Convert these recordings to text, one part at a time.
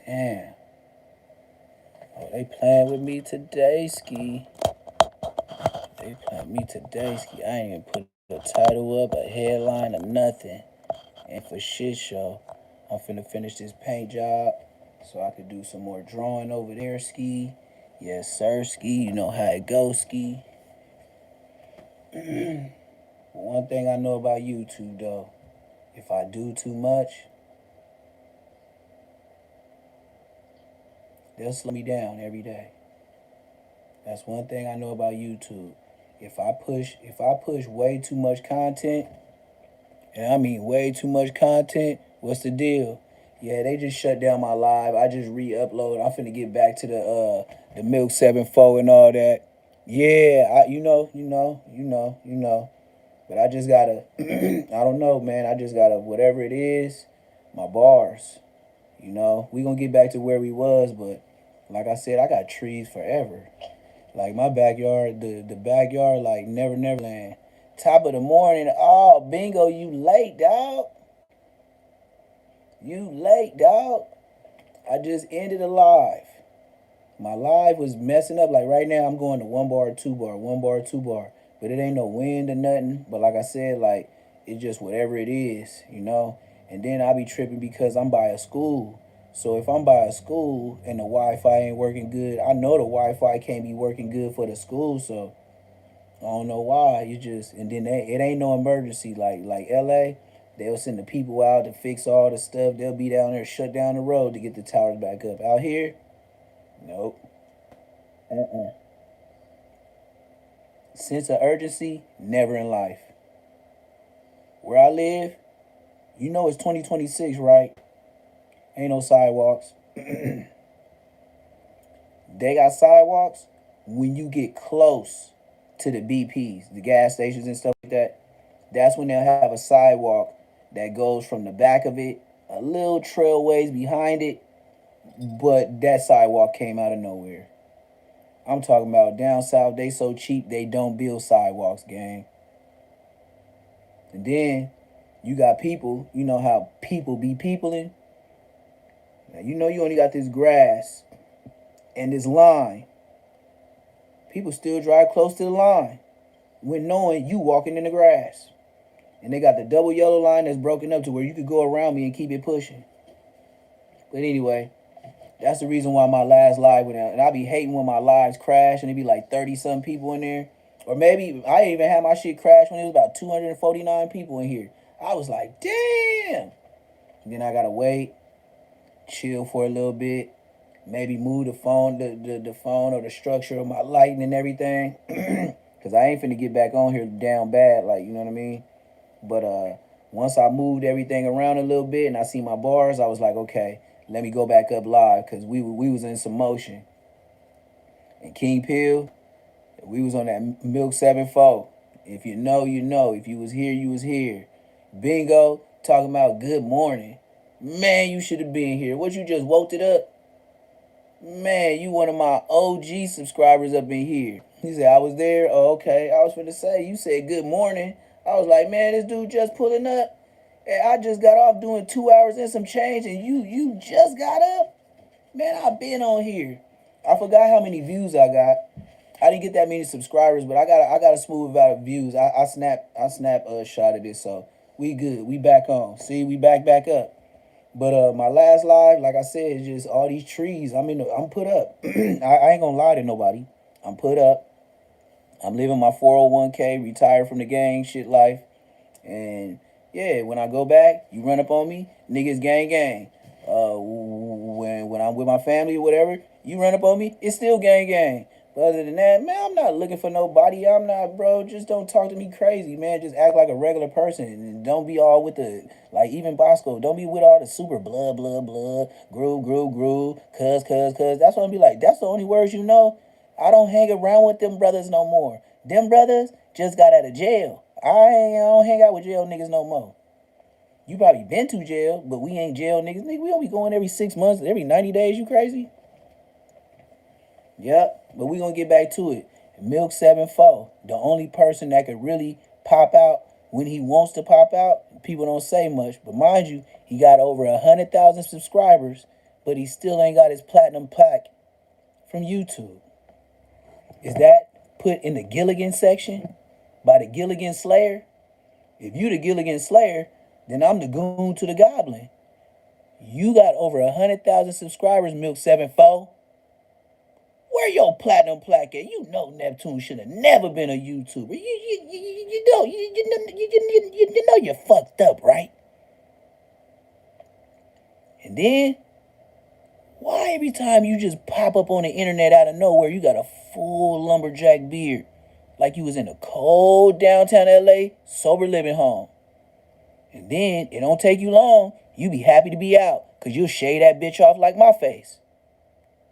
Damn. Oh, they playing with me today, Ski. They playing with me today, Ski. I ain't even put a title up, a headline, or nothing. And for shit show, I'm finna finish this paint job so I could do some more drawing over there, Ski. Yes, sir, Ski. You know how it goes, Ski. One thing I know about YouTube, though, if I do too much, they'll slow me down every day. That's one thing I know about YouTube. If I push way too much content, and I mean way too much content, what's the deal? Yeah, they just shut down my live. I just re-upload. I'm finna get back to the Milk 7-4 and all that. Yeah, you know. But I just gotta I don't know, man. I just gotta whatever it is, my bars. We gonna get back to where we was, but like I said, I got trees forever. Like my backyard, the backyard, like never land. Top of the morning. Oh, bingo, you late, dog. You late, dog. I just ended a live. My live was messing up. Like right now, I'm going to 1 bar, 2 bar, 1 bar, 2 bar. But it ain't no wind or nothing. But like I said, like it's just whatever it is. And then I be tripping because I'm by a school. So if I'm by a school and the Wi-Fi ain't working good, I know the Wi-Fi can't be working good for the school. So I don't know why. And then it ain't no emergency like LA. They'll send the people out to fix all the stuff. They'll be down there, shut down the road to get the towers back up. Out here, nope. Uh-uh. Sense of urgency, never in life. Where I live, it's 2026, right? Ain't no sidewalks. They got sidewalks when you get close to the BPs, the gas stations and stuff like that. That's when they'll have a sidewalk that goes from the back of it, a little trailways behind it, but that sidewalk came out of nowhere. I'm talking about down south, they so cheap they don't build sidewalks, gang. And then you got people, you know how people be peopling? Now you only got this grass and this line. People still drive close to the line when knowing you walking in the grass. And they got the double yellow line that's broken up to where you could go around me and keep it pushing. But anyway, that's the reason why my last live went out. And I be hating when my lives crash and it be like 30-some people in there. Or maybe I even had my shit crash when it was about 249 people in here. I was like, damn. And then I gotta wait, chill for a little bit, maybe move the phone, the phone or the structure of my lighting and everything. Cause I ain't finna get back on here down bad, like, you know what I mean? But once I moved everything around a little bit and I see my bars, I was like, okay, let me go back up live because we was in some motion. And King Pill, we was on that Milk 7-4. If you know, you know. If you was here, you was here. Bingo, talking about good morning. Man, you should have been here. What, you just woke it up? Man, you one of my OG subscribers up in here. He said, I was there. Oh, okay. I was finna say, you said good morning. I was like, man, this dude just pulling up. And I just got off doing 2 hours and some change, and you just got up? Man, I've been on here. I forgot how many views I got. I didn't get that many subscribers, but I got a smooth amount of views. I snap a shot of this, so we good. We back on. See, we back up. But my last live, like I said, is just all these trees. I'm put up. I ain't gonna lie to nobody. I'm put up. I'm living my 401k, retired from the gang shit life. And yeah, when I go back, you run up on me, niggas gang. When I'm with my family or whatever, you run up on me, it's still gang. But other than that, man, I'm not looking for nobody. I'm not, bro. Just don't talk to me crazy, man. Just act like a regular person and don't be all with the, like, even Bosco. Don't be with all the super blood, groove, cuz. That's what I'm be like. That's the only words you know. I don't hang around with them brothers no more. Them brothers just got out of jail. I don't hang out with jail niggas no more. You probably been to jail, but we ain't jail niggas. Nigga, we don't be going every 6 months, every 90 days. You crazy? Yep, but we gonna get back to it. Milk 7-4, the only person that could really pop out when he wants to pop out, people don't say much. But mind you, he got over 100,000 subscribers, but he still ain't got his platinum plaque from YouTube. Is that put in the Gilligan section by the Gilligan Slayer? If you the Gilligan Slayer, then I'm the goon to the goblin. You got over 100,000 subscribers, Milk 74. Where your platinum plaque at? You know Neptune should have never been a YouTuber. You know you're fucked up, right? And then, why every time you just pop up on the internet out of nowhere, you got a full lumberjack beard, like you was in a cold downtown LA sober living home? And then it don't take you long, you be happy to be out, cause you'll shave that bitch off like my face.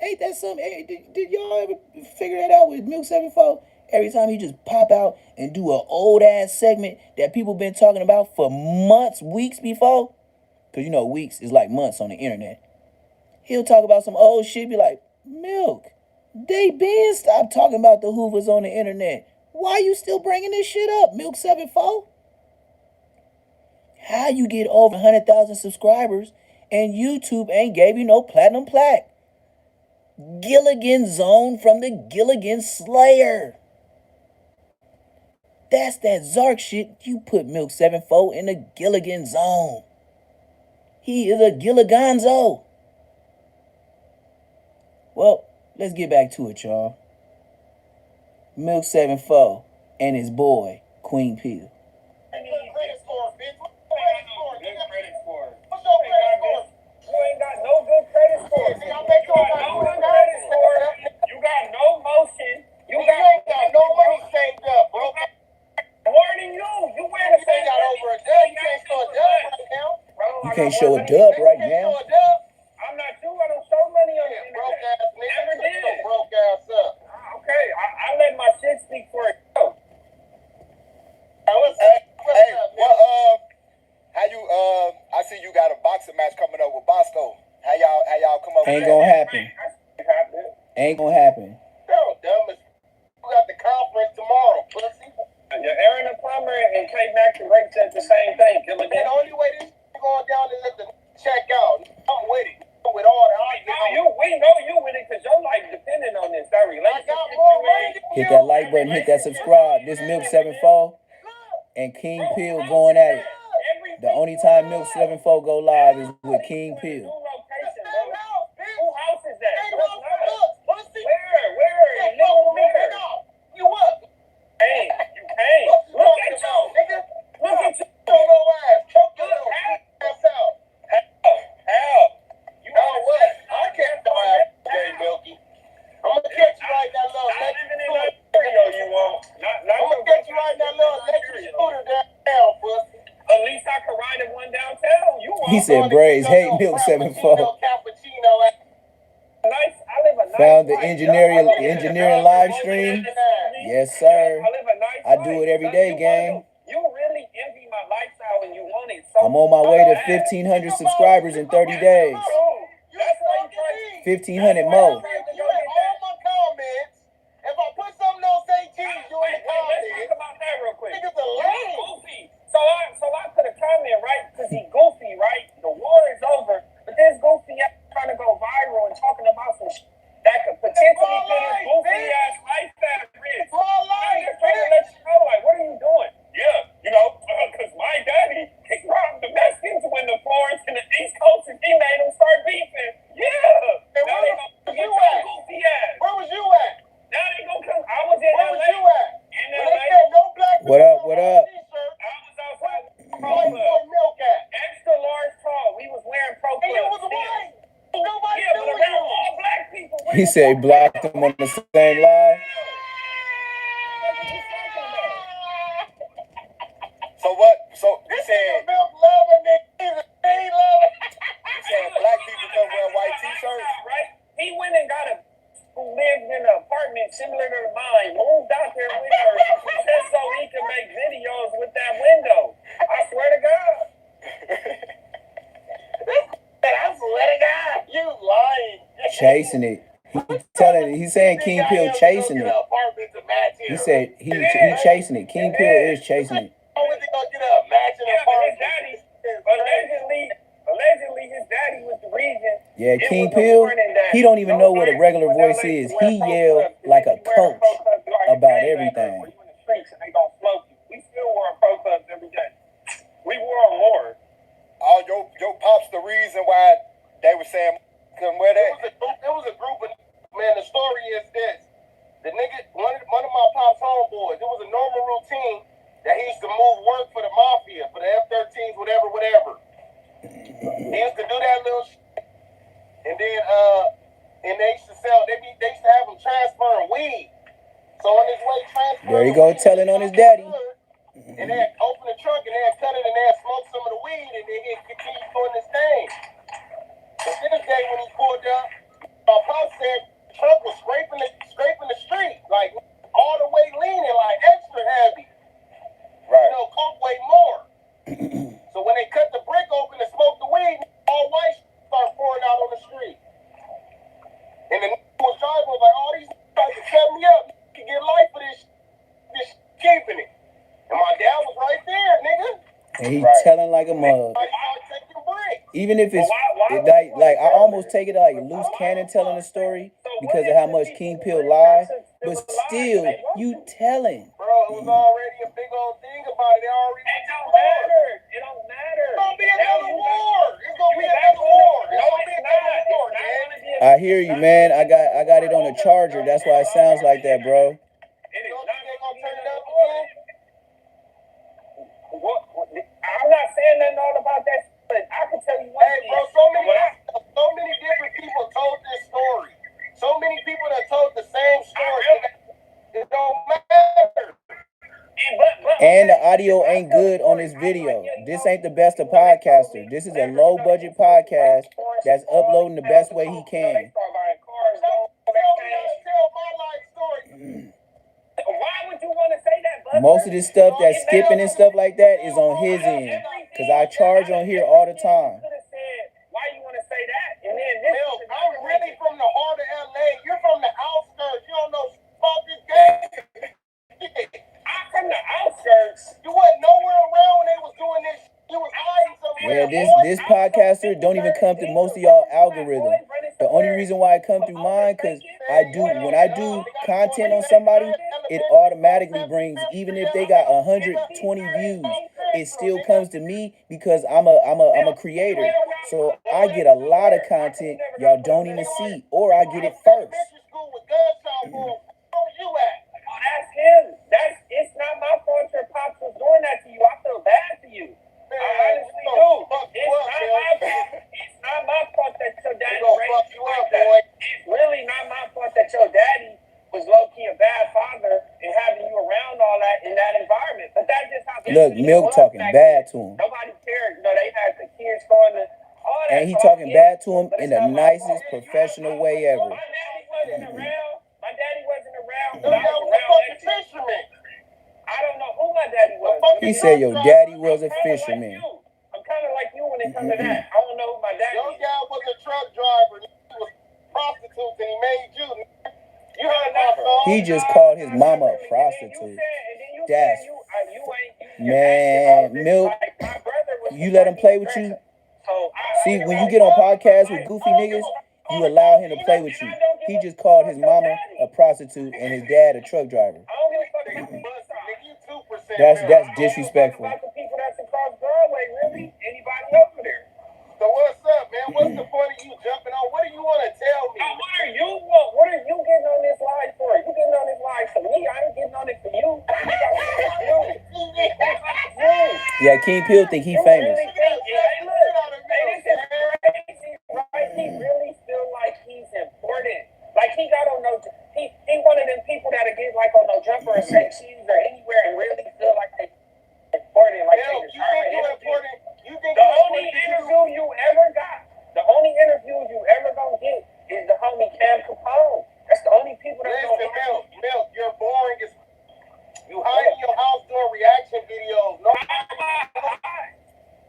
Ain't that something? Hey, did y'all ever figure that out with Milk 74? Every time he just pop out and do an old ass segment that people been talking about for months, weeks before. Cause you know weeks is like months on the internet. He'll talk about some old shit, be like, Milk, they been stopped talking about the Hoovers on the internet. Why you still bringing this shit up, Milk 74? How you get over 100,000 subscribers and YouTube ain't gave you no platinum plaque? Gilligan Zone from the Gilligan Slayer. That's that Zark shit. You put Milk 74 in the Gilligan Zone. He is a Gilliganzo. Well, let's get back to it, y'all. Milk 74 and his boy, Queen Peel. You ain't got no good credit score. You got no good credit score. You got no motion. You ain't got no money saved up, bro. More than you. You wearing the same got over a dub. You can't show a dub right now. You can't show a dub right now. I'm not you. I don't show money on it. Broke ass nigga. Never did. Broke ass up. Okay, I let my shit speak for itself. Hey, how you I see you got a boxing match coming up with Bosco. How y'all come up with that? Ain't gonna happen. Ain't gonna happen. No, dumb as you got the conference tomorrow, pussy. You're Aaron the plumber and K Mac and Ray said the same thing. The only way this going down is let the check out. I'm with it. With all that. We know you with it because your life depending on this. That relationship. Hit that like button, hit that subscribe. This Milk 74 and King Peel going at it. The only time Milk 74 go live is with King Peel. Who house is that? Where? You up? Hey, you came. Look at you, nigga. Look at you. Choke your ass out. Hell. You know what? I can't die today, Milky. I'm gonna catch you right now, little electric scooter. You won't. I'm gonna catch you right now, little electric scooter downtown, pussy. At least I can ride it one downtown. You won't. He said Braves hate Milk 74. Found the engineering live stream. Yes, sir. I do it every day, gang. You really envy my lifestyle when you want it. So I'm on my way to 1,500 subscribers in 30 days. 1,500 more. All my comments. If I put something on St. G's, you in the comments. Let's talk about that real quick. Niggas are lame. Goofy. So I put a comment, right? Because he goofy, right? The war is over. But this goofy ass trying to go viral and talking about some shit that could potentially put his goofy ass lifestyle at risk. I'm just trying to let you know, like, what are you doing? Yeah, because my daddy, he robbed the Mexicans when the Florence and the East Coast and he made them start beefing. Yeah. Hey, now they gonna get your goofy ass. Where was you at? Now they gonna come. I was in LA. Where was you at? In LA. No black What up? What up? I was outside. Milk at? Extra large tall. We was wearing pro clubs. And you was white. Nobody knew you. All black people. He said he blocked him on the same live. So what? So you said milk loving niggas. you said black people come wear white t-shirts? Right? He went and got a who lived in an apartment similar to mine, moved out there with her just so he could make videos with that window. I swear to God. I swear to God. You lying. Chasing it. He's saying King Peel chasing it. He said he chasing it. King Peel is chasing it. When they gonna get Yeah, It King was a Pill, warning that he don't even no know what a black regular people in voice LA is. should wear He pro yelled clubs. like If a you wear a coach pro club, you like a about gangbanger, or everything. you in the streets and they gonna smoke you. We still wore pro clubs every day. We wore them more. Oh, your pops the reason why they were saying couldn't wear that. It was a group of man. The story is this: the nigga, one of my pop's homeboys. It was a normal routine that he used to move work for the mafia, for the F-13s, whatever. He used to do that little shit, and then and they used to sell. They used to have him transferring weed. So on his way transferring, There you go, telling on his daddy. And they had opened the trunk and they had cut it and they had smoked some of the weed and then he continued doing this thing. But this day when he pulled up, my pop said the trunk was scraping the street, like all the way leaning, like extra heavy. Right. You know, coke way more. So when they cut the brick open and smoked the weed, all white started pouring out on the street. And the nigga was driving was like, oh, these trying to set me up. You can get life for this keeping it. And my dad was right there, nigga. And he telling like a mug. Even if it's like I almost take it like loose cannon telling a story because of how much King Pill lied, but still you telling. Bro, it was already a big old thing about it. They already went to war. It don't matter. It's gonna be another war. It's gonna be another war. It's gonna be another war, man. I hear you, man. I got it on a charger. That's why it sounds like that, bro. I'm not saying nothing all about that, but I can tell you one thing. Bro, so many different people told this story. So many people that told the same story. It don't matter. And the audio ain't good on this video. This ain't the best of podcaster. This is a low budget podcast that's uploading the best way he can. Why would you want to say that? Most of this stuff that's skipping and stuff like that is on his end. Because I charge on here all the time. Why you want to say that? And then I'm really from the heart of LA. You're from the outskirts. You don't know about this game. I'm from the outskirts. You wasn't nowhere around when they was doing this. You was hiding somewhere. Yeah, this podcaster don't even come through most of y'all algorithm. The only reason why it come through mine, because when I do content on somebody, it automatically brings, even if they got 120 views, it still comes to me because I'm a creator. So I get a lot of content y'all don't even see, or I get it first. Ask him. It's not my fault your pops was doing that to you. I feel bad for you. I honestly do. It's not my fault that your daddy raised you like that. It's really not my fault that your daddy was low-key a bad father and having you around all that in that environment. But that just happened. Look, Milk talking bad to him. Nobody cared. You know, they had the kids going to all that. And he talking bad to him in the nicest professional way ever. My daddy wasn't around. My daddy wasn't around. But I was around that fisherman. I don't know who my daddy was. He said your daddy was a fisherman. I'm kind of like you when it comes to that. I don't know who my daddy is. Your dad was a truck driver. He was prostitutes and he made you. You heard my song. He just called his mama a prostitute. That's man, Milk. You let him play with you. See, when you get on podcasts with goofy niggas, you allow him to play with you. He just called his mama a prostitute and his dad a truck driver. That's disrespectful. People that's across Broadway, really? Anybody over there? So what's up, man? What's the point of you jumping on? What do you want to tell me? What are you getting on this live for? You getting on this live for me? I ain't getting on it for you. Yeah, King Pill think he famous. He really feel like he's important. Like he got on no, he one of them people that'll get like on no jumper or sections or anywhere and really feel like they important. Like you think you're important? You think the only interview you ever got, the only interview you ever gonna get is the homie Cam Capone. That's the only people that know. Milk, you're boring as. You hide in your house doing reaction videos. No.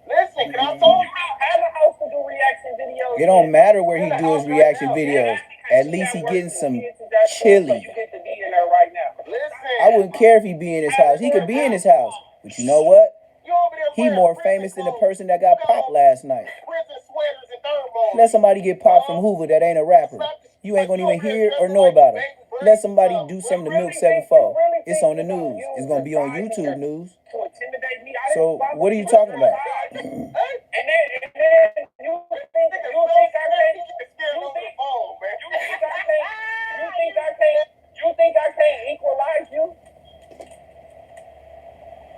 Listen, can I told you I have a house to do reaction videos. It don't matter where he do his reaction videos. At least he getting some chili. I wouldn't care if he be in his house. He could be in his house. But you know what? He more famous than the person that got popped last night. Prison sweaters and Let somebody get popped from Hoover that ain't a rapper. You ain't gonna even hear or know about him. Let somebody do something to Milk 7-4. It's on the news. It's gonna be on YouTube news. So what are you talking about? And then you think I can't equalize you?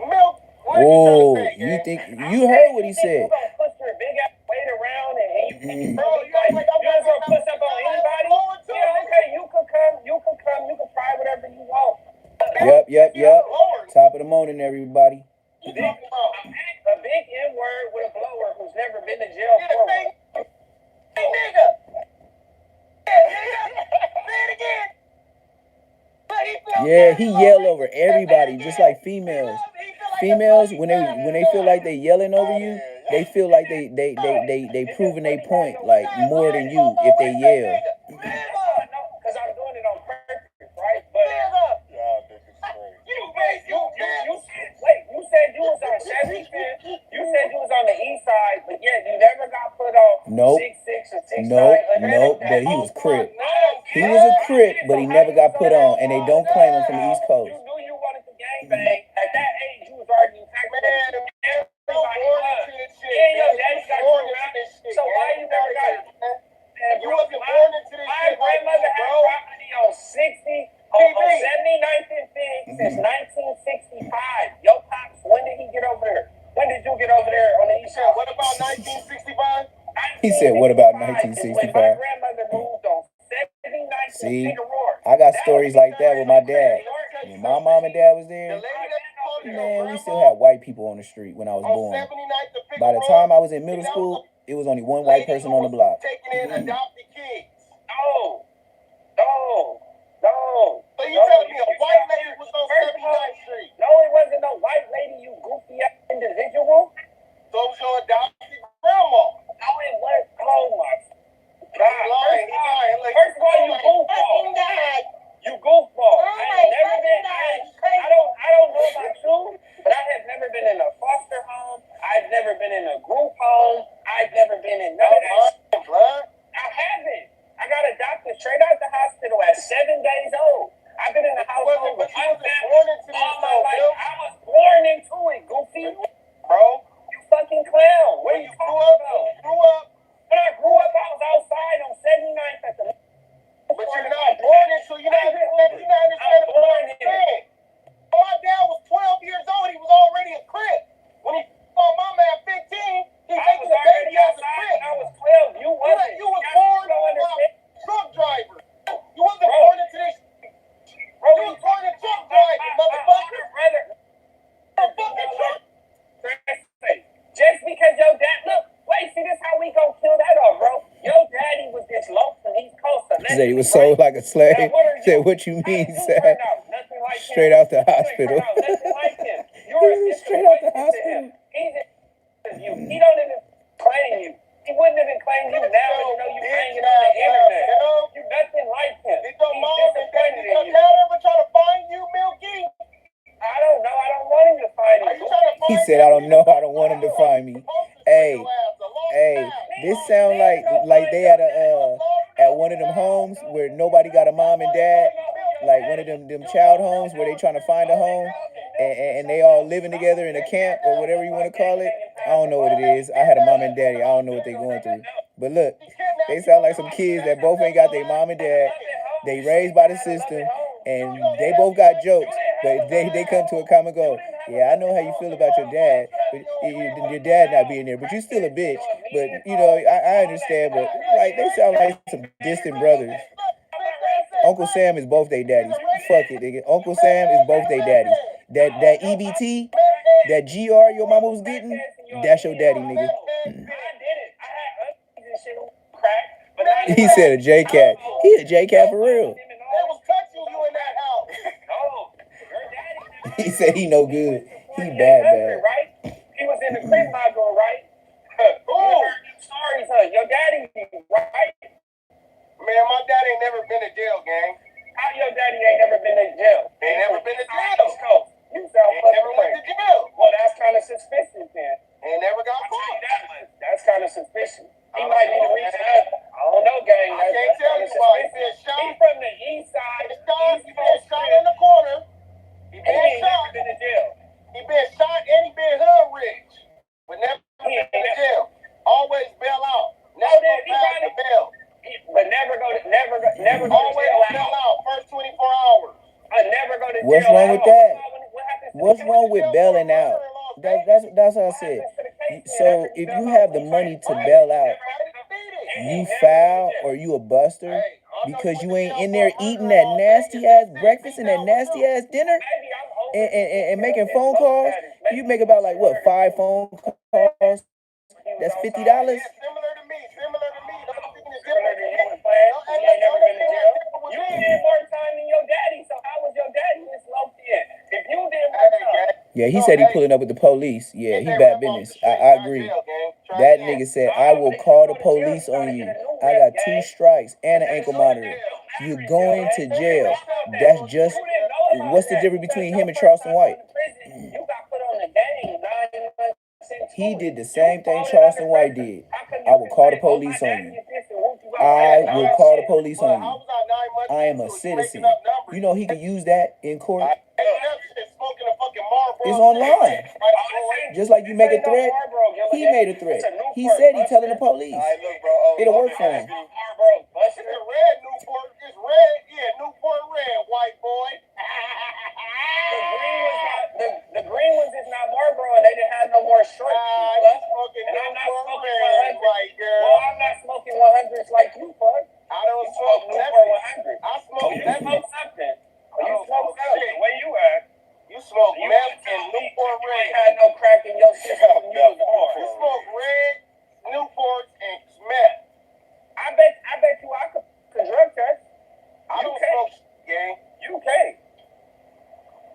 Milk. Oh, you think you heard what he said? You gonna push your big ass weight around and bro, you like I'm gonna push up on anybody? Yeah, okay, you could come, you can try whatever you want. Yep. Top of the morning, everybody. You talking about a big N-word with a blower who's never been to jail for one. Hey, nigga. Say it again. Yeah, he yell over everybody, just like females. Females, when they feel like they yelling over you, they feel like they proving their point like more than you if they yell. Because I'm doing it on purpose, right? But you said you was on 75th. You said you was on the east side, but yet you never got put on 6'6" and 6'9". Nope. But he was Crip. He was a Crip, but he never got put on, and they don't claim him from the East Coast. You knew you wanted to gangbang. At that age, you was already taxed. Everybody was. Your daddy got you around. So why you never got it? You wasn't born into this shit. My grandmother had property on 79th and Fig since 1965. Yo, Pops, when did he get over there? When did you get over there on the East Side? What about 1965? He said, what about When 1965? my grandmother moved on 79th See, and Roar. I got stories like that with my dad. When my mom and dad was there, man, we still had white people on the street when I was born. By the time I was in middle school, it was only one white person on the block. Taking in adopted kids. No. So you tell me a white lady was on 79th Street? No, it wasn't no white lady, you goofy ass individual. So it was your adopted grandma. No, it was. Oh my God. Lying. First of all, you goofball. You goofball. I ain't never been. I don't know about you, but I have never been in a foster home. I've never been in a group home. I've never been in none of that. I haven't. I got adopted straight out the hospital at 7 days old. I've been in the household with my family all my life. I was born into it, goofy. Bro, You fucking clown. What are you talking about? Grew up. When I grew up, I was outside on 79th at the. But you're not born into, you're not understanding what I'm saying. My dad was 12 years old. He was already a Crip. When he saw mama at 15, he making a baby as a Crip. I was 12. You wasn't. You was born a truck driver. You wasn't born into this. Bro, you was born a truck driver, motherfucker. Just because your dad, look, wait, see, this how we gonna kill that off, bro. Your daddy was this low from East Coast. He said he was sold like a slave. He said, what you mean, Sam? Straight out the hospital. Straight out the hospital. He don't even claim you. He wouldn't even claim you now, you know you hanging on the internet. You nothing like him. Did your mom and daddy ever try to find you, Milky? I don't know. I don't want him to find you. He said, I don't know. I don't want him to find me. Hey, this sound like they at one of them homes where nobody got a mom and dad, like one of them child homes where they trying to find a home, and they all living together in a camp or whatever you want to call it. I don't know what it is. I had a mom and daddy. I don't know what they going through. But look, they sound like some kids that both ain't got their mom and dad. They raised by the system, and they both got jokes, but they come to a common goal. Yeah, I know how you feel about your dad, but your dad not being there, but you still a bitch. But, you know, I understand, but like they sound like some distant brothers. Uncle Sam is both their daddies. Fuck it, nigga. Uncle Sam is both their daddies. That EBT, that GR your mama was getting, that's your daddy, nigga. He said a J-Cat. He a J-Cat for real. They was touching you in that house. He said he no good. He bad. Right? He was in the crib module, right? Sorry, son. Your daddy, right? Man, my dad ain't never been to jail, gang. How your daddy ain't never been in jail? Ain't never been to jail. You sound never went to jail. Well, that's kind of suspicious, then. Ain't never got I'll tell caught. you that much. That's kind of suspicious. He might be the reason. I don't know, gang. I can't tell you why. He been shot. He's from the east side. He been shot in the corner. He been shot. Been in jail. He been shot and he been hood rich. But never been in jail. Always bail out. Never go past the bail. But never go to Always bail out. First 24 hours. Never go to jail. What's wrong with that? What's wrong with bailing out? That's what I said. So if you have the money to bail out, you foul or you a buster because you ain't in there eating that nasty ass breakfast and that nasty ass dinner and making phone calls. You make about like what, 5 phone calls? That's $50. Similar to me. You did more time than your daddy, so how was your daddy this low kid? If you did more time. Yeah, he said he pulling up with the police. Yeah, he bad business. I agree. That nigga said, I will call the police on you. I got 2 strikes and an ankle monitor. You're going to jail. That's just, what's the difference between him and Charleston White? You got put on the game 9 months. He did the same thing Charleston White did. I will call the police on you. I will call the police on you. I am a citizen. You know he can use that in court. It's online. Just like you make a threat, he made a threat. He said he's telling the police. It'll work for him. It's a red Newport. It's red. Yeah, Newport red, white boy. The green ones is not Marlboro, and they didn't have no more shorts. You smoking Newport red, white girl. Well, I'm not smoking 100s like you, fuck. I don't smoke Newport 100. I smoke You smoke something. You smoke something. The way you act. You smoke meth and Newport You red. ain't had no crack in your system. You smoke red, Newport, and meth. I bet you I could drug test. I don't smoke gang. You can't.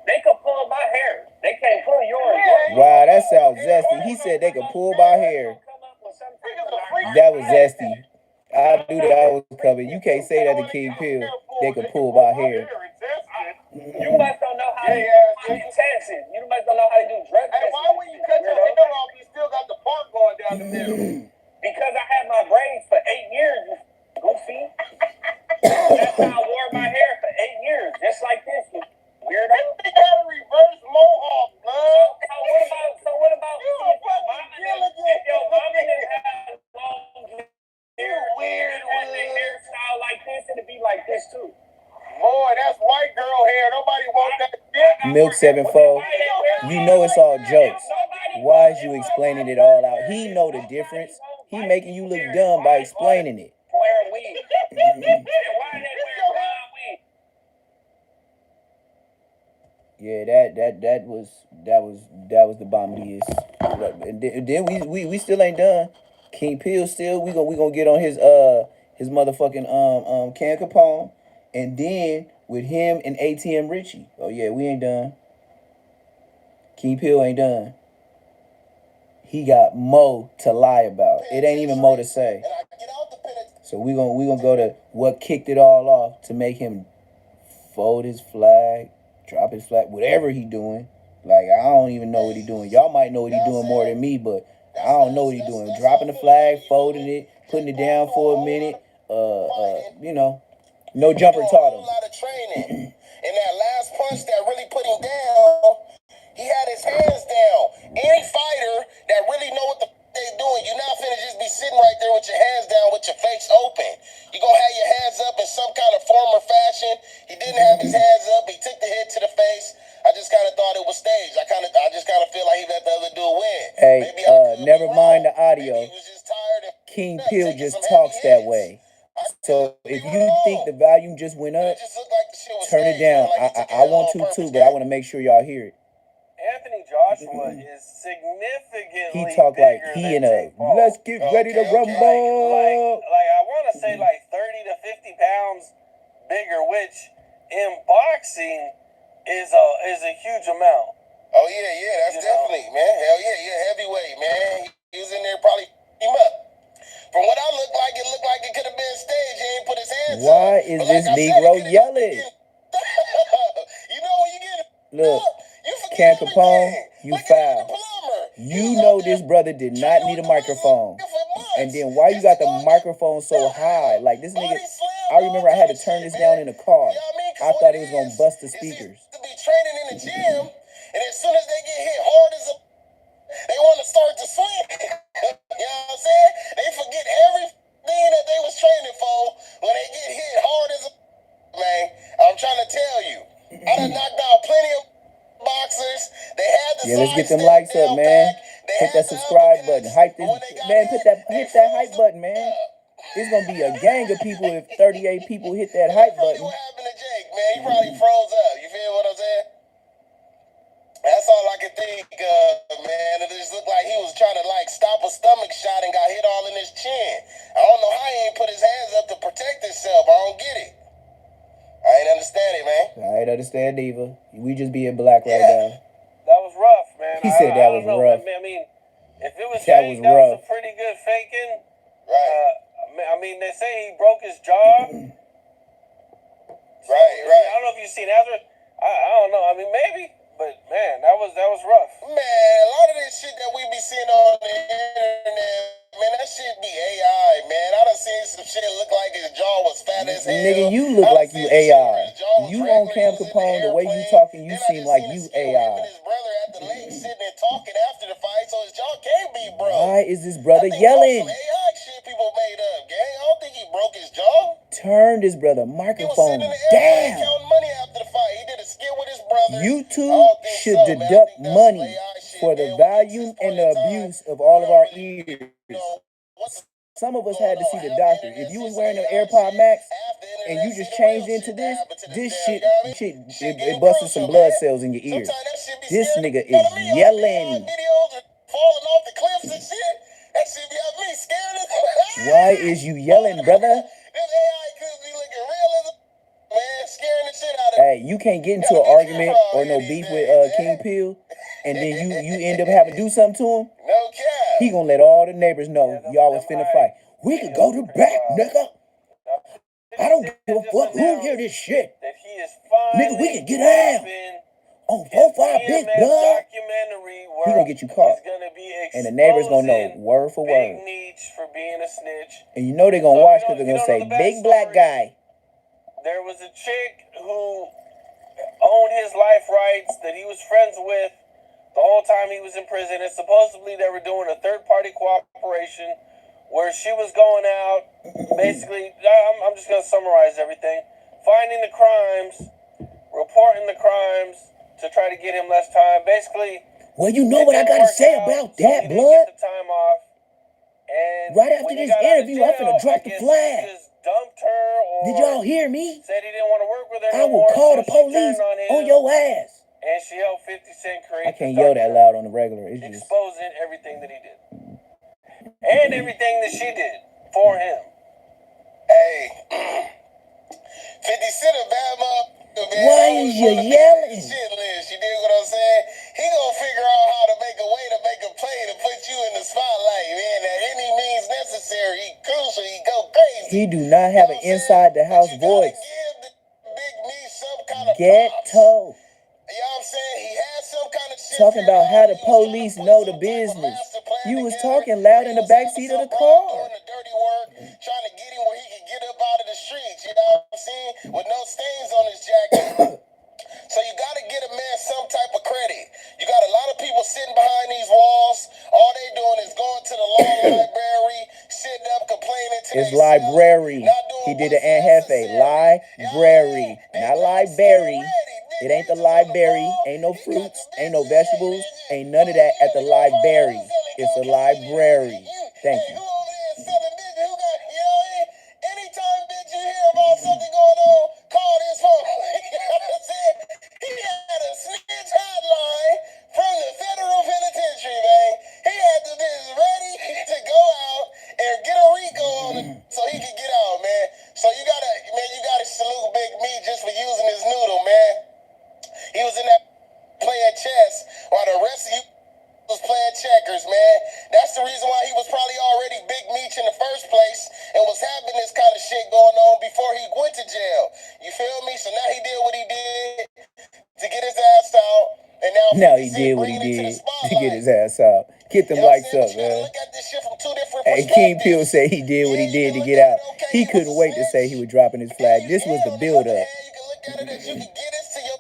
They could pull my hair. They can't pull yours. Wow, that sounds zesty. He said they could pull my hair. That was zesty. I knew that was coming. You can't say that to King Pill. They could pull my hair. You must don't know how to do testing. You must don't know how to do drug testing. Hey, why when you cut your hair off, you still got the part going down the middle? Because I had my braids for 8 years, you goofy. That's how I wore my hair for 8 years, just like this, you weirdo. They had a reverse mohawk, man. So what about if your mama didn't have long hair, weird hairstyle like this, it'd be like this too. Boy, that's white girl hair. Nobody wants that shit. Milk 7-4. You know it's all jokes. Why is you explaining it all out? He know the difference. He making you look dumb by explaining it. Wearing weed. And why they wear brown weed? Yeah, that was the bombiest. And then we still ain't done. King Pill still we gonna get on his motherfucking Can Capone, and then with him and ATM Richie. Oh yeah, we ain't done. King Pill ain't done. He got more to lie about. It ain't even more to say. So we gonna go to what kicked it all off to make him fold his flag, drop his flag, whatever he doing. Like, I don't even know what he doing. Y'all might know what he doing more than me, but I don't know what he doing. Dropping the flag, folding it, putting it down for a minute. No jumper taught him. A lot of training. And that last punch that really put him down, he had his hands down. Any fighter that really know what the they doing, you're not finna just be sitting right there with your hands down with your face open. You're gonna have your hands up in some kind of form or fashion. He didn't have his hands up. He took the hit to the face. I just kind of thought it was staged. I just kind of feel like he let the other dude win. Hey, never mind the audio. He was just tired. King Pill just talks that way. So if you think the volume just went up, turn it down. I want to too, but I want to make sure y'all hear it. Anthony Joshua is significantly he talk like he in a let's get ready to rumble. Like I want to say like 30 to 50 pounds bigger, which in boxing is a huge amount. Oh yeah, that's definitely, man. Hell yeah, heavyweight, man. He was in there probably him up. From what I looked like it could have been staged. He ain't put his hands up. Why is this Negro yelling? You know when you get look. Can Capone, you foul. You know this brother did not need a microphone. And then why you got the microphone so high? Like this nigga, I remember I had to turn this down in the car. I thought it was gonna bust the speakers. To be training in the gym, and as soon as they get hit hard as a, they want to start to swing. You know what I'm saying? They forget everything that they was training for when they get hit hard as a, man. I'm trying to tell you, I done knocked out plenty of boxers. They had the let's get them likes up, man. Hit that subscribe button. Hype this, man. Hit that hype button, man. It's gonna be a gang of people if 38 people hit that hype button. What happened to Jake, man? He probably froze up. You feel what I'm saying? That's all I can think of, man. It just looked like he was trying to like stop a stomach shot and got hit all in his chin. I don't know how he ain't put his hands up to protect himself. I don't get it. I ain't understand it, man. I ain't understand either. We just being black right now. That was rough, man. He said that was rough. I mean, if it was that fake, was that rough. was a pretty good faking. Right. I mean, they say he broke his jaw. Right. I don't know if you've seen after. I don't know. I mean, maybe, but man, that was rough. Man, a lot of this shit that we be seeing on the internet, man, that shit be AI, man. I done seen some shit look like his jaw was fat as hell. Nigga, you look like you AI. You on Cam Capone, the way you talking, you seem like you AI. His brother at the lake sitting there talking after the fight, so his jaw can't be broke. Why is this brother yelling? Some AI shit people made up, gang. I don't think he broke his jaw. Turn this brother microphone down. Counting money after the fight. He did a skit with his brother. YouTube should deduct money for the volume and the abuse of all of our ears. Some of us had to see the doctor. If you was wearing an AirPod Max and you just changed into this shit, it busted some blood cells in your ears. This nigga is yelling. Falling off the cliffs and shit. That shit be me scared. Why is you yelling, brother? This AI could be looking real as a man, scaring the shit out of Hey, you can't get into an argument or no beef with King Peel, and then you end up having to do something to him. No cap. He gonna let all the neighbors know y'all was finna fight. We could go to back, nigga. I don't give a fuck who hear this shit. That he is fine. Nigga, we can get out. On 4-5 big blood. He gonna get you caught. And the neighbors gonna know word for word. Big Meech for being a snitch. And you know they gonna watch because they're gonna say, big black guy. There was a chick who owned his life rights that he was friends with the whole time he was in prison. And supposedly they were doing a third-party cooperation where she was going out, basically, I'm just going to summarize everything, finding the crimes, reporting the crimes to try to get him less time. Basically, well, you know what I got to say about that, blood? Get the time off. And right after this interview, I'm finna drop the flag. Dumped her, or did y'all hear me? Said he didn't want to work with her. I will call the police on your ass. And she helped 50 Cent create. I can't yell that loud on the regular. It's just exposing everything that he did. And everything that she did for him. Hey, 50 Cent a bad motherfucker, man. Why is you yelling? Shit list, you dig what I'm saying? He gonna figure out how to make a way to make a play to put you in the spotlight, man. At any means necessary. He crucial. He go crazy. He do not have an inside the house voice. Give the Big Me some kind of ghetto. You know what I'm saying? He has some kind of shit. Talking about how the police know the business. You was talking loud in the backseat of the car. Doing the dirty work, trying to get him where he can get up out of the streets. You know what I'm saying? With no stains on his jacket. So you got to get a man some type of credit. You got a lot of people sitting behind these walls. All they doing is going to the law library, sitting up complaining to it's library. He did an Anhefe. Library. Not library. It ain't the library. Ain't no fruits. Ain't no vegetables. Ain't none of that at the library. It's a library. Thank you. Anytime, bitch, you hear about something going on, call this phone. You know what I'm saying? He had a snitch hotline from the federal penitentiary, man. He had to be ready to go out and get a RICO on him so he could get out, man. So you gotta salute Big Me just for using his noodle, man. He was in that playing chess while the rest of you was playing checkers, man. That's the reason why he was probably already Big Meech in the first place and was having this kind of shit going on before he went to jail. You feel me? So now he did what he did to get his ass out, and now he did what he did to get his ass out. Get them likes up, man. Look at this shit from two different Hey, King Peel said he did what he did to get out. He couldn't wait to say he was dropping his flag. This was the build-up. You can look at it as you can get this to your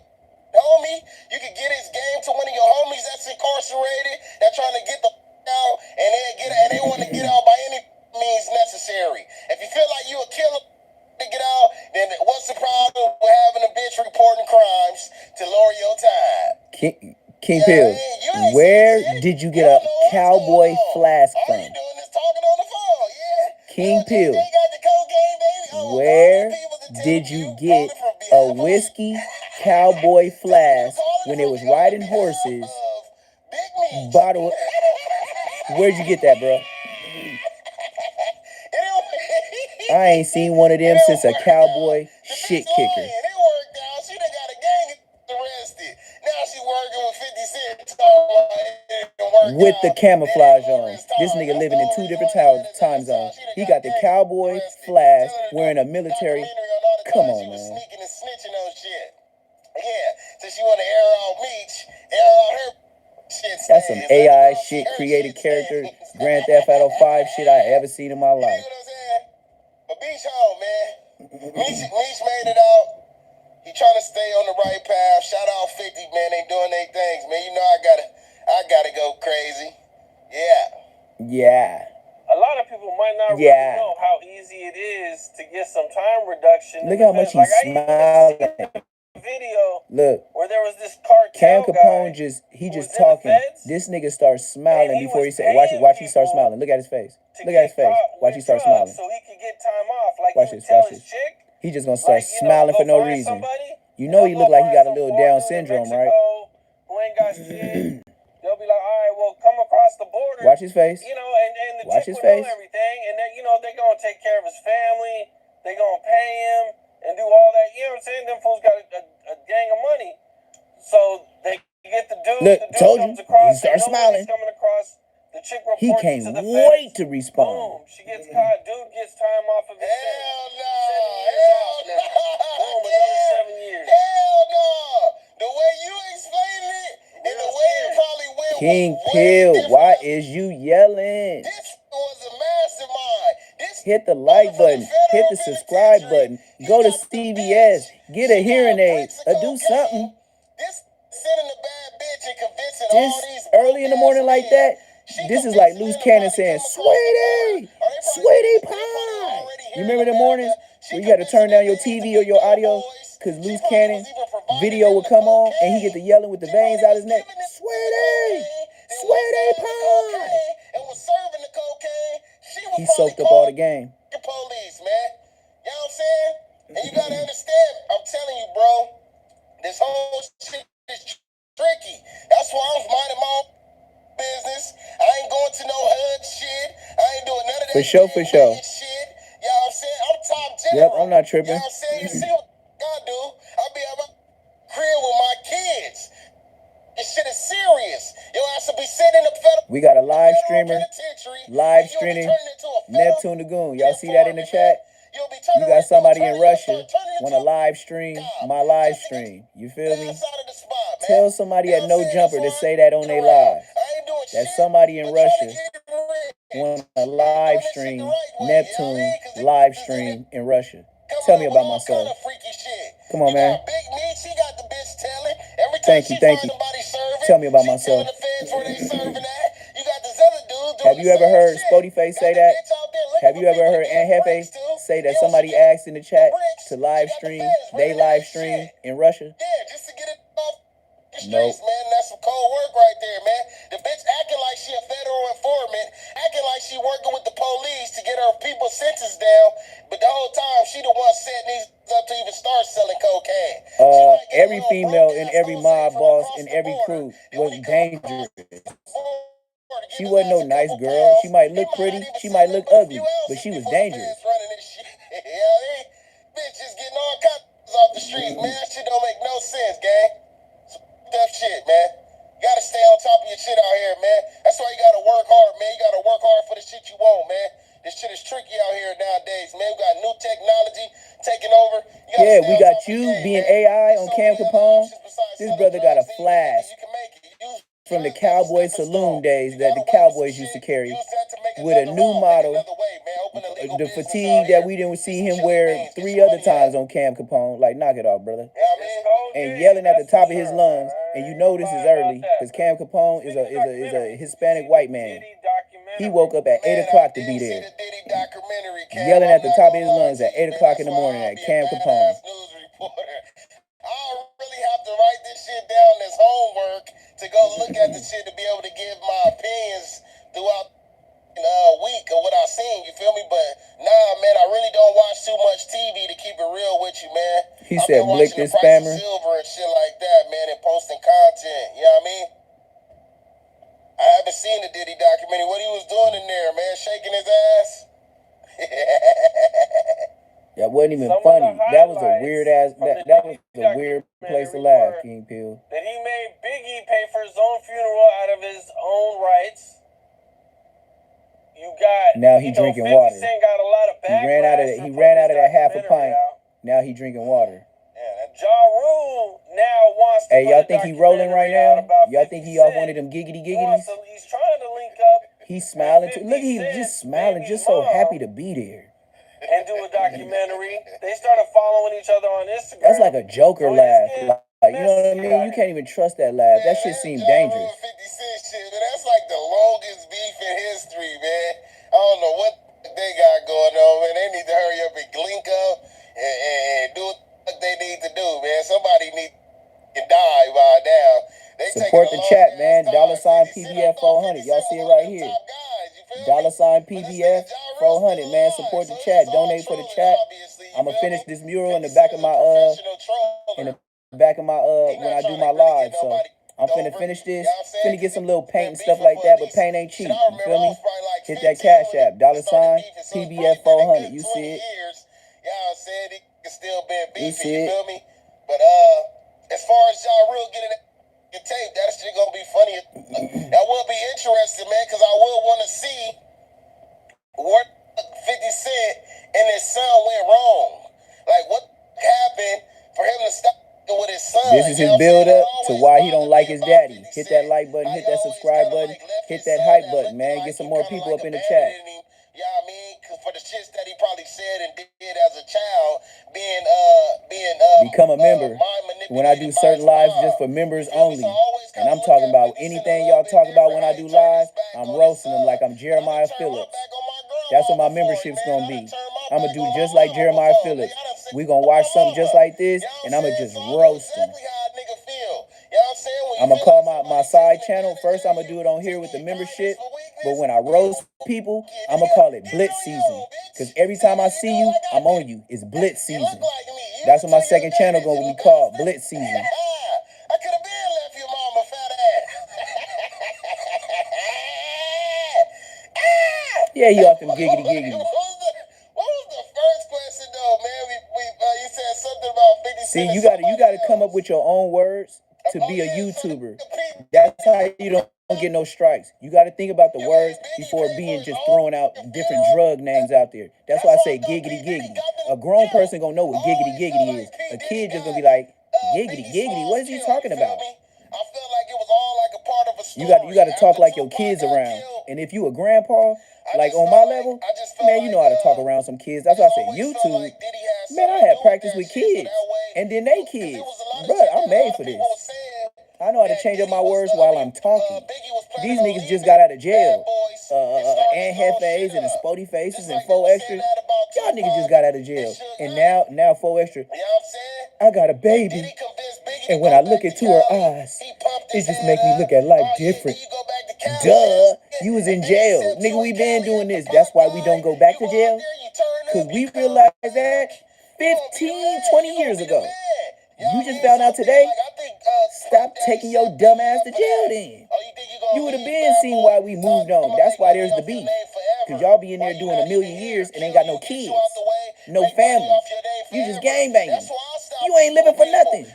homie. You can get his game to one of your homies that's incarcerated, that trying to get the out, and they want to get out by any means necessary. If you feel like you a killer to get out, then what's the problem with having a bitch reporting crimes to lower your time? King Peel, where did you get a cowboy flask from? All you doing is talking on the phone, yeah. King Peel, they got the cocaine, baby. where did you get a whiskey cowboy flask when they was riding horses? Bottle. Where'd you get that, bro? I ain't seen one of them since a cowboy shit kicker. It worked out. She done got a gang arrested. Now she working with 50 Cent. With the camouflage on. This nigga living in two different time zones. He got the cowboy flask, wearing a military. Come on, man. Sneaking and snitching on shit. Yeah, so she want to air out Meech, air out her shit. That's some AI shit, created character, Grand Theft Auto 5 shit I ever seen in my life. You know what I'm saying? But Beach home, man. Meech made it out. He trying to stay on the right path. Shout out 50, man. They doing their things, man. You know I gotta go crazy. Yeah. Yeah. A lot of people might not really know how easy it is to get some time reduction. Look how much he's smiling. Video. Look. Where there was this cartel Cam Capone guy just talking. This nigga starts smiling before he said, watch he start smiling. Look at his face. Look at his face. Watch he start smiling. So he could get time off. Like watch this. He just gonna start smiling for no reason. You know he look like he got a little Down syndrome, right? Who ain't got shit. They'll be like, all right, well, come across the border. Watch his face. You know, and the chick will know everything, and then, you know, they're gonna take care of his family. They're gonna pay him and do all that. You know what I'm saying? Them fools got a gang of money, so they get the dude. Look, the dude told comes you. Across, He starts smiling. Coming across. The chick reports he can't to the wait feds. to respond. Boom, she gets caught. Dude gets time off of his Hell no. 7 years off now. Boom, another 7 years. Hell no. The way you explain it, and the way it probably went. King Peel, why is you yelling? This was a mastermind. Hit the like button. Hit the subscribe button. Go to CVS. Get a hearing aid. Or do something. This sending a bad bitch and convincing this all these early in the morning like that. This is like Loose Cannon saying, "Sweetie, sweetie pie." You remember the mornings where you had to turn down your TV or your audio because Loose Cannon video would come on and he get to yelling with the veins out his neck. Sweetie, sweetie pie. And was serving the cocaine. He soaked up all the game. The police, man. You know what I'm saying? And you gotta understand. I'm telling you, bro. This whole shit is tricky. That's why I'm minding my own business. I ain't going to no HUD shit. I ain't doing none of that. For sure. Shit. You know what I'm saying? I'm top general. Yep, I'm not tripping. You know what I'm saying? You see what I do? I be at my crib with my kids. This shit is serious. Your ass will be sitting in the federal. We got a live streamer, live streaming Neptune Lagoon. Y'all see that in the chat? You got somebody in Russia want to live stream my live stream. You feel me? Tell somebody at No Jumper to say that on their live. That somebody in Russia want to live stream Neptune live stream in Russia. Tell me about myself. Come on, man. Thank you. Tell me about myself. Have you ever heard Spody Face say that? Have you ever heard Aunt Hefe say that somebody asked in the chat to live stream, they live stream in Russia? Yeah, just to get it off the streets, Nope. man. That's some cold work right there, man. The bitch acting like she a federal informant, acting like she working with the police to get her people's sentences down, but the whole time she the one setting these up to even start selling cocaine. Every female in every mob boss in every crew was dangerous. She wasn't no nice girl. She might look pretty, she might look ugly, but she was dangerous. Bitch just getting all kinds off the street, man. That shit don't make no sense, gang. Tough shit, man. You gotta stay on top of your shit out here, man. That's why you gotta work hard, man. You gotta work hard for the shit you want, man. This shit is tricky out here nowadays, man. We got new technology taking over. Yeah, we got you being AI on Cam Capone. This brother got a flash from the Cowboy Saloon days that the Cowboys used to carry. with a new model, the fatigue that we didn't see him wear 3 other times on Cam Capone. Like, knock it off, brother. And yelling at the top of his lungs. And you know this is early because Cam Capone is a Hispanic white man. He woke up at 8 o'clock to be there, yelling at the top of his lungs at 8 o'clock in the morning at Cam Capone. I really have to write this shit down as homework to go look at the shit to be able to give my opinions throughout week of what I've seen, you feel me? But nah, man, I really don't watch too much TV to keep it real with you, man. He said Blick this spammer. Silver and shit like that, man, and posting content, you know what I mean? I haven't seen the Diddy documentary. What he was doing in there, man, shaking his ass. That wasn't even funny. That was a weird ass. That was a weird place to laugh, King Pill. That he made Biggie pay for his own funeral out of his own rights. You got now he drinking 50 water. Cent got a lot of he ran out of that half a pint. Now he drinking water. Ja Rule now wants to. Hey, y'all think he rolling right now? Y'all think he off one of them giggity giggities? He's trying to link up. He's smiling too. Look, he's just smiling, just so happy to be there. And do a documentary. They started following each other on Instagram. That's like a Joker laugh. Like, you know what I mean? You can't even trust that laugh. That shit seems dangerous. 50 Cent shit, man, that's like the longest beef in history, man. I don't know what they got going on, man. They need to hurry up and link up and do what they need to do, man. Somebody need to die by now. Support the chat, man. $ PBF 400. Y'all see it right here. $ PBF 400, man. Support the chat. Donate for the chat. I'm gonna finish this mural in the back of my when I do my live. So I'm finna finish this. Finna get some little paint and stuff like that, but paint ain't cheap. You feel me? Hit that Cash App. $ PBF 400. You see it? Y'all said it can still be beefy. You see You it? feel me? But as far as Ja Rule getting the tape, that shit gonna be funny. That will be interesting, man, because I will want to see what 50 Cent and his son went wrong. Like, what happened for him to stop with his son? This is his build up to why he don't like his daddy. Hit that like button, hit that subscribe button, hit that hype button, man. Get some more people up in the chat. You know what I mean? Because for the shits that he probably said and did as a child, become a member. When I do certain lives just for members only, and I'm talking about anything y'all talk about when I do live, I'm roasting them like I'm Jeremiah Phillips. That's what my membership's gonna be. I'm gonna do just like Jeremiah Phillips. We gonna watch something just like this, and I'm gonna just roast them. I'm gonna call my side channel first. I'm gonna do it on here with the membership. But when I roast people, I'm gonna call it Blitz season. Because every time I see you, I'm on you. It's Blitz season. That's what my second channel gonna be called, Blitz season. I could have been left your mama fat ass. Yeah, he off them giggity giggity. What was the first question though, man? You said something about 50 See, Cent. you gotta come up with your own words to be a YouTuber. That's how you don't get no strikes. You got to think about the words before being just throwing out different drug names out there. That's why I say giggity giggity. A grown person gonna know what giggity giggity is. A kid just gonna be like, giggity giggity. What is he talking about? I felt like it was all like a part of a story. You got to talk like your kids around. And if you a grandpa, like on my level, man, you know how to talk around some kids. That's why I say YouTube. Man, I had practice with kids, and then they kids. Bro, I'm made for this. I know how to change up my words while I'm talking. These niggas just got out of jail. And Hefes and the Spody Faces and 4 Extras. Y'all niggas just got out of jail. And now 4 Extra. I got a baby. And when I look into her eyes, it just make me look at life different. Duh. You was in jail. Nigga, we been doing this. That's why we don't go back to jail. Because we realized that 15, 20 years ago. You just found out today? Stop taking your dumb ass to jail then. You would have been seen why we moved on. That's why there's the beef. Because y'all be in there doing 1,000,000 years and ain't got no kids. No family. You just gangbanging. You ain't living for nothing.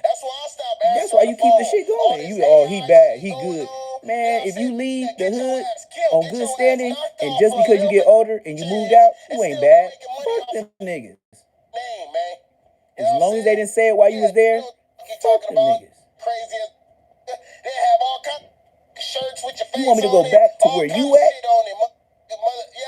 That's why you keep the shit going. He bad, he good. Man, if you leave the hood on good standing and just because you get older and you moved out, you ain't bad. Fuck them niggas. As long as they didn't say it while you was there, fuck them niggas. You want me to go back to where you at?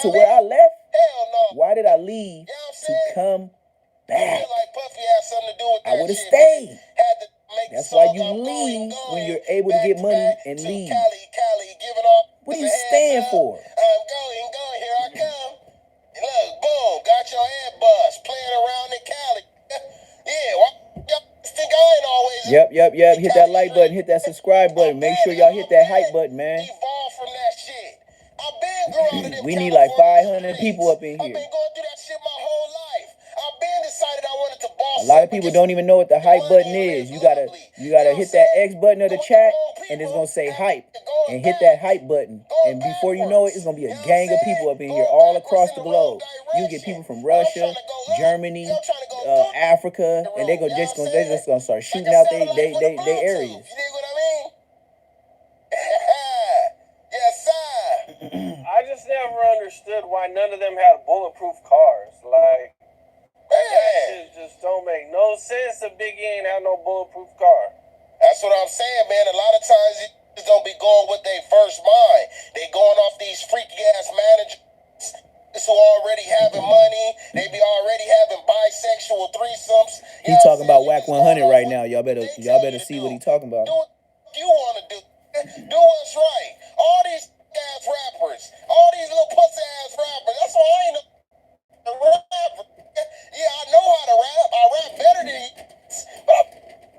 to where I left? Hell no. Why did I leave You know what I'm to saying? come I back? feel like Puffy had something to do with that. I would have shit. stayed. Had to make That's the why song, you I'm leave going, when you're going, able to back get money back and to leave. Cali, giving off What are the you hands staying up. for? I'm going, here I come. And look, boom, got your head bust, playing around in Cali. Yeah, why y'all think I ain't always Yep. Hit that like button, hit that subscribe button. Make sure y'all hit that hype button, man. Evolved from that shit. I've been grew out of them We need like California 500 people streets. up in I've here. been going through that shit my whole life. I've been decided I wanted to boss A lot of up people against don't even know what the hype money button and is. live You gotta lovely. You know what hit I'm that saying? X button of the With the chat, wrong and it's people, gonna say hype. going And hit that back, hype button. going And before you know it, it's gonna be a backwards. You know what I'm gang of saying? people up in Going here all backwards across in the the wrong globe. You get people direction. from I'm Russia, trying to go up. Germany, I'm trying to go through Africa, the and they road. You know what I'm they just saying? gonna start Like shooting a out satellite with a they Bluetooth. areas. You dig what I mean? Yes, sir. I just never understood why none of them had bulletproof cars. Like, that Man, shit just don't make no sense if Biggie ain't have no bulletproof car. that's what I'm saying, man. A lot of times you just don't be going with their first mind. They going off these freaky ass managers who already having money. They be already having bisexual threesomes. He talking about Whack 100 right now. Y'all better see what he talking about. Do what you want to do. Do what's right. All these ass rappers, all these little pussy ass rappers. That's why I ain't a rapper. Yeah, I know how to rap. I rap better than you. But I'm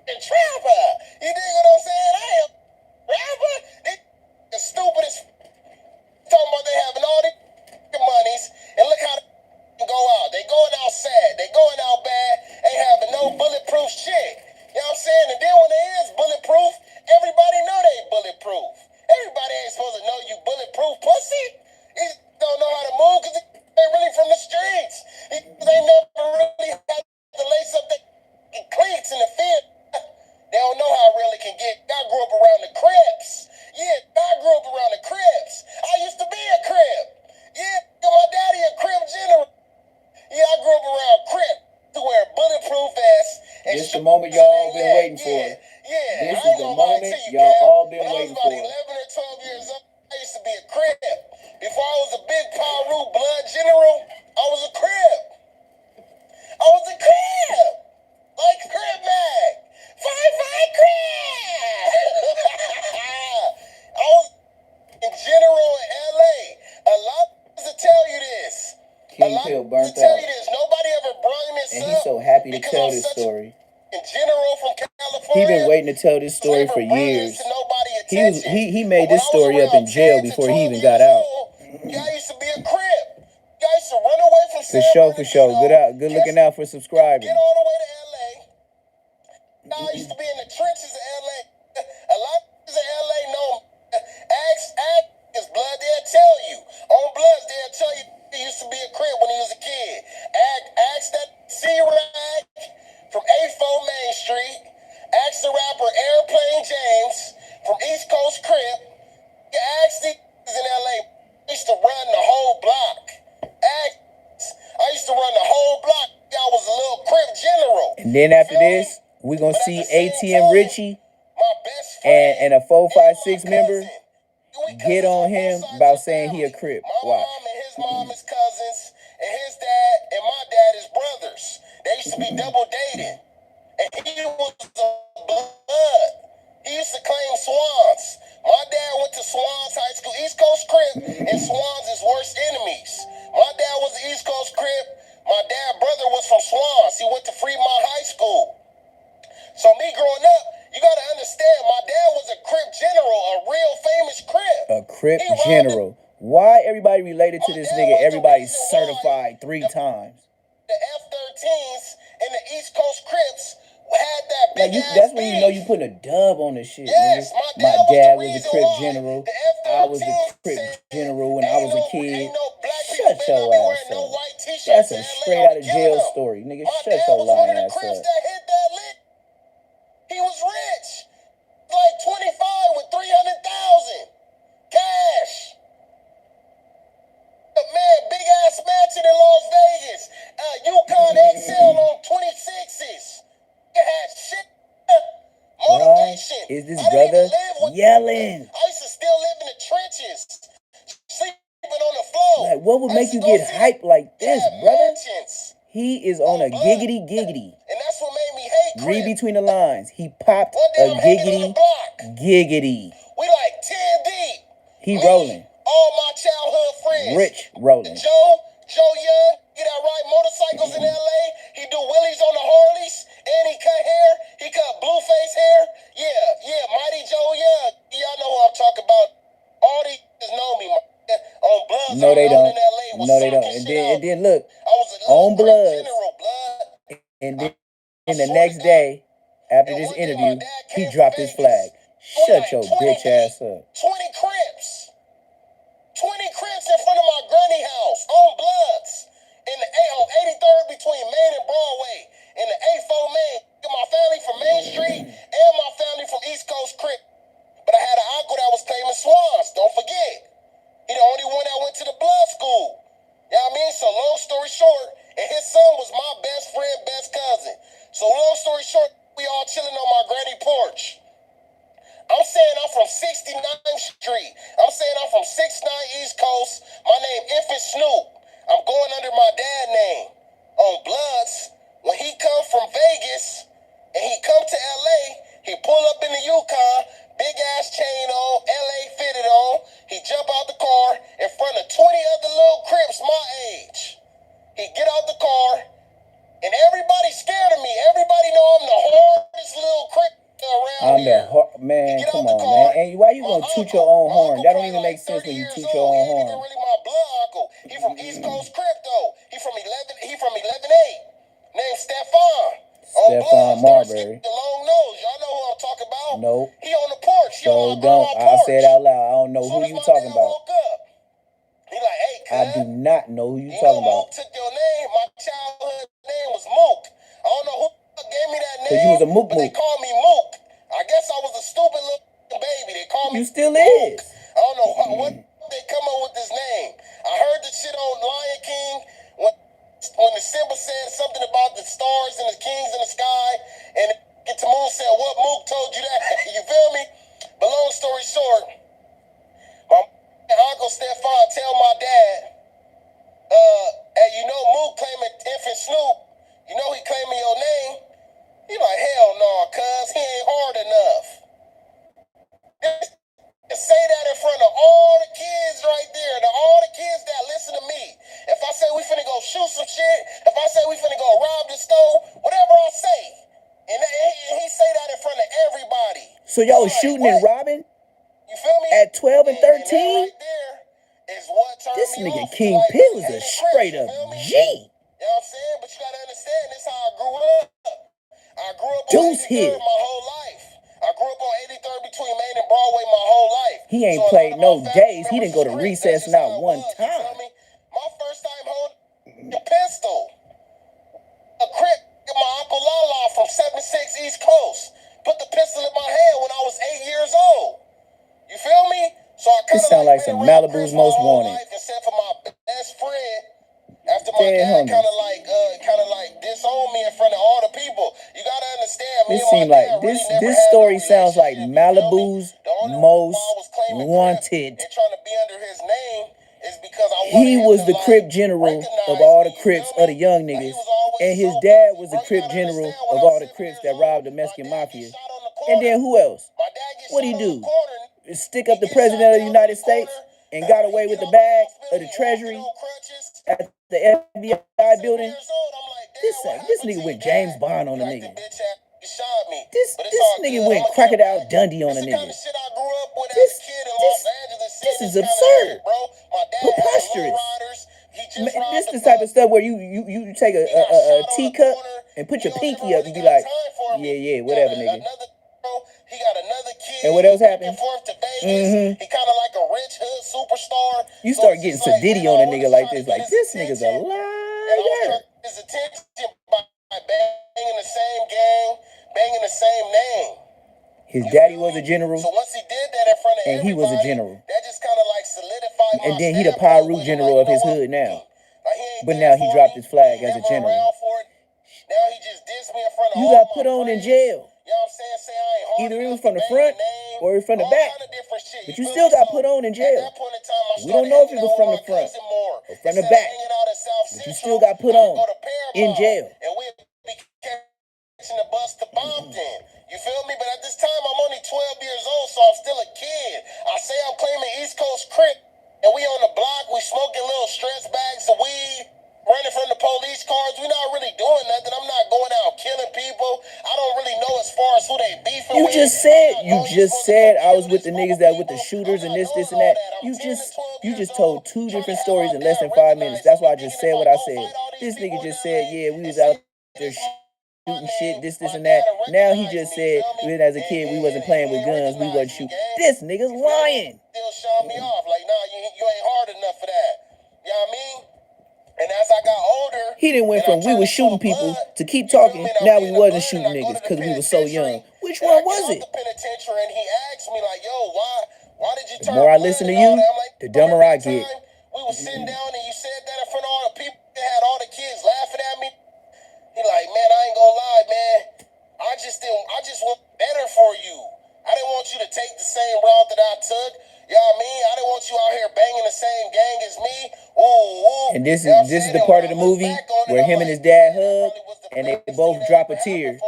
a trapper. You dig what I'm saying? I am a rapper. They stupid as talking about they having all these monies, and look how they go out. They going out sad. They going out bad. Ain't having no bulletproof shit. You know what I'm saying? And then when they is bulletproof, everybody know they bulletproof. Everybody ain't supposed to know you bulletproof pussy. You don't know how to move because they really from the streets. They never really had to lace up their cleats in the field. They don't know how real it can get. I grew up around the Crips. Yeah, I grew up around the Crips. I used to be a Crip. Yeah, my daddy a Crip general. Yeah, I grew up around Crip to wear bulletproof vests. This the moment y'all all been waiting for. Yeah, This I is ain't the gonna lie moment to you, y'all Cam. all been When waiting I was for. about 11 or 12 years old, I used to be a Crip. Before I was a big Paru blood general, I was a Crip. I was a Crip. Like Crip Mag. Five Crip. I was in general in LA. A lot to tell you this. King Pill burnt To tell out. you this. Nobody ever brung this And up. he's so happy to because tell I'm this such story. in general from California. He been waiting to tell this story for years. He made this story up in jail before he even got out. I used to be a Crip. I used to run away from For sure. Good looking out for subscribing. Get all the way to LA. I used to be in the trenches of LA. A lot of LA know ask his blood, they'll tell you. On Bloods, they'll tell you he used to be a Crip when he was a kid. Ask that C-Rag from A4 Main Street. Ask the rapper Airplane James from East Coast Crip. Ask these in LA. I used to run the whole block. I used to run the whole block. I was a little Crip general. And then after this, we're going to see ATM Richie and a 456 member get on him about saying he a Crip. My Watch. mom and his mom is cousins, and his dad and my dad is brothers. They used to be double dating. And he was a blood. He used to claim Swans. My dad went to Swans High School, East Coast Crip, and Swans is worst enemies. My dad was the East Coast Crip. My dad's brother was from Swans. He went to Fremont High School. So me growing up, you gotta understand, my dad was a Crip general, a real famous Crip. A Crip general. Why everybody related to this nigga? Everybody's certified 3 times. The F-13s and the East Coast Crips had that big ass that's when you know beef. you putting a dub on this shit. Yes, nigga. my dad was was a the Crip reason why general. the I was a F-13 Crip said, general when I was a kid. Ain't no black people Shut better your not be ass wearing no up. white t-shirts That's a in LA straight or out of killing jail them. story, nigga. My Shut dad your was one of lying the ass Crips up. that hit that lick. He was rich. Like 25 with 300,000 cash. Man, big ass mansion in Las Vegas. Yukon XL on 26s. You had shit. Motivation. Why is this I didn't brother even live with yelling? I used to still live in the trenches, sleeping on the floor. Like, What would make you get hyped like this, brother? He is on a giggity. And that's what made me hate Crip. Read between the lines. He popped One day a I'm hanging on the block. giggity. We like 10 deep. He Me, rolling. all my childhood friends. Rich rolling. Joe Young, get that right motorcycles in LA. He do wheelies on the Harleys, and he cut hair. He cut blue face hair. Yeah, Mighty Joe Young. Y'all know who I'm talking about. All these niggas know me, man. On Bloods, No, they I'm don't. in LA with No, they don't. soccer And shit then look, I was a on little Bloods. general, blood. And then the next day, after And this one day interview, my dad he came dropped from his Vegas. flag. Shut your 20 bitch ass up. 20 Crips. 20 Crips in front of my granny house on Bloods. In the on 83rd between Main and Broadway. In the A4 Main. My family from Main Street and my family from East Coast Crip. But I had an uncle that was claiming Swans. Don't forget. He the only one that went to the blood school. You know what I mean? So long story short, and his son was my best friend, best cousin. So long story short, we all chilling on my granny porch. I'm saying I'm from 69th Street. I'm saying I'm from 69 East Coast. My name Infant Snoop. I'm going under my dad name. On Bloods, when he come from Vegas and he come to LA, he pull up in the Yukon, big ass chain on, LA fitted on. He jump out the car in front of 20 other little Crips my age. He get out the car and everybody's scared of me. Everybody know I'm the hardest little Crip around here. Man, come on, man. And why you gonna toot your own horn? That don't even make sense when you toot your own He horn. ain't even really my blood uncle. He from East Coast Crip though. He from 11. He from 11-8. Named Stephon. Stephon Marbury. The long nose. Y'all know who I'm talking about. Nope. He on the porch. He So on my don't. grandma's I porch. say it out loud. I don't know who Soon as you my talking dad about. woke up, he like, hey, cuz. I do not know who you You talking know about. Mook took your name. My childhood name was Mook. I don't know who gave me that name. 'Cause you was a Mook but they Mook. called me Mook. I guess I was a stupid little baby. They called me You still Mook. is. I don't know what they come up with this name. I heard the shit on Lion King when the Simba said something about the stars and the kings in the sky, and Timon said, "What Mook told you that?" You feel me? But long story short, my uncle Stephon tell my dad, "Hey, you know Mook claiming Infant Snoop. You know he claiming your name." He like, "Hell no, cuz he ain't hard enough." And say that in front of all the kids right there, and all the kids that listen to me. If I say we finna go shoot some shit, if I say we finna go rob the store, whatever I say, and he say that in front of everybody. So y'all was Like, shooting what? and robbing You feel me? at 12 and that 13? right there is what turned This me nigga off. King Like, P was a hating straight Crips, up you feel me? G. You know what I'm saying? But you gotta understand, this is how I grew up. I grew up on Deuce 83rd here. my whole life. I grew up on 83rd between Main and Broadway my whole life. He ain't So a played lot of no my family days. He didn't members go is to Crips. recess That's just not how it one was, you feel time. me? My first time holding a pistol, a Crip, my Uncle Lala from 76 East Coast put the pistol in my hand when I was 8 years old. You feel me? So I This kind of sound like been some around Malibu's Crips my Most whole Wanted. life, except for my best friend. After my Dead dad homies. kind of like disowned me in front of all the people. You gotta understand, me This and my seems like dad really never this had story no sounds like relationship, you feel me? Malibu's The only Most reason why I was claiming Crip Wanted. and trying to be under his name is because I wanted He him was to, the like, Crip general recognize of all the me, you Crips feel of the me? young Like, he niggas. was always And his so dad pussy, was bro. the You Crip gotta general understand, when of I all was the 7 Crips years that old, robbed the my Mexican dad mafia. get shot on the And corner. then who else? My dad get What'd shot he on the do? corner. Stick He up the get shot president of the down on United the States corner. and got He away get with the up in the bag hospital, of the he walking Treasury on crutches. at the FBI 7 building? years old, I'm like, Dad, This what this happened nigga to went you, Dad? James Bond on He a like, the nigga. bitch shot me. This But it's this all nigga good. went I'ma get him Crocodile back. Dundee on It's a the kind of nigga. shit I grew up with as This a kid in this Los Angeles. this Seeing is this kind of shit, absurd. bro. My dad had the low Preposterous. riders. He just Man, this robbed the the type of bank. stuff where you take He got a shot on the teacup corner. and put You your know, pinky never up really and be got like, time for him. yeah, whatever, nigga. He got another kid. And what else Back and happened? forth to Vegas. Mm-hmm. He kind of like a rich hood superstar. You So start it's getting just like, Sadiddy you on know, a I nigga was like trying this. to get Like, his this nigga's a attention. And I was trying liar. to get his attention by banging the same gang, banging the same name. His You daddy feel was me? a general, So once he did that in front of and he was a everybody, general. that just kind of like solidified my And then he the standpoint Pyru with him. general Like, of you know his what? hood now. Like, he ain't But there now he for dropped me. his flag He as a never general. around for it. Now he just dissed me in front of You all got my put on in friends. jail. You know what I'm saying? Say I ain't hard Either it was enough from to the bang front the name. or it was from the All back. kind of different shit. But you feel still me? got So put on in at jail. that point in time, We don't know if it was from the front or from the back, but you still got put on in jail. And we'd be catching the bus to Bompton. You feel me? But at this time, I'm only 12 years old, so I'm still a kid. I say I'm claiming East Coast Crip, and we on the block, we smoking little stretch bags of weed, running from the police cars. We not really doing nothing. I'm not going out killing people. I don't really know as far as who they beefing with. You just said I was with the niggas that with the shooters and this and that. You just told two different stories in less than 5 minutes. That's why I just said what I said. This nigga just said, yeah, we was out there shooting shit, this and that. Now he just said, as a kid, we wasn't playing with guns, we wasn't shooting. This nigga's lying. Still showing me off. Like, nah, you ain't hard enough for that. You know what I mean? And as I got older, he didn't went from we was shooting people to keep talking. Now we wasn't shooting niggas because we was so young. Which one was it? The penitentiary, and he asked me like, "Yo, why did you?" The more I listen to you, the dumber I get. We was sitting down, and you said that in front of all the people. They had all the kids laughing at me. He like, man, I ain't gonna lie, man. I just want better for you. I didn't want you to take the same route that I took. You know what I mean? I didn't want you out here banging the same gang as me. Ooh. And this is the part of the movie where him and his dad hug and they both drop a tear.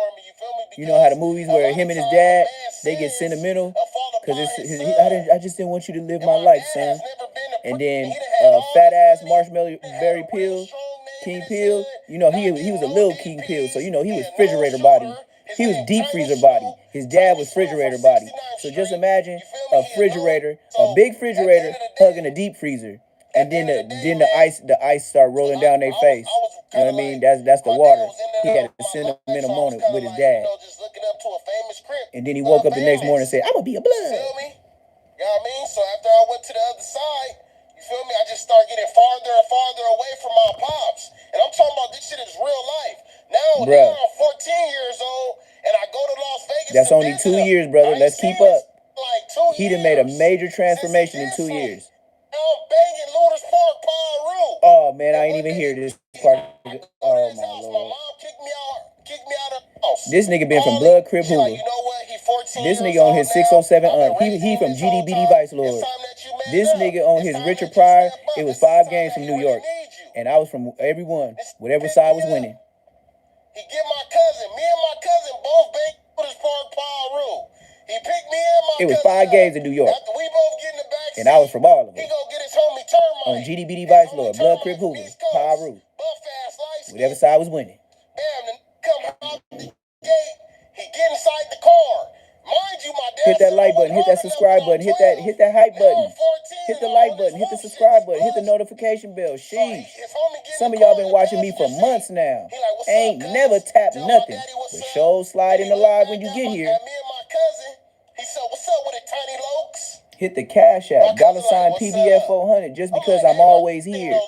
You know how the movies where him and his dad, they get sentimental because I just didn't want you to live my life, son. And then fat ass marshmallow berry pill, King Pill, you know he was a little King Pill, so you know he was refrigerator body. He was deep freezer body. His dad was refrigerator body. So just imagine a refrigerator, a big refrigerator hugging a deep freezer, and then the ice start rolling down their face. You know what I mean? That's the water. He had a sentimental moment with his dad. And then he woke up the next morning and said, "I'm gonna be a blood." You know what I mean? So after I went to the other side, you feel me? I just started getting farther and farther away from my pops. And I'm talking about this shit is real life. Now I'm 14 years old, and I go to Las Vegas. That's only 2 years, brother. Let's keep up. He done made a major transformation in 2 years. Now I'm banging Lourdes Park, Paru. Oh, man, I ain't even hear this part. Oh, my Lord. My mom kicked me out of the house. This nigga been from Blood Crip Hoover. You know what? He 14 this nigga on his 607 he from GDBD Vice Lord. This nigga on his Richard Pryor, it was 5 games from New York. And I was from every one, whatever side was winning. He get me and my cousin both banged Lourdes Park, Paru. He picked me and my cousin. It was 5 games in New York. After we both get in the back seat, and I was from all of them. He go get his homie Termite. On GDBD Vice Lord, Blood Crip Hoover, Paru. Whatever side was winning. Bam, then come out the gate. He get inside the car. Mind you, my dad. Hit that like button, hit that subscribe button, hit that hype button. Hit the like button, hit the subscribe button, hit the notification bell. Sheesh. Some of y'all been watching me for months now. Ain't never tapped nothing. But show slide in the live when you get here. Me and my cousin, he said, "What's up with it, Tiny Lokes?" Hit the cash app, $ PBF 400, just because I'm always here.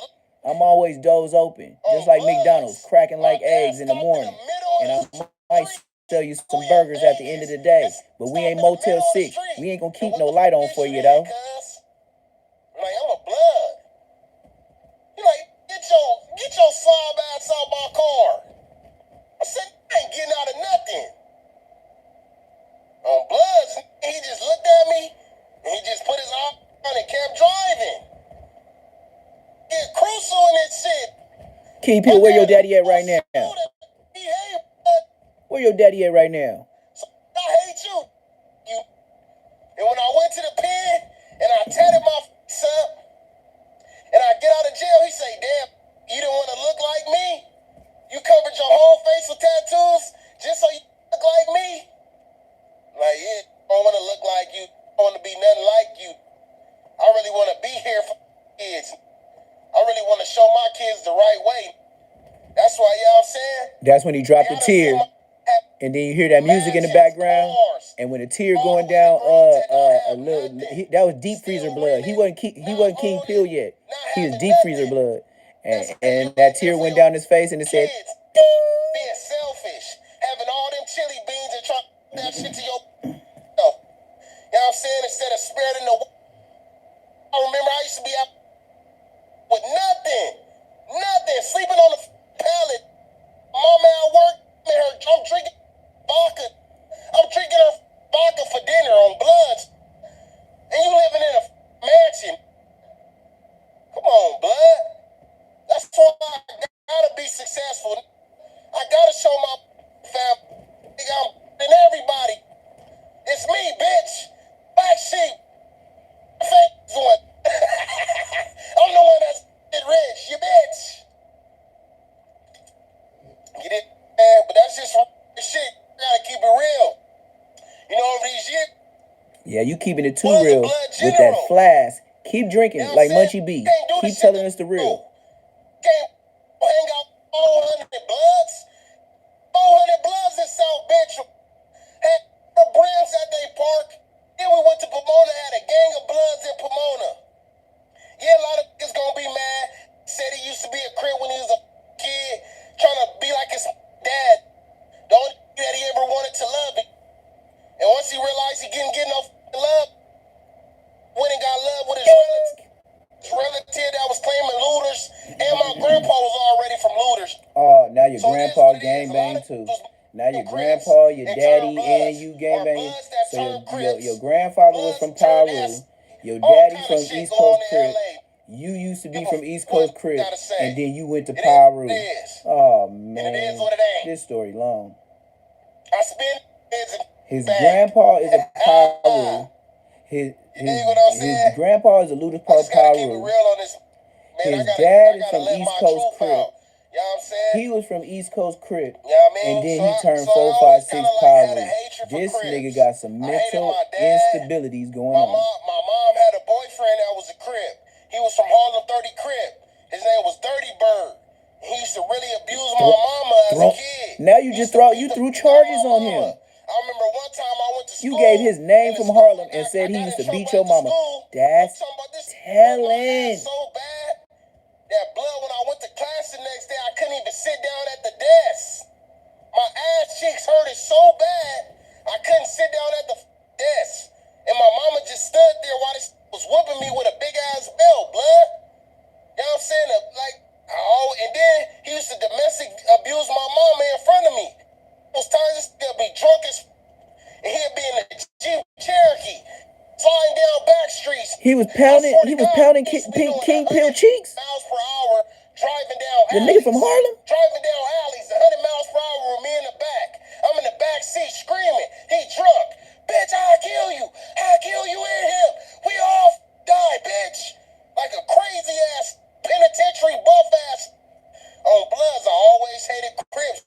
I'm always doors open, just like McDonald's, cracking like eggs in the morning. And I might sell you some burgers at the end of the day. But we ain't Motel 6. We ain't gonna keep no light on for you, though. Like, I'm a blood. You like, get your slob ass out my car. I said, I ain't getting out of nothing. On Bloods, he just looked at me, and he just put his arm on and kept driving. Get crucial in this shit. King Pill, where your daddy at right now? Where your daddy at right now? So, I hate you. And when I went to the pen, and I tatted my face up, and I get out of jail, he say, "Damn, you didn't want to look like me? You covered your whole face with tattoos just so you look like me?" Like, yeah, I don't want to look like you. I don't want to be nothing like you. I really want to be here for kids. I really want to show my kids the right way. That's why, you know what I'm saying? That's when he dropped a tear. And then you hear that music in the background. And when the tear going down, that was deep freezer blood. He wasn't King Pill yet. He was deep freezer blood. And that tear went down his face and it said, "Ding!" Being selfish, having all them chili beans and trying to put that shit to your self. You know what I'm saying? Instead of sparing the. I remember I used to be out with nothing, sleeping on the pallet. Mama at work, I'm drinking vodka. I'm drinking her vodka for dinner on Bloods. And you living in a mansion. successful. I gotta show my family. I'm and everybody. It's me, bitch. Black sheep. Fake one. I'm the one that's rich, you bitch. Get it, man? But that's just shit. I gotta keep it real. You know, over these years. Yeah, you keeping it too real with that flask. Keep drinking like Munchie B. Keep telling us the real. Can't hang out 400 bloods. 400 bloods in South Bench. Had the Brims at they park. Then we went to Pomona, had a gang of bloods in Pomona. Yeah, a lot of niggas gonna be mad. Said he used to be a crib when he was a kid, trying to be like his dad. The only that he ever wanted to love it. And once he realized he couldn't get no love, went and got love with his relative that was claiming looters, and my grandpa was already from looters. Oh, now your grandpa gangbang too. Now your grandpa, your daddy, and you gangbang. So your grandfather was from Piru, your daddy from East Coast Crip. You used to be from East Coast Crip, and then you went to Piru. Oh man, this story long. I spent his grandpa is a Piru. His grandpa is a Ludus Park Piru. His dad is from East Coast Crip. He was from East Coast Crip. And then he turned 456 Piru. This nigga got some mental instabilities going on. My mom had a boyfriend that was a Crip. He was from Harlem 30 Crip. His name was Dirty Bird. He used to really abuse my mama as a kid. Now you threw charges on him. I remember one time I went to school. You gave his name from Harlem and said he used to beat your mama. That's telling. So bad that blood when I went to class the next day, I couldn't even sit down at the desk. My ass cheeks hurted so bad, I couldn't sit down at the desk. And my mama just stood there while this was whooping me with a big ass belt, blood. You know what I'm saying? And then he used to domestic abuse my mama in front of me. Those times he'll be drunk as and he'll be in a Jeep Cherokee, flying down back streets. He was pounding King Pill cheeks. Miles per hour, driving down the nigga from Harlem? Driving down alleys, 100 miles per hour with me in the back. I'm in the back seat screaming. He drunk. Bitch, I'll kill you. I'll kill you and him. We all die, bitch. Like a crazy ass penitentiary buff ass. On Bloods, I always hated Crips.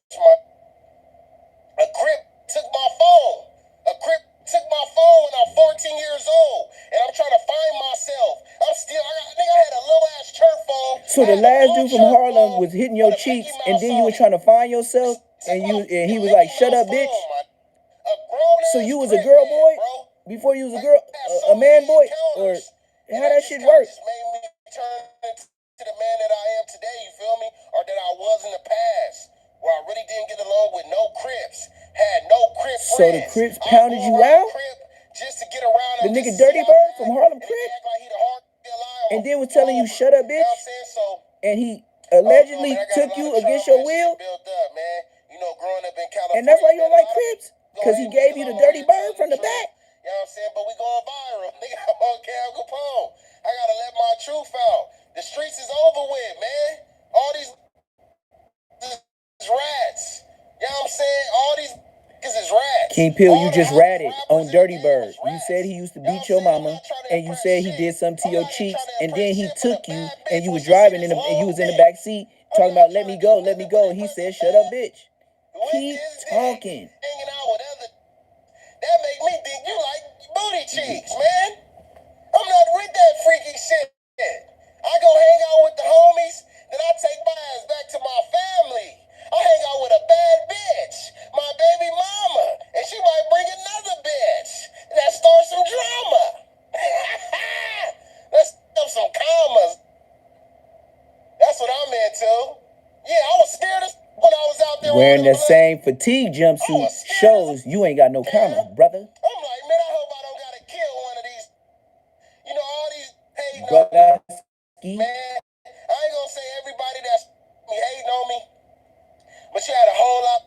A Crip took my phone. A Crip took my phone when I'm 14 years old. And I'm trying to find myself. I think I had a little ass church phone. So the last dude from Harlem was hitting your cheeks, and then you was trying to find yourself, and he was like, shut up, bitch. So you was a girl boy before you was a man boy? Or how that shit work? Just made me turn into the man that I am today, you feel me? Or that I was in the past, where I really didn't get along with no Crips. Had no Crip friends. So the Crips pounded you out? Just to get around the nigga Dirty Bird from Harlem Crip? And then was telling you, shut up, bitch? And he allegedly took you against your will? And that's why you don't like Crips? Because he gave you the Dirty Bird from the back? You know what I'm saying? But we going viral. Nigga, I'm on Cal Capone. I gotta let my truth out. The streets is over with, man. All these rats. You know what I'm saying? All these niggas is rats. King Pill, you just ratted on Dirty Bird. You said he used to beat your mama, and you said he did something to your cheeks, and then he took you, and you was driving, and you was in the back seat, talking about, let me go, and he said, shut up, bitch. Keep talking. Hanging out with other. That make me think you like booty cheeks, man. I'm not with that freaky shit. I go hang out with the homies, then I take my ass back to my family. I hang out with a bad bitch, my baby mama, and she might bring another bitch. That starts some drama. Let's have some commas. That's what I'm into. Yeah, I was scared when I was out there wearing that same fatigue jumpsuit shows you ain't got no commas, brother. I'm like, man, I hope I don't gotta kill one of these. You know, all these hating on me. Man, I ain't gonna say everybody that's hating on me, but you had a whole lot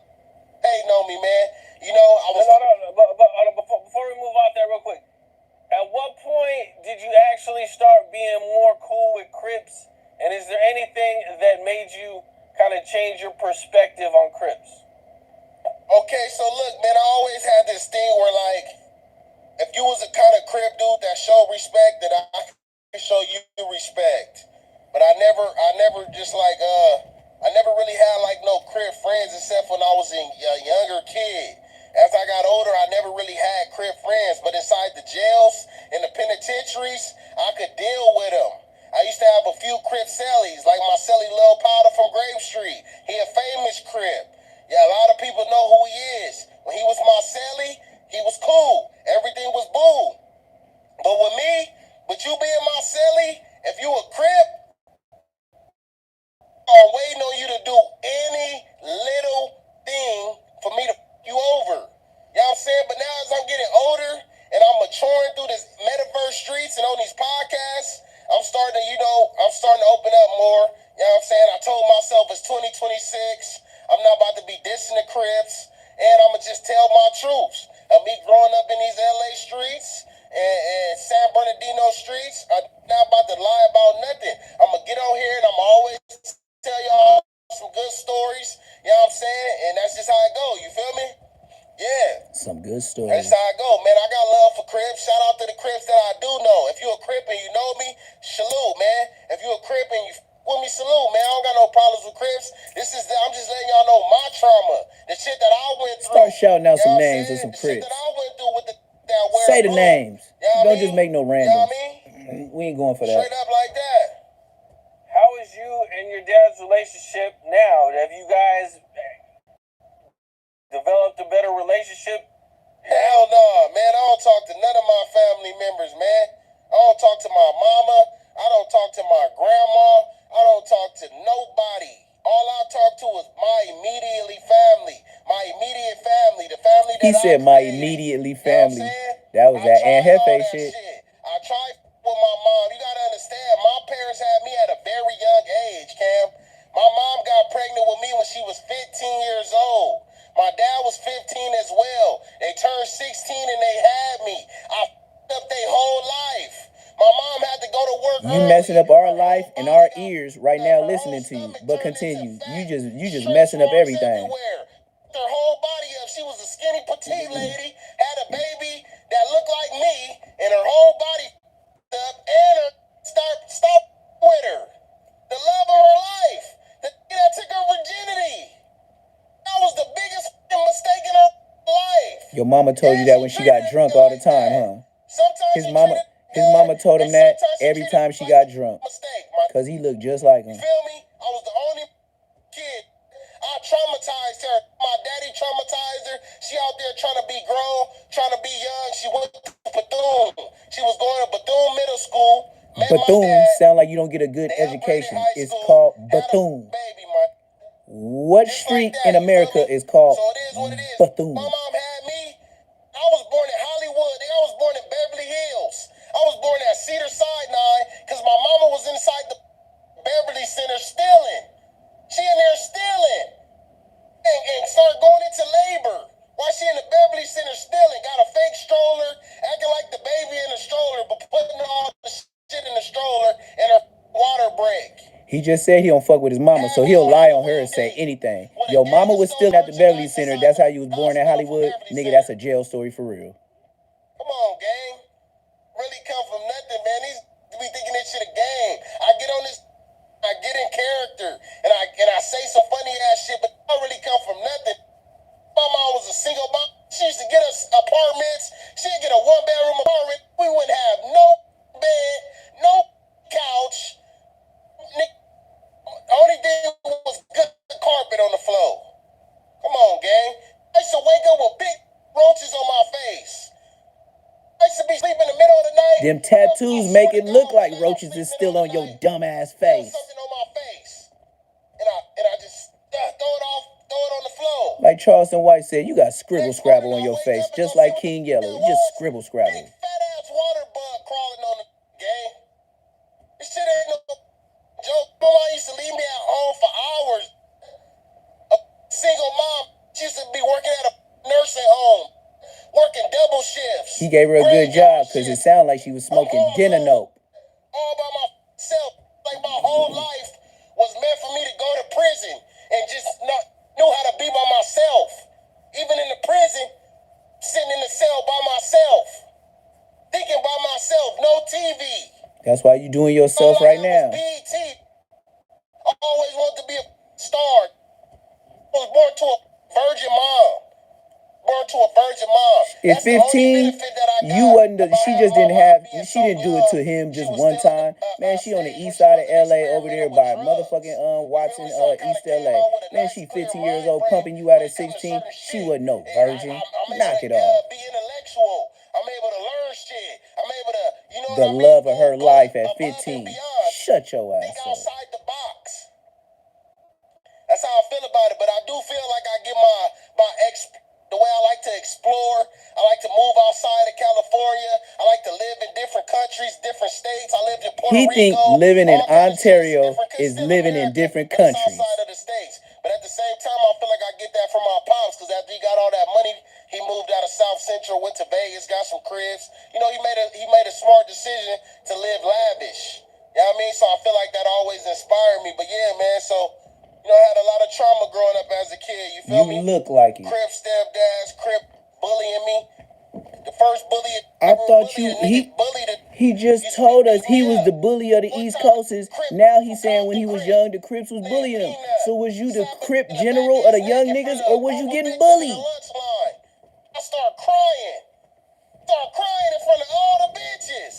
hating on me, man. You know, I was. Before we move off that real quick, at what point did you actually start being more cool with Crips? And is there anything that made you kind of change your perspective on Crips? Okay, so look, man, I always had this thing where, like, if you was a kind of Crip dude that showed respect, that I could show you respect. But I never just like, I never really had like no Crip friends except when I was a younger kid. As I got older, I never really had Crip friends. But inside the jails and the penitentiaries, I could deal with them. I used to have a few Crip cellies, like my cellie Lil Powder from Grave Street. He a famous Crip. Yeah, a lot of people know who he is. When he was my cellie, he was cool. Everything was boom. But with you being my cellie, if you a Crip, I'm waiting on you to do any little thing for me to f you over. You know what I'm saying? But now as I'm getting older and I'm maturing through this metaverse streets and on these podcasts, I'm starting to open up more. You know what I'm saying? I told myself it's 2026. I'm not about to be dissing the Crips. And I'm going to just tell my truths. Of me growing up in these LA streets and San Bernardino streets, I'm not about to lie about nothing. I'm going to get on here and I'm always tell y'all some good stories. You know what I'm saying? And that's just how it go. You feel me? Yeah. Some good stories. That's how I go, man. I got love for Crips. Shout out to the Crips that I do know. If you a Crip and you know me, salute, man. If you a Crip and you with me, salute, man. I don't got no problems with Crips. I'm just letting y'all know my trauma, the shit that I went through. Start shouting out some You know names of some the shit Crips. that I went through with that wear Say the blue. names. You know Don't what just I make mean? no You know randoms. what I mean? We ain't going for that. Straight up like that. How is you and your dad's relationship now? Have you guys developed a better relationship? Hell no, man. I don't talk to none of my family members, man. I don't talk to my mama. I don't talk to my grandma. I don't talk to nobody. All I talk to is my immediate family. My immediate family. The family that He said my created. immediately You know what I'm family. saying? That was I that Aunt tried all Hefe that shit. I tried with my mom. You gotta understand, my parents had me at a very young age, Cam. My mom got pregnant with me when she was 15 years old. My dad was 15 as well. They turned 16 and they had me. I f***ed up their whole life. My mom had to go to work You early. messing up our Her life whole and body our got ears right f***ed now up. Her listening whole to you. stomach But turned into continue. fat. You just Stretch messing up marks everything. everywhere. Her whole body up. She was a skinny petite lady, had a baby that looked like me, and her whole body f***ed up, and her stop with her. The love of her life. The thing that took her virginity. That was the biggest mistake in her life. Your mama told you that when she got drunk all the time, huh? His mama told him that every time she got drunk. Because he looked just like him. You feel me? I was the only kid. I traumatized her. My daddy traumatized her. She out there trying to be grown, trying to be young. She went to Bethune. She was going to Bethune Middle School. Bethune sound like you don't get a good education. It's called Bethune. What street in America is called Bethune? My mom had me. I was born in Hollywood. I was born in Beverly Hills. I was born at Cedar Sinai because my mama was inside the Beverly Center stealing. She in there stealing and started going into labor. While she in the Beverly Center stealing, got a fake stroller, acting like the baby in the stroller, but putting all the shit in the stroller and her water break. He just said he don't fuck with his mama, so he'll lie on her and say anything. Your mama was still at the Beverly Center. That's how you was born in Hollywood. Nigga, that's a jail story for real. Come on, gang. Really come from nothing, man. These be thinking this shit a game. I get on this, I get in character, and I say some funny ass shit, but I don't really come from nothing. My mom was a single mom. She used to get us apartments. She'd get a one-bedroom apartment. We wouldn't have no bed, no couch. The only thing was good carpet on the floor. Come on, gang. I used to wake up with big roaches on my face. I used to be sleeping in the middle of the night. Them tattoos make it look like roaches is still on your dumb ass face. Something on my face. And I just throw it on the floor. Like Charleston White said, you got scribble scrabble on your face, just like King Yellow. You just scribble scrabble. Big fat ass water bug crawling on the gang. This shit ain't no joke. My mom used to leave me at home for hours. A single mom. She used to be working at a nursing home, working double shifts. He gave her a good job because it sounded like she was smoking dinner note. All by myself. Like my whole life was meant for me to go to prison and just not That's why you doing yourself right now. BET. I always wanted to be a star. I was born to a virgin mom. At 15, you wasn't. She just didn't have. She didn't do it to him just one time. Man, she on the east side of LA over there by motherfucking Watson, East LA. Man, she 15 years old, pumping you out at 16. She wasn't no virgin. Knock it off. Be intellectual. I'm able to learn shit. I'm able to, you know, The love of her life at 15. Shut your ass think up. outside the box. That's how I feel about it. But I do feel like I get the way I like to explore. I like to move outside of California. I like to live in different countries, different states. I lived in Puerto Rico. He think living in Ontario is living in different countries. Outside of the states. But at the same time, I feel like I get that from my pops, because after he got all that money, he moved out of South Central, went to Vegas, got some cribs. You know, he made a smart decision to live lavish. You know what I mean? So I feel like that always inspired me. But yeah, man, so, you know, I had a lot of trauma growing up as a kid. You feel me? You look like it. Crip stepdads, Crip bullying me. The first bully. I thought he just told us he was the bully of the East Coasters. Now he's saying when he was young, the Crips was bullying him. So was you the Crip general of the young niggas, or was you getting bullied? I start crying. In front of all the bitches.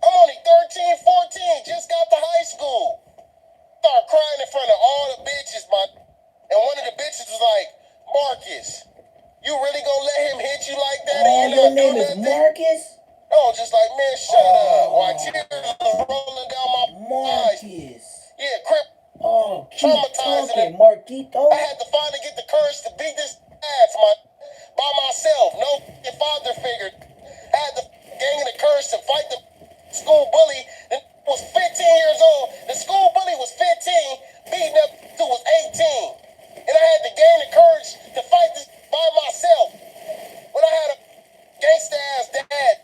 I'm only 13, 14, just got to high school. Start crying in front of all the bitches, and one of the bitches was like, Marcus, you really gonna let him hit you like that? Oh, your name is Marcus? Oh, just like, man, shut up. While tears was rolling down my eyes. Marcus. Yeah, Crip. Oh, keep Traumatizing talking, it. Marquito. I had to finally get the courage to beat this ass by myself. No father figure. I had to gain the courage to fight the school bully that was 15 years old. The school bully was 15, beating up who was 18. And I had to gain the courage to fight this by myself. When I had a gangsta ass dad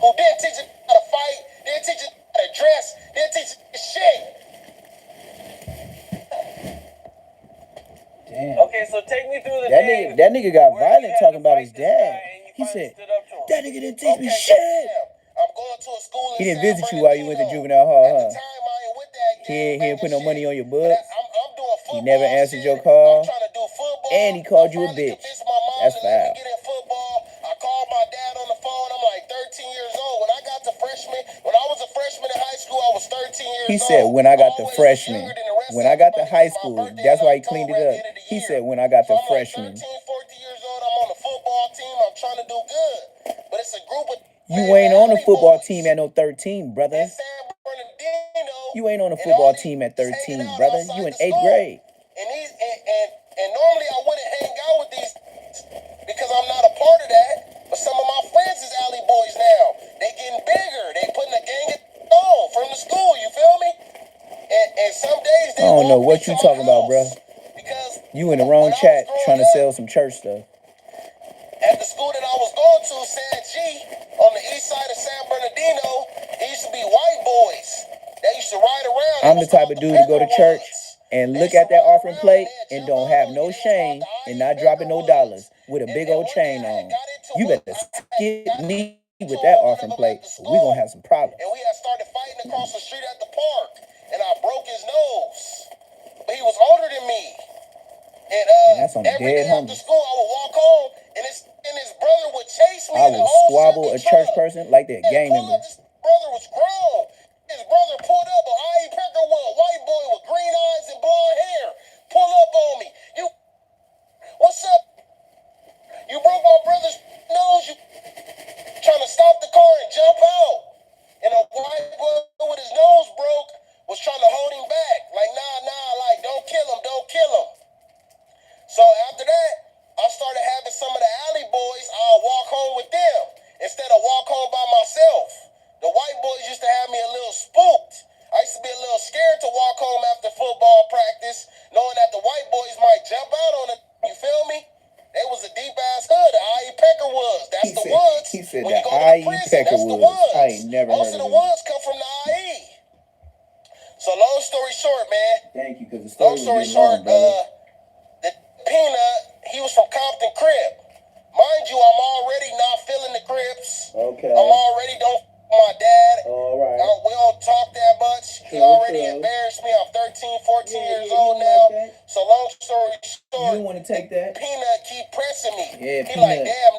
who didn't teach me how to fight, didn't teach me how to dress, didn't teach me shit. Damn. Okay, so take me through the day. That nigga got where violent you had talking to about fight his this guy dad. and you He finally said, stood up to him. that nigga didn't teach me Okay, shit. I'm going to a school in He didn't San visit you while you went to Bernardino. juvenile hall, At the huh? time, I ain't with that He ain't put no money on your but books. I'm doing football. He never answered shit. your call. I'm trying to do football. And he called you a I finally bitch. convinced my mom That's to let me foul. get in football. I called my dad on the phone. I'm like 13 years old. When I got to freshman, when I was a freshman in high school, I was 13 years old. He said when I got the Always freshman. younger than the rest When of I got to everybody, high 'cause my school, birthday that's in why he October cleaned at it the up. end of the He year. said when I got So the I'm freshman. like 13, 14 years old. I'm on the football team. I'm trying to do good. But it's a group of You ain't on the football team at no 13, brother. in San Bernardino. You ain't on a And football all these team at hanging 13, out brother. outside You in the 8th school. grade. And normally I wouldn't hang out with these because I'm not a part of that. But some of my friends is alley boys now. They getting bigger. They putting a gang on from the school. You feel me? And some days they I don't know walk me what to you my talking about, house. bruh. Because You in the wrong when I was chat growing trying to up, sell some church stuff. at the school that I was going to, San G, on the east side of San Bernardino, it used to be white boys. They used to ride around. I'm the type of dude to go to church and look at that offering plate and don't have no shame and not dropping no dollars with a big old chain on. You better skip me with that offering plate, or we gonna have some problems. And we had started fighting across the street at the park, and I broke his nose. But he was older than me. And that's on the every dead day after homies. school, I would walk home, and his brother would chase me I in an would old squabble Chevy a church truck. person like they're a gang Pull member. up, this brother was grown. His brother pulled up, a IE Peckerwood, white boy with green eyes and blonde hair. Pull up on me. What's up? You broke my brother's nose. You trying to stop the car and jump out. And a white boy with his nose broke was trying to hold him back. Like, nah, like, don't kill him. So after that, I started having some of the alley boys. I'll walk home with them instead of walk home by myself. The white boys used to have me a little spooked. I used to be a little scared to walk home after football practice, knowing that the white boys might jump out on it. You feel me? They was a deep ass hood, the IE Peckerwoods. That's the woods. He said when you the go to the IE prison, that's the Peckerwoods. woods. I ain't never Most heard of of the them. woods come from the IE. So long story short, man. Thank you, because the Long story story was short, getting long, brother. the Peanut, he was from Compton Crib. Mind you, I'm already not feeling the Crips. Okay. I'm already don't my dad. All right. We don't story short, You want to take that? Peanut keep pressing me. Yeah, he Peanut. like, damn,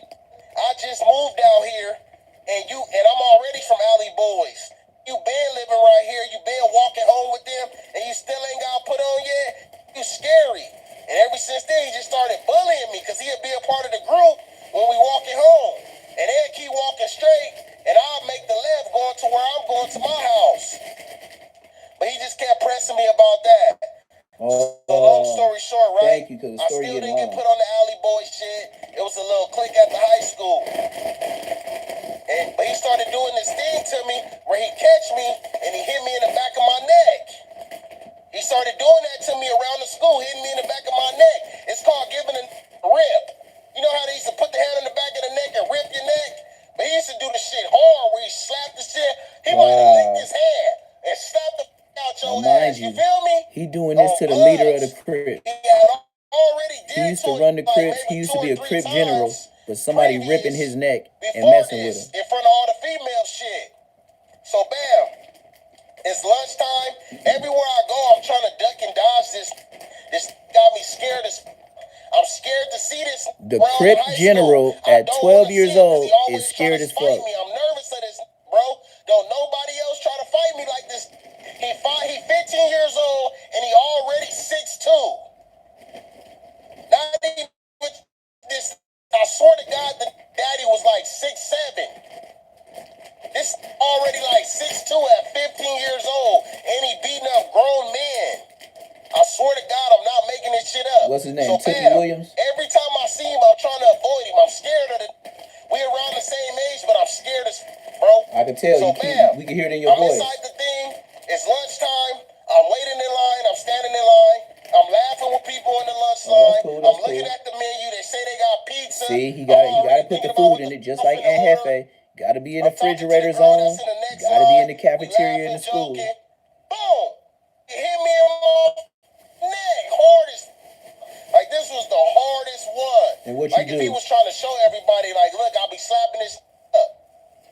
I just moved out here, and I'm already from Alley Boys. You been living right here. You been walking home with them, and you still ain't got put on yet. You scary. And ever since then, he just started bullying me because he'd be a part of the group when we walking home. And they'd keep walking straight, and I'll make the left going to where I'm going to my house. But he just kept pressing me about that. Oh, So long story short, right? Thank you, because the I story still getting didn't get long. put on the Alley Boy shit. It was a little clique at the high school. But he started doing this thing to me where he catch me and he hit me in the back of my neck. He started doing that to me around the school, hitting me in the back of my neck. It's called giving a rip. You know how they used to put the hand on the back of the neck and rip your neck? But he used to do the shit hard where he slapped the shit. He might have licked his hand and slapped the out your ass. You feel me? He doing this to the leader of the Crips. He had already did He used to run the Crips. He used to be a Crip general, but somebody ripping his neck and messing with him. In front of all the female shit. So bam, it's lunchtime. Everywhere I go, I'm trying to duck and dodge this. This got me scared as. I'm scared to see this. The Crip general at 12 years old is scared as fuck. I'm nervous of this, bro. Don't nobody else try to fight me like this. He 15 years old and he already 6'2". Not even this. I swear to God, the daddy was like 6'7". This already like 6'2" at 15 years old, and he beating up grown men. I swear to God, I'm not making this shit up. What's his name? So Tippy bam, Williams? every time I see him, I'm trying to avoid him. I'm scared of it. We around the same age, but I'm scared as bro. I can tell So you. bam, We can hear it in your I'm voice. inside the thing. It's lunchtime. I'm waiting in line. I'm standing in line. I'm laughing with people in the lunch line. Cool, I'm looking at the menu. They say they got pizza. See, he got to put the food in it, just like Aunt Hefe. Got to be in the refrigerator zone. Got to be in the cafeteria in the school. Boom! It hit me in my neck, hardest. Like this was the hardest one. And what like you if do? he was trying to show everybody, like, look, I'll be slapping this up.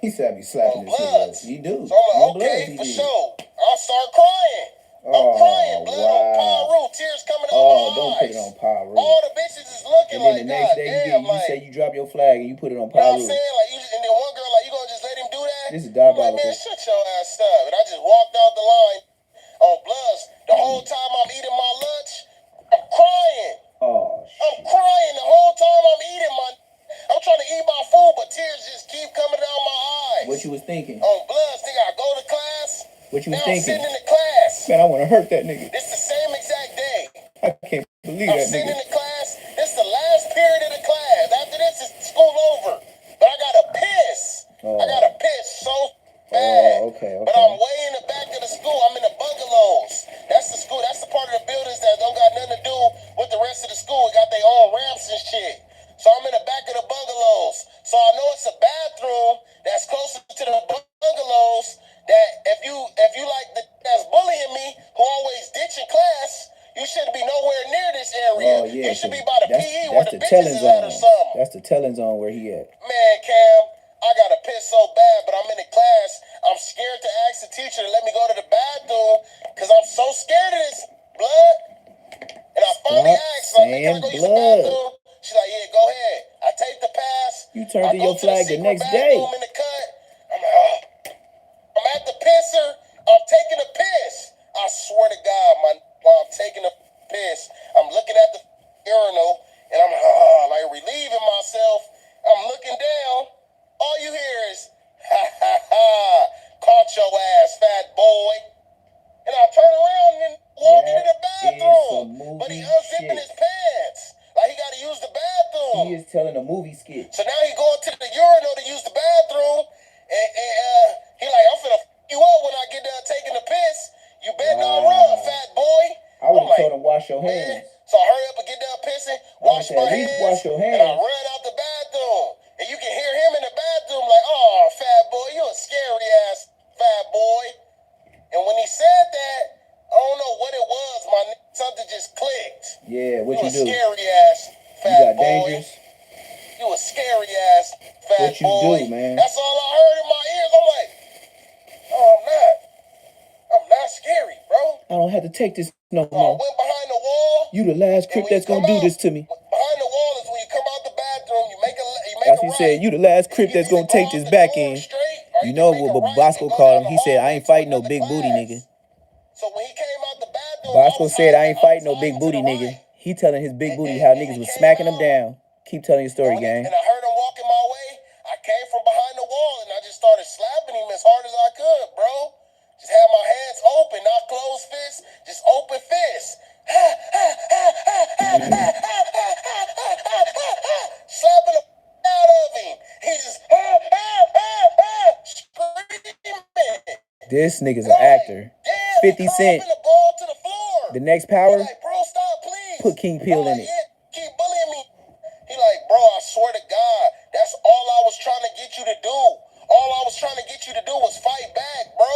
He said, "I be slapping this shit up." He do. So I'm like, okay, for sure. I'll start crying. I'm crying, blood on Pyro, tears coming out my eyes. Don't put it on Pyro. All the bitches is looking and then like, the next God day damn, you say you drop your flag and you put it on Pyro. You know what I'm saying? Like, and then one girl like, you gonna just let him do that? This is I'm like, diabolical. man, shut your ass up. And I just walked out the line on Bloods. The whole time I'm eating my lunch, I'm crying. Oh, shit. I'm crying the whole time I'm eating I'm trying to eat my food, but tears just keep coming down my eyes. What you was thinking? On Bloods, nigga, I go to class. What you was now thinking? I'm sitting in the class. Man, I want to hurt that nigga. This the same exact day. I can't believe I'm that sitting nigga. in the class. This is the last period of the class. After this, is school over. But I gotta piss. I gotta piss so bad. Okay. But I'm way in the back of the school. I'm in the bungalows. That's the school. That's the part of the buildings that don't got nothing to do with the rest of the school. We got their own ramps and shit. So I'm in the back of the bungalows. So I know it's a bathroom that's closer to the bungalows. That if you like that's bullying me, who always ditching class, you shouldn't be nowhere near this area. Oh, yeah, you should be by the PE where the bitches telling is at or something. That's the telling zone where he at. Man, Cam, I gotta piss so bad, but I'm in the class. I'm scared to ask the teacher to let me go to the bathroom because I'm so scared of this blood. And I finally asked, like, can I go use the bathroom? She's like, yeah, go ahead. I take the pass. You turned in your flag the next day. I'm in the cut. I'm like, oh. I'm at the pisser. I'm taking a piss. I swear to God, while I'm taking a piss, I'm looking at the urinal and I'm like relieving myself. I'm looking down. All you hear is, ha ha ha, caught your ass, fat boy. And I turn around and walk into the bathroom. But he unzipping his pants. Like he got to use the bathroom. He is telling a movie skit. So now he going to the urinal to use the bathroom. And he like, I'm finna f*** you up when I get done taking the piss. You better not run, fat boy. I would have told him wash your hands. So I hurry up and get done pissing, wash my hands, wash your hands. and I run out the bathroom. And you can hear him in the bathroom like, oh, fat boy, you a scary ass fat boy. And when he said that, I don't know what it was, something just clicked. Yeah, what you do? You a scary ass fat boy. Dangerous. You a scary ass fat boy. What you do, man? That's all I heard in my ears. I'm like, oh, I'm not scary, bro. I don't have to take this no I more. went behind the wall. You the last Crip that's gonna do this to me. Behind the wall is when you come out the bathroom, you make That's a what he right. said. You the last Crip You that's can gonna either take go this out the back door in. straight, or You you know can make what a right Bosco and go called down him? the He said, I hallway ain't to fighting no another big booty class. nigga. So when he came out the bathroom, Bosco said, I ain't fighting no big hiding to booty the nigga. right. He telling his big booty And how he niggas was came smacking him out, down. Keep telling your story, and gang. I heard him walking my way. I came from behind the wall, and I just started slapping him as hard as I could, bro. Just had my hands open, not closed fists, just open fists. Slapping the out of him. He just screaming. This nigga's an actor. 50 Cent. The ball to the floor. The next power, He like, bro, stop, please. put King Peel in it. Yeah, keep bullying me. He like, bro, I swear to God, that's all I was trying to get you to do. All I was trying to get you to do was fight back, bro.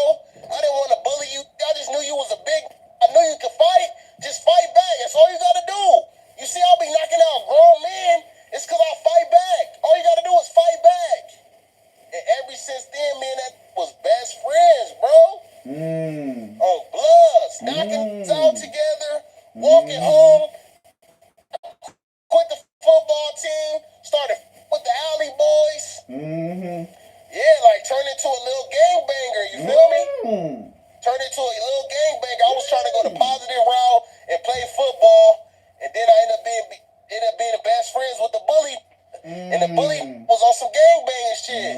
I didn't want to bully you. I just knew you was a big. I knew you could fight. Just fight back. That's all you gotta do. You see, I'll be knocking out grown men. It's cause I fight back. All you gotta do is fight back. And ever since then, me and that was best friends, bro. On Bloods, knocking us out together, walking home. Quit the football team, started with the Alley Boys. Yeah, like turned into a little gangbanger, you feel me? Turned into a little gangbanger. I was trying to go the positive route and play football, and then I ended up being the best friends with the bully. And the bully was on some gangbanging shit.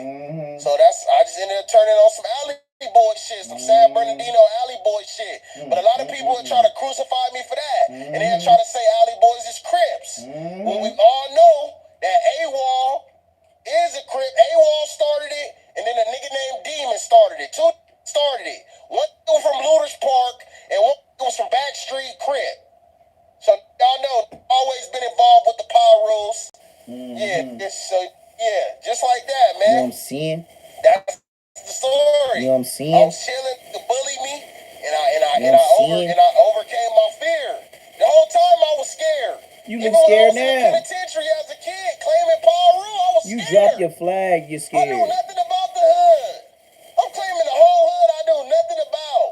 So I just ended up turning on some Alley Boy shit, some San Bernardino Alley Boy shit. But a lot of people would try to crucify me for that. And they'd try to say Alley Boys is Crips. When we all know that AWOL is a Crip. AWOL started it, and then a nigga named Demon started it. Two started it. One was from Looters Park, and one was from Backstreet Crip. So y'all know, always been involved with the power rules. Yeah, just like that, man. You know what I'm saying? That's the story. You know what I'm saying? I was chilling, you bullied me, and I overcame my fear. The whole time I was scared. You Even look scared when I was in the now. penitentiary as a kid, claiming power rule, I was You scared. dropped your flag, you're I knew scared. nothing about the hood. I'm claiming the whole hood I knew nothing about.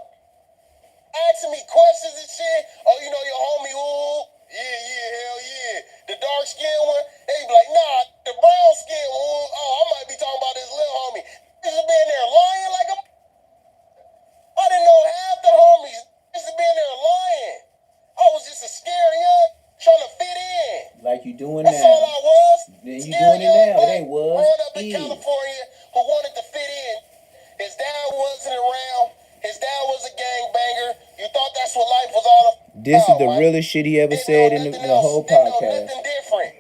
Asking me questions and shit. Oh, you know your homie, ooh. Yeah, hell yeah. The dark skin one, they be like, nah, the brown skin one. Oh, I might be talking about this little homie. This is being there lying like a. I didn't know half the homies. This is being there lying. I was just a scared young trying to fit in. Like you doing That's now. all I was. Then you Scared doing it now. young It ain't was. growing up in Is. California who wanted to fit in. His dad wasn't around. His dad was a gangbanger. You thought that's what life was all about. This is the man. realest shit he ever Didn't said know in nothing the else. whole Didn't know podcast. nothing different.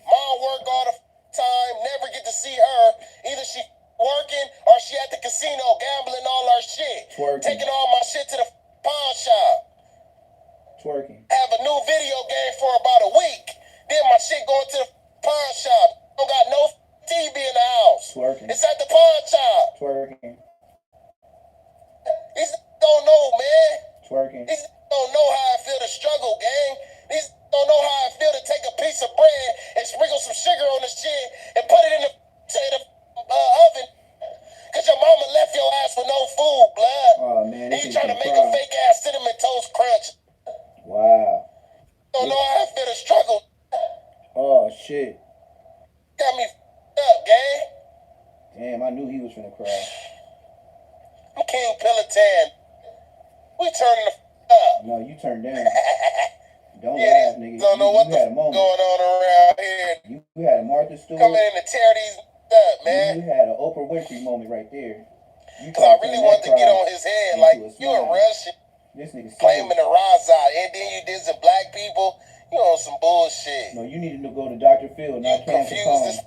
Mom worked all the time. Never get to see her. Either she working or she at the casino gambling all her shit. Twerking. Taking all my shit to the pawn shop. Twerking. Have a new video game for about a week. Then my shit going to the pawn shop. Don't got no TV in the house. Twerking. It's at the pawn shop. Twerking. These don't know, man. Twerking. These don't know how I feel to struggle, gang. These don't know how I feel to take a piece of bread and sprinkle some sugar on this shit and put it in the oven. Cause your mama left your ass with no food, blood. Oh man, And this you is trying to make a fake ass cinnamon toast crunch. Wow. Don't know how I feel to struggle. Oh shit. Got me up, gang. Damn, I knew he was finna cry. I'm King Pilotan. We turning the up. No, you turned down. Don't Yeah, laugh, nigga. don't know what you the had a moment. going on around here. You had a Martha Stewart. Coming in to tear these up, man. You had an Oprah Winfrey moment right there. Cause I really wanted to get on his head, like, you a Russian, This nigga claiming the Raza, and then you did some black people. You on some bullshit. No, you needed to go to Dr. Phil, You not Cancer confused Palm. this.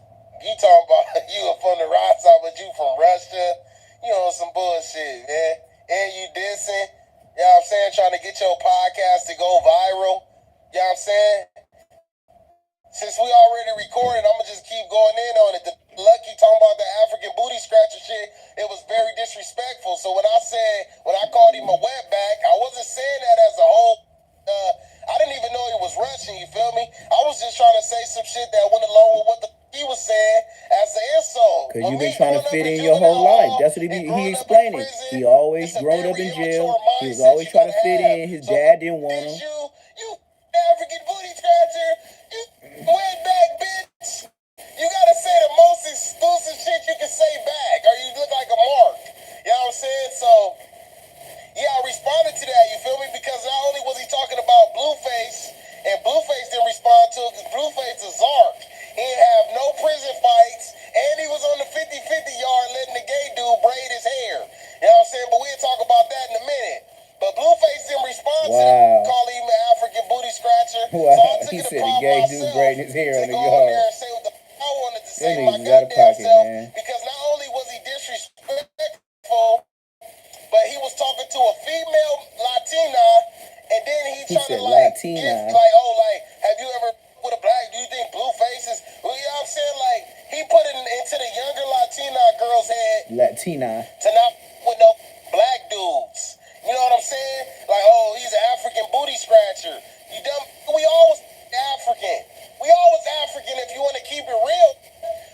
You talking about you are from the Raza, but you from Russia. You on some bullshit, man. And you dissing. You know what I'm saying? Trying to get your podcast to go viral. You know what I'm saying? Since we already recorded, I'm going to just keep going in on it. The Lucky talking about the African booty scratcher shit, it was very disrespectful. So when I called him a wetback, I wasn't saying that as a whole. I didn't even know he was Russian, you feel me? I was just trying to say some shit that went along with what he was saying as an insult. Because you've been trying to fit in your whole life. That's what he explaining. He always growing up in jail. He was always trying to fit in. His dad didn't want him. You was braiding his hair on the go yard. there and say what the I wanted to say That my nigga's out of goddamn pocket, self, man. because not only was he disrespectful, but he was talking to a female Latina, and then he trying said to like Latina. give like, oh, like, have you ever with a black? Do you think blue faces? Well, you know what I'm saying? Like, he put it into the younger Latina girl's head Latina. to not with no black dudes. You know what I'm saying? Like, oh, he's an African booty scratcher. You dumb. We always African. We always African if you want to keep it real.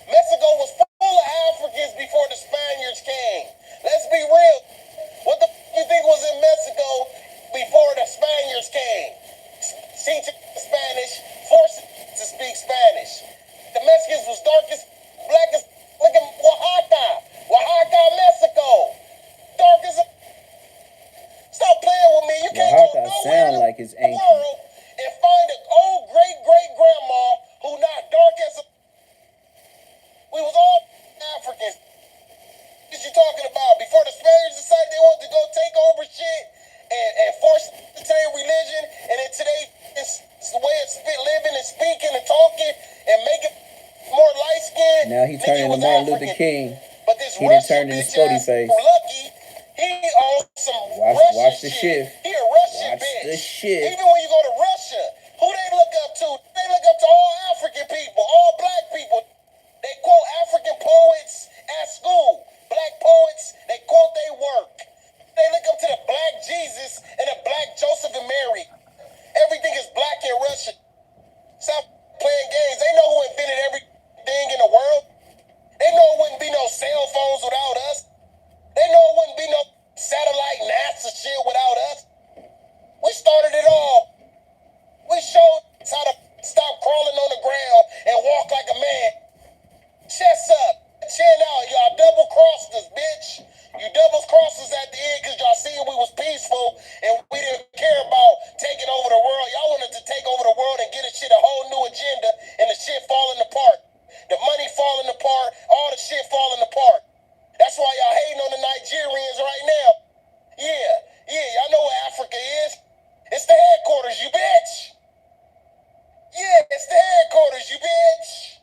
Mexico was full of Africans before the Spaniards came. Let's be real. What the you think was in Mexico before the Spaniards came? Teaching Spanish, forced to speak Spanish. The Mexicans was darkest, blackest. Look at Oaxaca, Mexico. Darkest. Stop playing with me. You can't go Oaxaca nowhere sound in like it's the ancient. world and find an old great grandma who not dark as a. We was all Africans. What you talking about? Before the Spaniards decided they wanted to go take over shit and force it to their religion, and then today it's the way it's living and speaking and talking and making more light skinned. Now he turned into Martin Luther King. But this He done Russian turned into bitch Spody ass face. Lucky, he owns some Russian Watch the shit. shift. He a Russian Watch bitch. the shift. Even when you go to Russia, who they look up to? They look up to all African people, all black people. They quote African poets at school. Black poets, they quote their work. They look up to the black Jesus and the black Joseph and Mary. Everything is black in Russia. Stop playing games. They know who invented everything in the world. They know it wouldn't be no cell phones without us. They know it wouldn't be no satellite NASA shit without us. We started it all. We showed us how to stop crawling on the ground and walk like a man. Chest up, chin out. Y'all double crossed us, bitch. You double crossed us at the end because y'all seen we was peaceful and we didn't care about taking over the world. Y'all wanted to take over the world and get a shit a whole new agenda, and the shit falling apart. The money falling apart, all the shit falling apart. That's why y'all hating on the Nigerians right now. Yeah, y'all know where Africa is. It's the headquarters, you bitch. Yeah, it's the headquarters, you bitch.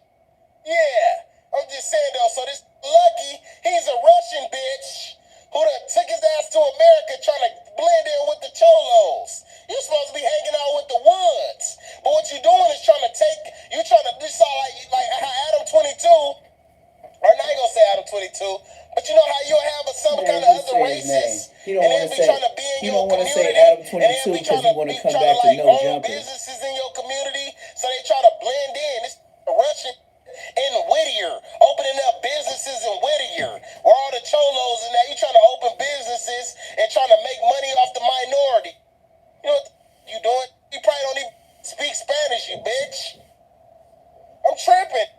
Yeah, I'm just saying though, so this Lucky, he's a Russian bitch who done took his ass to America trying to blend in with the Cholos. You supposed to be hanging out with the Woods. But what you doing is trying to this sound like how Adam 22, or not gonna say Adam 22, but you know how you'll have some kind of other races, He don't and want they'll to be say. trying to be in He your don't want to say community, Adam and they'll 22 be because trying he want to to come back to like no own jumper. businesses in your community, so they try to blend in. It's Russian in Whittier, opening up businesses in Whittier, where all the cholos and that. You trying to open businesses and trying to make money off the minority. You know what you doing? You probably don't even speak Spanish, you bitch. I'm tripping.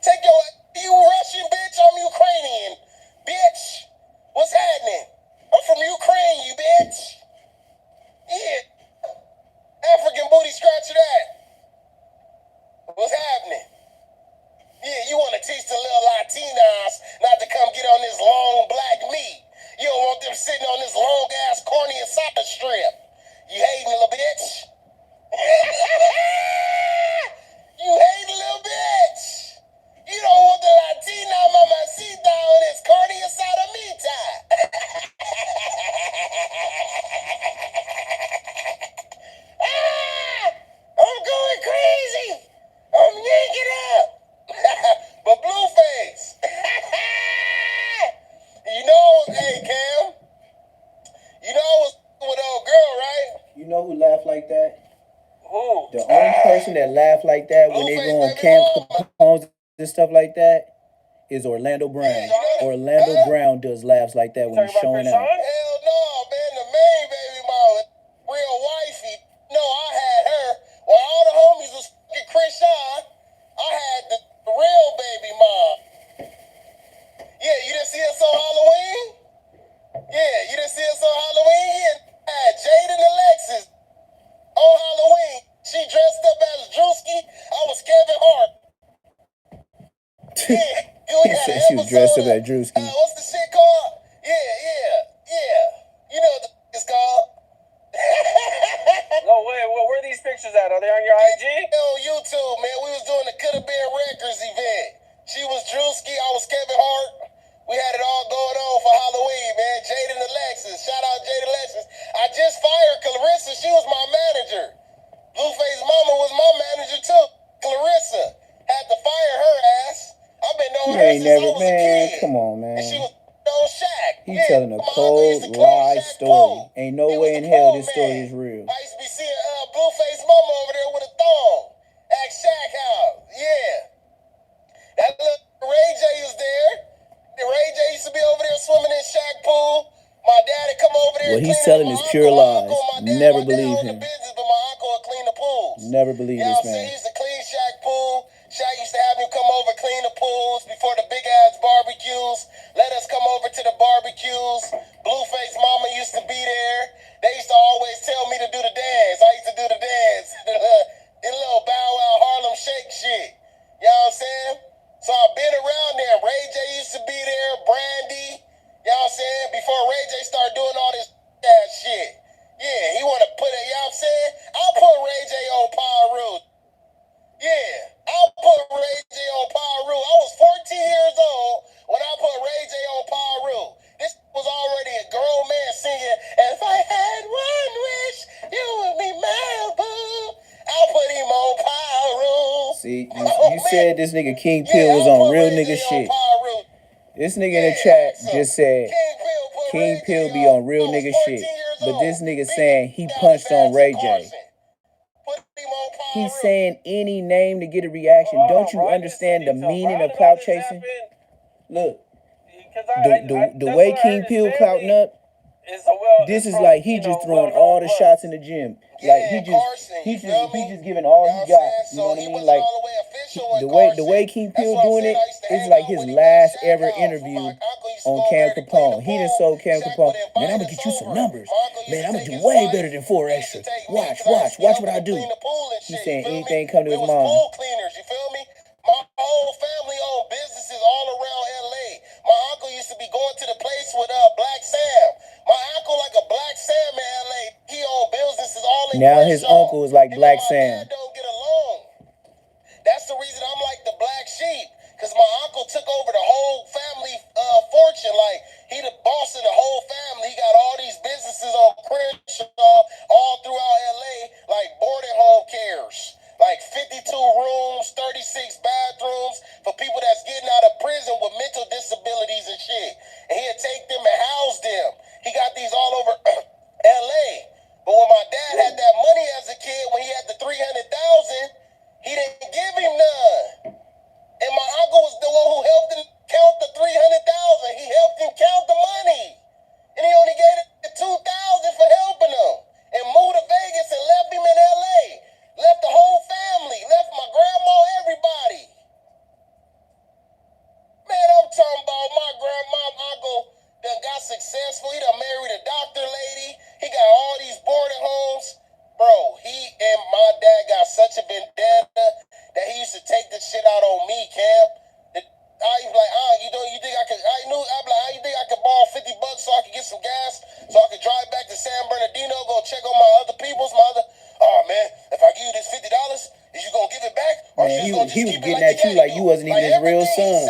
Take you Russian bitch, I'm Ukrainian. Bitch, what's happening? I'm from Ukraine, you bitch. Yeah. African booty scratcher that. What's happening? Yeah, you want to teach the little Latinas not to come get on this long black meat. You don't want them sitting on this long ass corny asada strip. You hating little bitch. You hating little bitch. You don't want the Latina mamacita on this corny asada meat. I'm going crazy. I'm yanking up. But Blueface. You know, hey Cam. You know I was with old girl, right? You know who laugh like that? Who? The only person that laugh like that when they go on Camp Capone's and stuff like that is Orlando Brown. Orlando Brown does laughs like that when he's showing out. Hell no, man. The main baby mama, real wifey. No, I had her. While all the homies was fucking Krishan, I had the real baby mom. Yeah, you didn't see us on Halloween? Yeah, you didn't see us on Halloween? Yeah, I had Jade and Alexis on Halloween. She dressed up as Drewski. I was Kevin Hart. Yeah, He said she was dressed up as Drewski. What's the shit called? Yeah. You know what the it's called? No, wait, where are these pictures at? Are they on your IG? On YouTube, man. We was doing the Coulda Been Records event. She was Drewski, I was Kevin Hart. We had it all going on for Halloween, man. Jade and Alexis. Shout out Jade and Alexis. I just fired Clarissa. She was my manager. Blueface Mama was my manager, too. Clarissa. Had to fire her ass. I've been knowing her since I was a kid. Come on, man. And she was on Shaq. He's telling a cold lie story. Ain't no way in hell this story is real. I used to be seeing Blueface Mama over there with a thong at Shaq house. Yeah. That little Ray J was there. Ray J used to be over there swimming in Shaq pool. My dad would come over there. What he's telling is pure lies. Never believe him. But my uncle would clean the pools. Never believe this man. He used to clean Shaq pool. Shaq used to have him come over, clean the pools before the big ass barbecues. Let us come over to the barbecues. Blueface Mama used to be there. They used to always tell me to do the dance. I used to do the dance. The little Bow Wow Harlem Shake shit. You know what I'm saying? So I've been around there. Ray J used to be there. Brandy. You know what I'm saying? Before Ray J started doing all this ass shit. Yeah, he want to put it, you know what I'm saying? I'll put Ray J on Power Rule. Yeah, I'll put Ray J on Power Rule. I was 14 years old when I put Ray J on Power Rule. This was already a grown man singing, if I had one wish, you would be mine, boo. I'll put him on Power Rule. See, you said this nigga King Pill was on real nigga shit. This nigga in the chat just said King Pill be on real nigga shit. But this nigga saying he punched on Ray J. He's saying any name to get a reaction. Don't you understand the meaning of clout chasing? Look, the way King Pill clouting up, this is like he just throwing all the shots in the gym. Like he just giving all he got. You know what I mean? Like the way King Pill doing it is like his last ever interview on Cam Capone. He done sold Cam Capone. Man, I'm gonna get you some numbers. Man, I'm gonna do way better than 4 Extra. Watch what I do. He's saying anything come to his mind. Pool cleaners, you feel me? My whole family owned businesses all around LA. My uncle used to be going to the place with Black Sam. My uncle like a Black Sam in LA. He owned businesses all in Now his uncle is like Black Sam. Don't get along. That's the reason I'm like the black sheep. Because my uncle took over the whole family fortune. Like, he the boss of the whole family. He got all these businesses on Crenshaw all throughout LA, like boarding home cares. Like 52 rooms, 36 bathrooms for people that's getting out of prison with mental disabilities and shit. And he'd take them and house them. He got these all over LA. But when my dad had that money as a kid, when he had the $300,000, he didn't give him none. And my uncle was the one who helped him count the $300,000. He helped him count the money. And he only gave him $2,000 for helping him. And moved to Vegas and left him in LA. Left the whole family. Left my grandma, everybody. Man, I'm talking about my uncle that got successful. He done married a doctor lady. He got all these boarding homes. Bro, he and my dad got such a vendetta that he used to take this shit out on me, Cam. I was like, you think I could, I'm like, you think I could borrow $50 so I could get some gas, so I could drive back to San Bernardino, go check on my other people's, oh man, if I give you this $50, is you gonna give it back? Or Man, he was getting at you like you wasn't even his real son.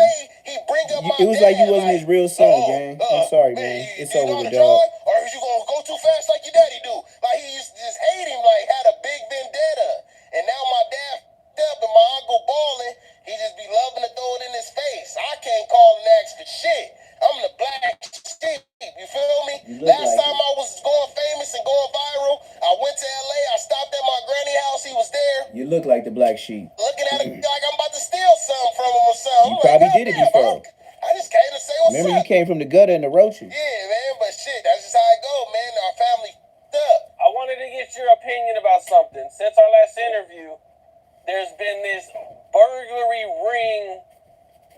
It was like you wasn't his real son, gang. I'm sorry, man. It's over with, dog. Or is you gonna go too fast like your daddy do? Like he used to just hate him, like had a big vendetta. And now my dad up and my uncle balling, he just be loving to throw it in his face. I can't call and ask for shit. I'm the black sheep, you feel me? Last time I was going famous and going viral, I went to LA, I stopped at my granny house, he was there. You look like the black sheep. Looking at it like I'm about to steal something from him or something. You probably did it before. I just came to say what's up. Remember you came from the gutter and the roaches. Yeah, man, but shit, that's just how it go, man. Our family up. I wanted to get your opinion about something. Since our last interview, there's been this burglary ring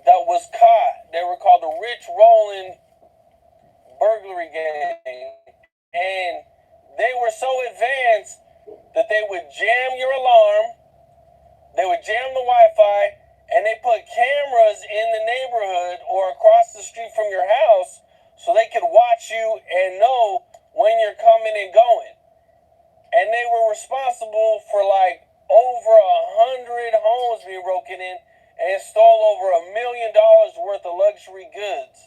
that was caught. They were called the Rich Rollin burglary gang. And they were so advanced that they would jam your alarm, they would jam the Wi-Fi, and they put cameras in the neighborhood or across the street from your house so they could watch you and know when you're coming and going. and they were responsible for like over 100 homes being broken in and stole over $1 million worth of luxury goods.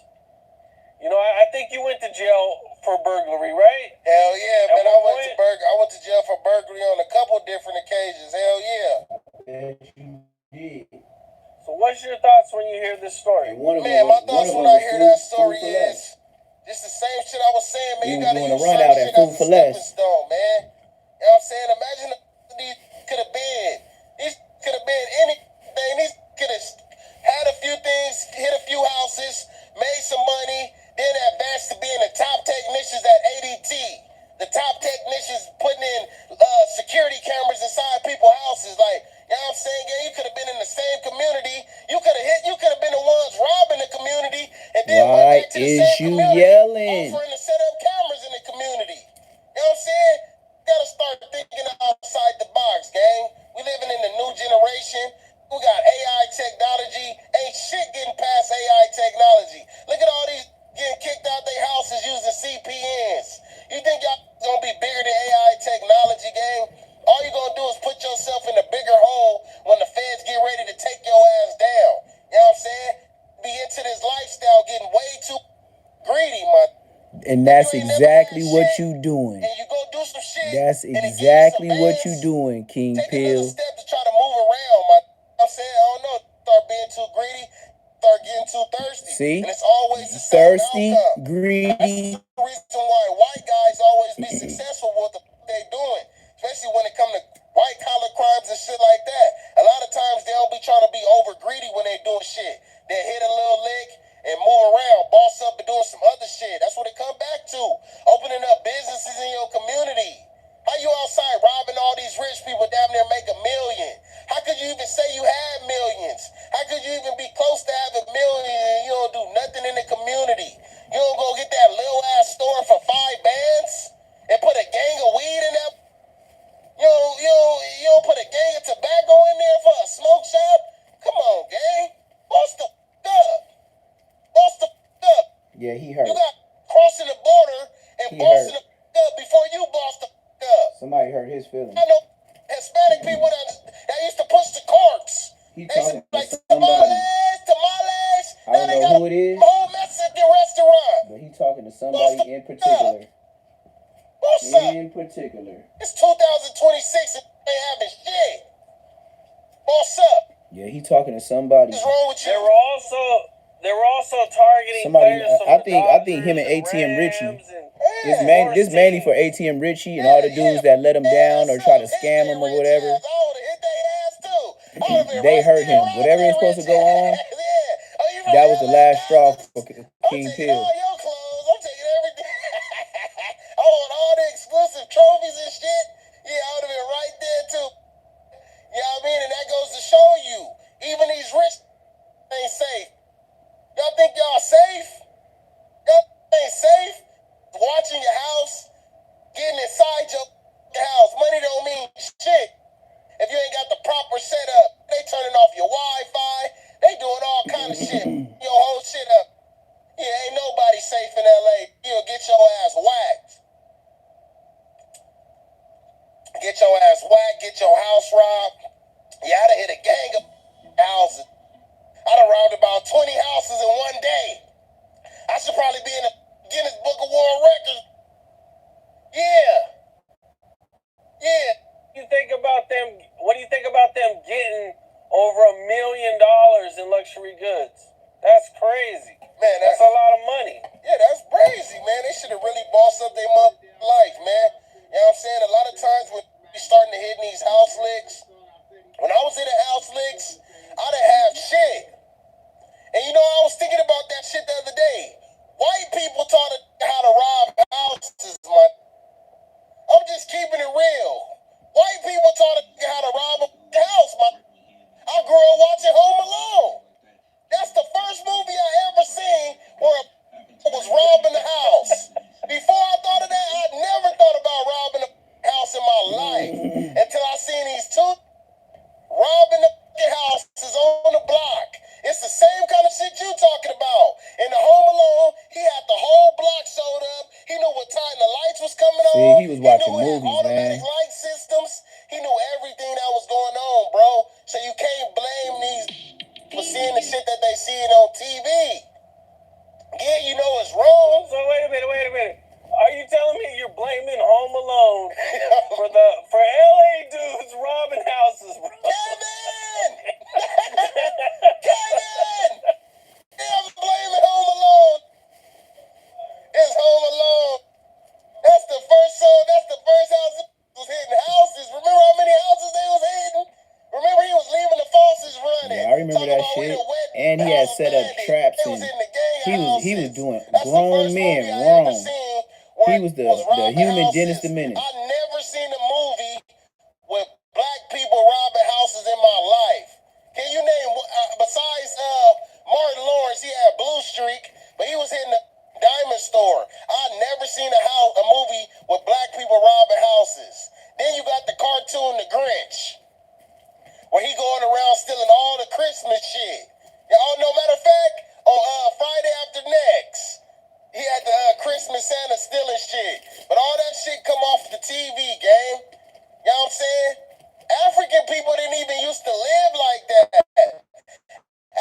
You know, I think you went to jail for burglary, right? Hell yeah, man. I went to jail for burglary on a couple different occasions. Hell yeah. Yes, you did. So what's your thoughts when you hear this story? Man, my thoughts when I hear that story is just the same shit I was saying, man. You gotta use certain shit as a stepping stone, man. You know what I'm saying? Imagine these could have been. These could have been anything. These could have had a few things, hit a few houses, made some money, then advanced to being the top technicians at ADT. The top technicians putting in security cameras inside people's houses. Like, you know what I'm saying? Yeah, you could have been in the same community. You could have been the ones robbing the community and then went back to the same community offering to set up cameras in the community. You know what I'm saying? Gotta start thinking outside the box, gang. We living in the new generation. We got AI technology. Ain't shit getting past AI technology. Look at all these getting kicked out their houses using CPNs. You think y'all gonna be bigger than AI technology, gang? All you gonna do is put yourself in a bigger hole when the feds get ready to take your ass down. You know what I'm saying? Be into this lifestyle getting way too greedy, man. And that's exactly what you doing. And you go do some shit. That's exactly what you doing, King Take Pill. a little step to try to move around, man. I'm saying, I don't know. Start being too greedy, start getting too thirsty. See? And it's always the same Thirsty, outcome. greedy. That's the reason why white guys always be successful with what they doing. Especially when it come to white collar crimes and shit like that. A lot of times they don't be trying to be over greedy when they doing shit. They hit a little lick and move around, boss up and doing some other shit. That's what it come back to. Opening up businesses in your community. How you outside robbing all these rich people damn near make $1 million? How could you even say you had millions? How could you even be close to having $1 million and you don't do nothing in the community? You don't go get that little ass store for 5 bands and put a gang of weed in that? You don't put a gang of tobacco in there for a smoke shop? Come on, gang. Boss the up. Boss the up. Yeah, he hurt. You got crossing the border and bossing the up before you boss the up. Somebody hurt his feelings. I know Hispanic people that used to push the carts. He They used to talking be like, to somebody. tamales. I don't know who it is, a whole Mexican restaurant. but he talking to somebody in particular. What's up? In particular. It's 2026 and they having shit. What's up? Yeah, he talking to somebody. What's wrong with you? They were also targeting Somebody. players from I the think him and Dodgers ATM and Richie. Rams and This mainly for ATM Richie and all the dudes that let him down or try to scam him or whatever. They hurt him. Whatever is supposed to go on, that was the last straw for King Pill. All your clothes. I'm taking everything. I want all the exclusive trophies and shit. Yeah, I would have been right there too. You know what I mean? And that goes to show you, even these rich ain't safe. Y'all think y'all safe? Y'all ain't safe? Watching your house, getting inside your house. Money don't mean shit if you ain't got the proper setup. They turning off your Wi-Fi. They doing all kind of shit. Your whole shit up. Yeah, ain't nobody safe in LA. You'll get your ass whacked. Get your ass whacked, get your house robbed. Yeah, I done hit a gang of houses. I done robbed about 20 houses in one day. I should probably be in the Guinness Book of World Records. Yeah. you think about them? What do you think about them getting over $1 million in luxury goods? That's crazy. Man, that's a lot of money. Yeah, that's crazy, man. They should have really bossed up their life, man. You know what I'm saying? A lot of times when we starting to hit these house licks, when I was in the house licks, I didn't have shit. And you know, I was thinking about that shit the other day. White people taught us how to rob houses, man. I'm just keeping it real. White people taught us how to rob a house, man. I grew up watching Home Alone. That's the first movie I ever seen where a was robbing the house. Before I thought of that, I never thought about robbing a house in my life until I seen these two robbing the houses on the block. It's the same kind of shit you talking about. In the Home Alone, he had the whole block sewed up. He knew what time the lights was coming on. See, he was watching movies, man. kid on TV. Yeah, you know it's wrong. So wait a minute. Are you telling me you're blaming Home Alone for LA dudes robbing houses, bro? Kevin! Kevin! Yeah, I'm blaming Home Alone. It's Home Alone. That's the first house that was hitting houses. Remember how many houses they was hitting? Remember he was leaving the faucets running. Yeah, I remember that shit. And he had set up traps and he was doing grown men wrong. He was the human Dennis the Menace. I never seen a movie with black people robbing houses in my life. Can you name besides Martin Lawrence? He had Blue Streak, but he was hitting the diamond store. I never seen a movie with black people robbing houses. Then you got the cartoon The Grinch, where he going around stealing all the Christmas shit. Oh, no matter of fact, on Friday After Next, he had the Christmas Santa stealing shit. But all that shit come off the TV, gang. You know what I'm saying? African people didn't even used to live like that.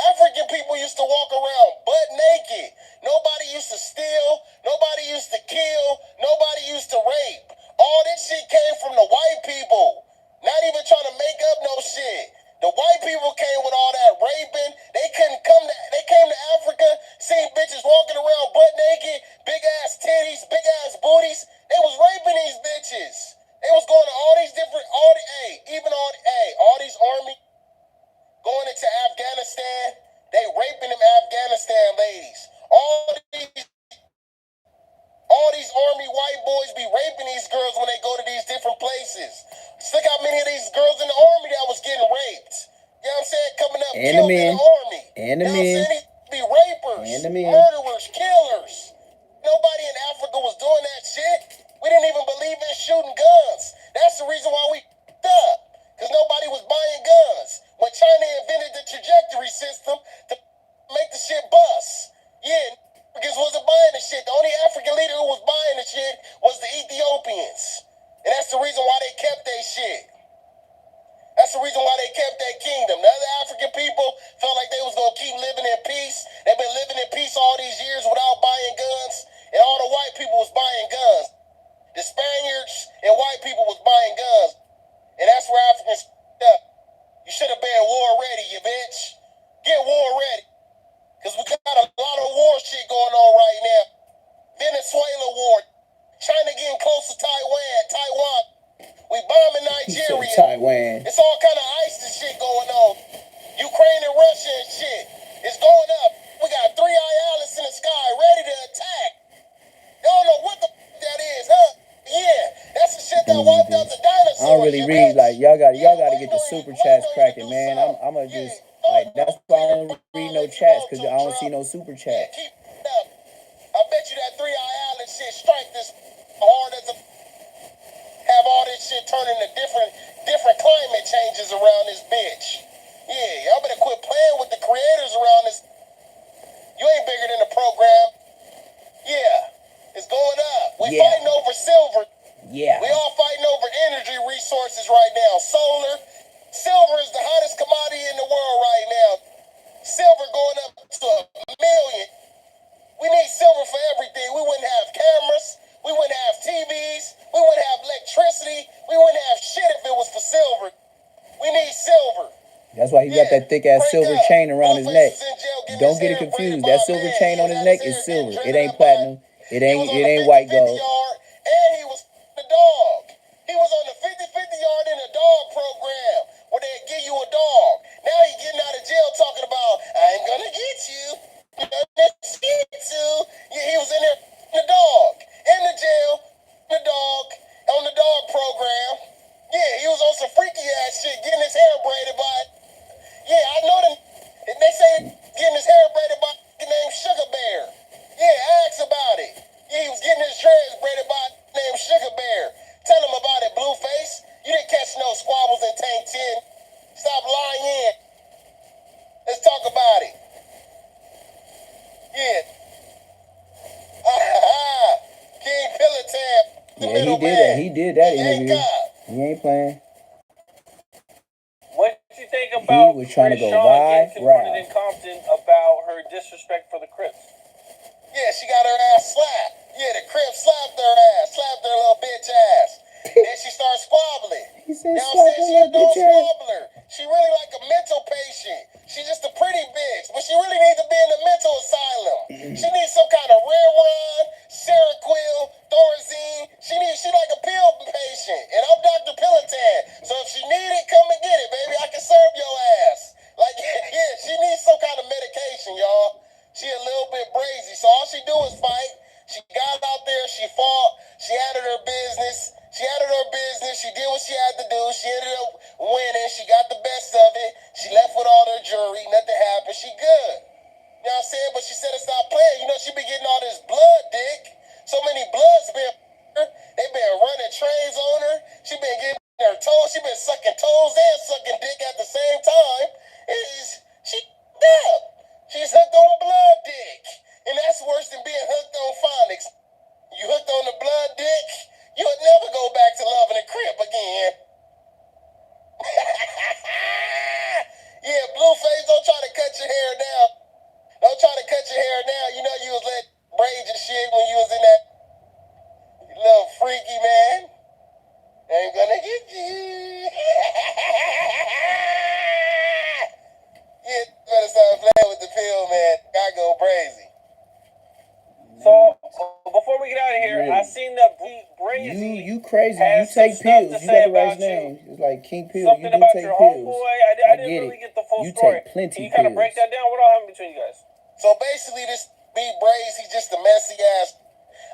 African people used to walk around butt naked. Nobody used to steal. Nobody used to kill. Nobody used to rape. All this shit came from the white people. Not even trying to make up no shit. The white people came with all that raping. They came to Africa, seen bitches walking around butt naked, big ass titties, big ass booties. They was raping these bitches. They was going to all these different, all these army going into Afghanistan. They raping them Afghanistan ladies. All these army white boys be raping these girls when they go to these different places. Look how many of these girls in the army that was getting raped. You know what I'm saying? Coming up And killed the men. in the army. And the you know what I'm men. saying? These be rapers, And the men. murderers, killers. Nobody in Africa was doing that shit. We didn't even believe in shooting guns. That's the reason why we f***ed up. Because nobody was buying guns. When China invented the trajectory system to make the shit bust. Yeah, Africans wasn't buying the shit. The only African leader who was buying the shit was the Ethiopians. And that's the reason why they kept their shit. That's the reason why they kept their kingdom. The other African people felt like they was going to keep living in peace. They've been living in peace all these years without buying guns. And all the white people was buying guns. The Spaniards and white people was buying guns. And that's where Africans f***ed up. You should have been war ready, you bitch. Get war ready. Because we got a lot of war shit going on right now. Venezuela war. China getting close to Taiwan. We bombing Nigeria. Taiwan. It's all kind of ISIS shit going on. Ukraine and Russia and shit. It's going up. We got 3 AYLESS in the sky ready to attack. They don't know what the that is, huh? Yeah, that's the shit that wiped out the dinosaurs. I don't really read, like, y'all gotta get the super chats cracking, man. I'm gonna just, like, that's why I don't read no chats, because I don't see no super chat. Keep it up. I bet you that 3 AYLESS shit strike this hard as a have all this shit turn into different climate changes around this bitch. Yeah, y'all better quit playing with the creators around this. You ain't bigger than the program. Yeah, it's going up. We fighting over silver. Yeah. We all fighting over energy resources right now. Silver is the hottest commodity in the world right now. Silver going up to $1 million. We need silver for everything. We wouldn't have cameras. We wouldn't have TVs. We wouldn't have electricity. We wouldn't have shit if it was for silver. We need silver. That's why he got that thick ass silver chain around his neck. Don't get it confused. That silver chain on his neck is silver. It ain't platinum. It ain't white gold. And he was the dog. He was on the 50-50 yard in a dog program where they give you a dog. Now he getting out of jail talking about, I'm gonna get you. I'm gonna get you. Yeah, he was in there the dog. In the jail, the dog, on the dog program. Yeah, he was on some freaky ass shit, getting his hair braided by. Yeah, I know them. And they say getting his hair braided by a named Sugar Bear. Yeah, ask about it. Yeah, he was getting his dreads braided by a named Sugar Bear. Tell him about it, Blueface. You didn't catch no squabbles in Tank 10. Stop lying in. Let's talk about it. Yeah. King Pillar Tab. He did that interview. He ain't playing. What you think about about was trying to go Krishan getting confronted in viral. Compton about her disrespect for the Crips? Yeah, she got her ass slapped. Yeah, the Crip slapped her ass, slapped her little bitch ass. Then she started squabbling. He said, You know what I'm slap saying? her She little said, don't bitch ass. squabble her. She really like a mental patient. She's just a pretty bitch, but she really needs to be in the mental asylum. She needs some kind of Remeron, Seroquel, Thorazine. She like a pill patient, and I'm Dr. Pillotan. So if she need it, come and get it, baby. I can serve your ass. Like, yeah, she needs some kind of medication, y'all. She a little bit brazy, so all she do is fight. She got out there, she fought, she handled her business. She did what she had to do. She ended up winning. She got the best of it. She left with all her jewelry. Nothing happened. She good. You know what I'm saying? But she said to stop playing. You know, she been getting all this blood, dick. So many bloods been her. They been running trains on her. She been getting her toes. She been sucking toes and sucking dick at the same time. She up. She's hooked on blood dick. And that's worse than being hooked on phonics. You hooked on the blood dick, you'll never go back to loving a Crip again. Yeah, Blueface, don't try to cut your hair down. Don't try to cut your hair down. You know you was letting braids and shit when you was in that little freaky man. Ain't gonna get you. Yeah, better start playing with the pill, man. I go crazy. So, before we get out of here, I seen that Brazy You crazy. You has some take stuff pills. to You say got the right about you. name. It's like King Pill. Something You do about take your pills. homeboy. I didn't get really it. get the full You story. take plenty Can you kind of break pills. that down? What all happened between you guys? So basically, this big Braze, he's just a messy ass.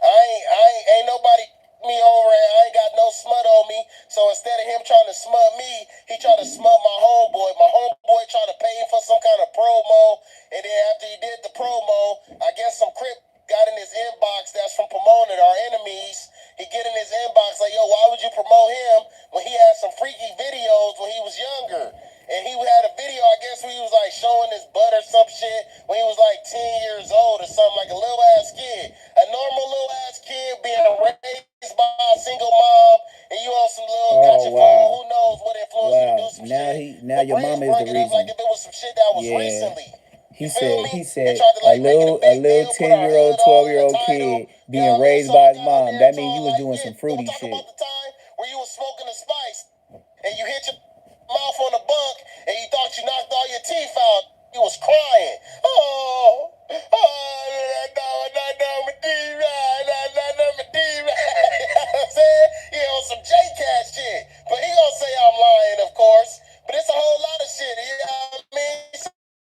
Ain't nobody me over and I ain't got no smut on me. So instead of him trying to smut me, he tried to smut my homeboy. My homeboy tried to pay him for some kind of promo. And then after he did the promo, I guess some Crip got in his inbox that's from promoting our enemies. He get in his inbox like, yo, why would you promote him when he had some freaky videos when he was younger? And he had a video, I guess, where he was like showing his butt or some shit when he was like 10 years old or something, like a little ass kid. A normal little ass kid being raised by a single mom, and you on some little gotcha phone, who knows what influenced you to do some shit. Now your mama is the reason. Like if it was some shit that was recently. He said To, like, a little 10-year-old, 12-year-old kid being raised by his mom. That means you was doing some fruity shit. About the time where you was smoking the spice and you hit your mouth on the bunk and you thought you knocked all your teeth out. You was crying. Yeah, on some J-Cat shit. But he gonna say I'm lying, of course. But it's a whole lot of shit. You know what I mean?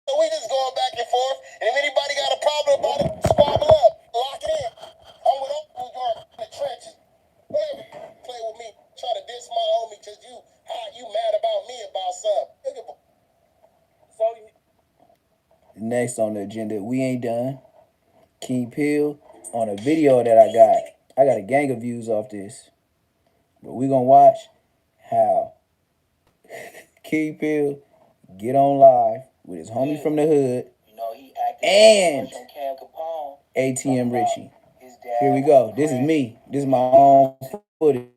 So we just going back and forth. And if anybody got a problem about it, squabble up. Lock it in. I'm with all New York in the trenches. Whatever. Play with me. Try to diss my homie because you mad about me about something. So, Next on the agenda, we ain't done. King Pill on a video that I got. I got a gang of views off this. But we gonna watch how King Pill get on live with his homie from the hood and ATM Richie. Here we go. This is me. This is my own footage.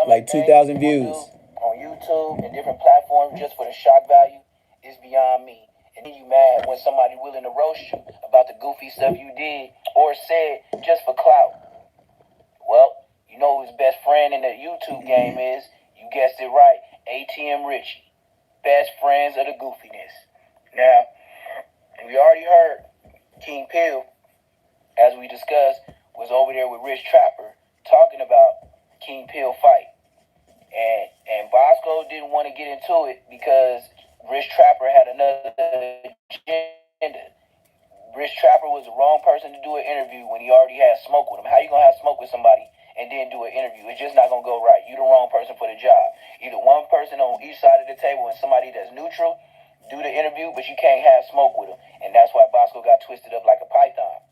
Like 2,000 views. On YouTube and different platforms just for the shock value is beyond me. And then you mad when somebody willing to roast you about the goofy stuff you did or said just for clout. Well, you know who his best friend in the YouTube game is. You guessed it right. ATM Richie. Best friends of the goofiness. Now, we already heard King Pill, as we discussed, was over there with Rich Trapper talking about King Pill fight. And Bosco didn't want to get into it because Rich Trapper had another agenda. Rich Trapper was the wrong person to do an interview when he already had smoke with him. How you going to have smoke with somebody and then do an interview? It's just not going to go right. You're the wrong person for the job. Either one person on each side of the table and somebody that's neutral do the interview, but you can't have smoke with them. And that's why Bosco got twisted up like a python.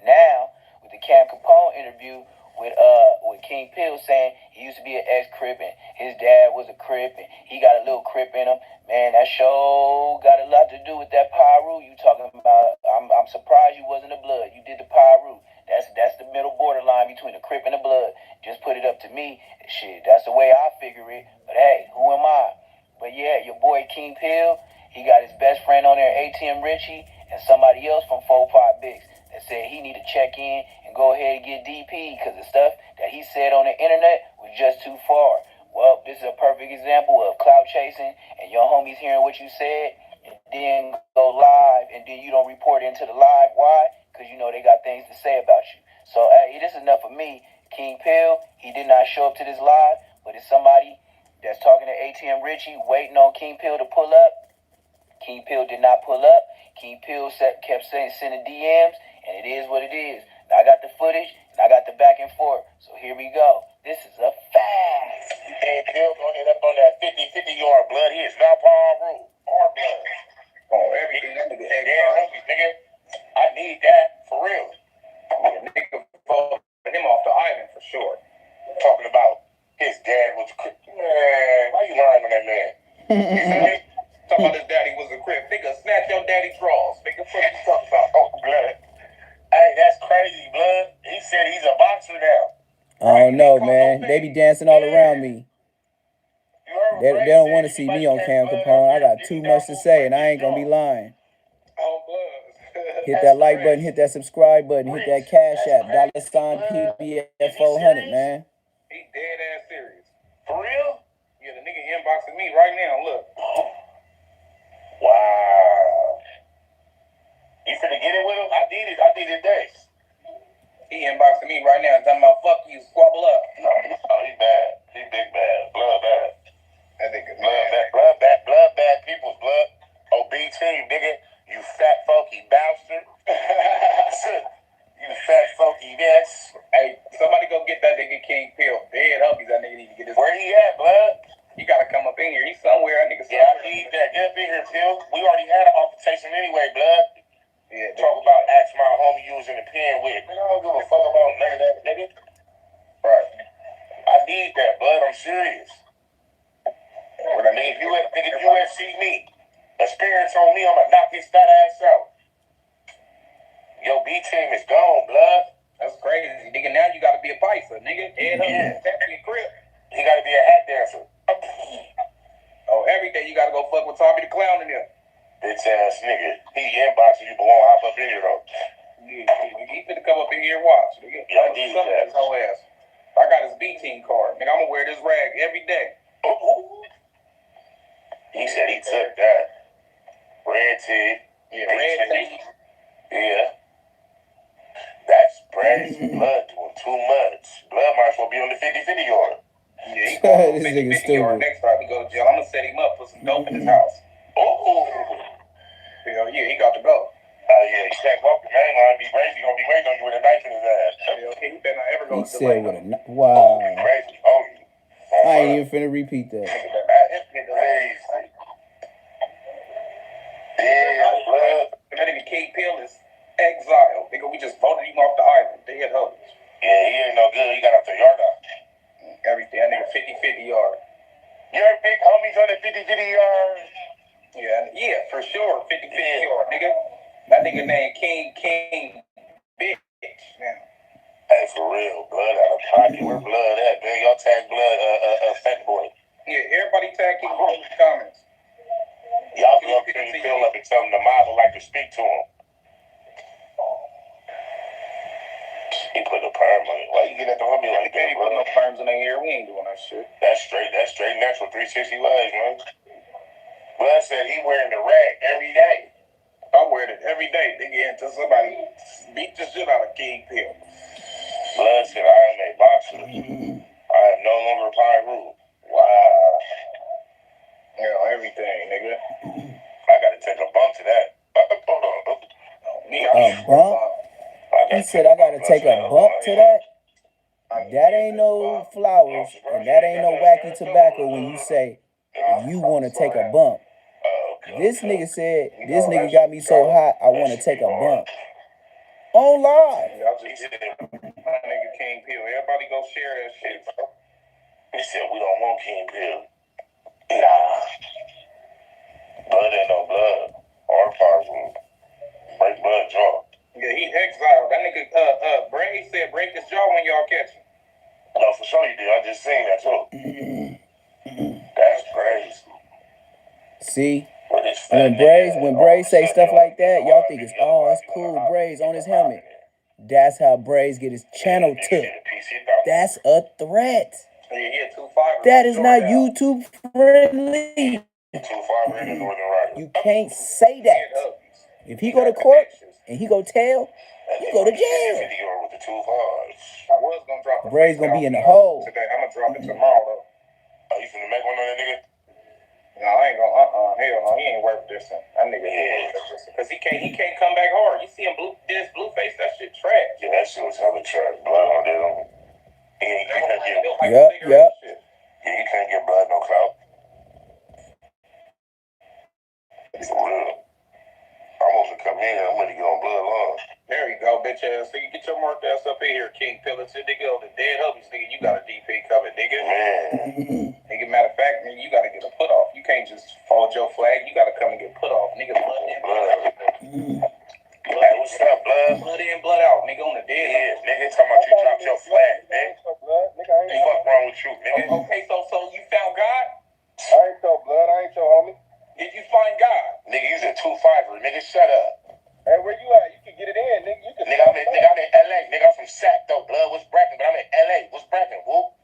Now, with the Cam Capone interview with King Pill saying he used to be an ex-Crip and his dad was a Crip and he got a little Crip in him. Man, that show got a lot to do with that Pyru you talking about. I'm surprised you wasn't a Blood. You did the Pyru. That's the middle borderline between the Crip and the Blood. Just put it up to me. Shit, that's the way I figure it. But hey, who am I? But yeah, your boy King Pill, he got his best friend on there, ATM Richie, and somebody else from 4-5 Bigs that said he need to check in and go ahead and get DP because the stuff that he said on the internet was just too far. Well, this is a perfect example of clout chasing and your homies hearing what you said and then go live and then you don't report into the live. Why? Because you know they got things to say about you. So, hey, this is enough for me. King Pill, he did not show up to this live, but it's somebody that's talking to ATM Richie, waiting on King Pill to pull up. King Pill did not pull up. King Pill kept saying, sending DMs, and it is what it is. Now, I got the footage, and I got the back and forth. So here we go. This is a fact. King Pill gonna hit up on that 50-50-yard Blood. He is not Pyru or Blood. Oh, everything. That nigga, nigga. I need that for real. Yeah, nigga, for him off the island for sure. Talking about his dad was a Crip. Man, why you lying on that man? You feel me? Talking about his daddy was a Crip. Nigga, snatch your daddy's drawers. Nigga, what you talking about? Oh, Blood. Hey, that's crazy, Blood. He said he's a boxer now. I don't know, man. They be dancing all around me. They don't want to see me on Cam Capone. I got too much to say, and I ain't gonna be lying. Hit that like button, hit that subscribe button, hit that Cash App, $PBF 400, man. He dead ass serious. For real? Yeah, the nigga inboxing me right now. Look. Wow. You finna get it with him? I did it days. He inboxing me right now, talking about fuck you, squabble up. No, he bad. He big bad. Blood bad. That nigga blood bad people's blood. Oh, B team, nigga. You fat funky bastard. You fat funky yes. Hey, somebody go get that nigga King Pill. Dead hubbies, that nigga need to get his. Where he at, blood? You gotta come up in here. He's somewhere. That nigga. Yeah, I need that. Get up in here, Pill. We already had an altercation anyway, blood. Yeah, talk about ask my homie you was in the pen with. Man, I don't give a fuck about none of that, nigga. Right. I need that, blood. I'm serious. What I mean, if you UFC me, experience on me, I'm gonna knock his fat ass out. Yo, B team is gone, blood. That's crazy, nigga. Now you gotta be a Pisces, nigga. Head up, grip. He gotta be a hat dancer. Oh, every day you gotta go fuck with Tommy the Clown in there. Bitch ass nigga. He inboxing you, but won't hop up in here though. Yeah, he finna come up in here and watch. Nigga. Yeah, I need that. His whole ass. I got his B team card. Nigga, I'm gonna wear this rag every day. He said he took that. Red tee. Yeah, red tee. Yeah. That's crazy. Blood doing too much. Blood might as well be on the 50-50 yard. Yeah, he going This nigga 50-50 yard next time he go to jail. I'm gonna set him up, put some dope in his house. Oh. Hell yeah, he got to go. Yeah, he said, well, the man gonna be crazy. He gonna be waiting on you with a knife in his ass. Hell, he better not ever go He to said with a wow. Crazy. Oh, I ain't even finna repeat that. Crazy. Yeah, blood. That nigga King Pill is exiled. Nigga, we just voted him off the island. They had hoes. Yeah, he ain't no good. He got off the yard out. Everything. That nigga 50-50 yard. Your big homies on the 50-50 yard. Yeah, for sure. 50-50 yard, nigga. That nigga named King Bitch. Yeah. Hey, for real, blood out of pocket. Where blood at, man? Y'all tag blood, fat boy. Yeah, everybody tag King Blood in the comments. Y'all can look King Pill up and tell him the mob would like to speak to him. He put a perm on it. Why you get at the homie like that? He put no perms in their hair. We ain't doing that shit. That's straight natural 360 lives, man. Blood said he wearing the rag every day. I'm wearing it every day. They get into somebody beat the shit out of King Pill. Blood said I am a boxer. I am no longer Pyru. Wow. Yeah, everything, nigga. I gotta take a bump to that. Hold on. A bump? He said I gotta take a bump to that? That ain't no flowers, and that ain't no wacky tobacco when you say you want to take a bump. This nigga said, this nigga got me so hot, I want to take a bump. On live. My nigga King Pill. Everybody go share that shit, bro. He said we don't want King Pill. Nah. Blood ain't no blood. Our powers will break blood jaw. Yeah, he exiled. That nigga, Bray said break his jaw when y'all catch him. No, for sure he did. I just seen that too. That's crazy. See, when Braze say stuff like that, y'all think it's cool. Braze on his helmet. That's how Braze get his channel took. That's a threat. Yeah, he a 2-5. That is not YouTube friendly. 2-5 in the Northern Riders. You can't say that. If he go to court and he go tell, you go to jail. 50 with the 2-5s. I was gonna drop Braze gonna be in the hole. today. I'm gonna drop it tomorrow though. Oh, you finna make one on that nigga? No, I ain't gonna. Hell no, he ain't worth this. That nigga, because he can't come back hard. You see him Blueface, that shit trash. Yeah, that shit was hella trash. Blood on that. You can't get. Yep. Yeah, you can't get blood no clout. For real. I'm supposed to come in. I'm ready to get on blood long. There you go, bitch ass nigga. Get your marked ass up in here, King Pillars. Nigga, on the dead hubbies, nigga. You got a DP coming, nigga. Man. Nigga, matter of fact, nigga, you gotta get a put off. You can't just fold your flag. You gotta come and get put off, nigga. Blood in, blood out. Hey, what's up, blood? Blood in, blood out, nigga. On the dead. Yeah, nigga, talking about you dropped your flag, man. What's wrong with you, nigga? Okay, so you found God? I ain't your blood. I ain't your homie. Did you find God? Nigga, you's a 2-5er. Nigga, shut up. Hey, where you at? You can get it in, nigga. You can. Nigga, I'm in LA. Nigga, I'm from Sac, though. Blood was Bracken, but I'm in LA. What's Bracken, whoop?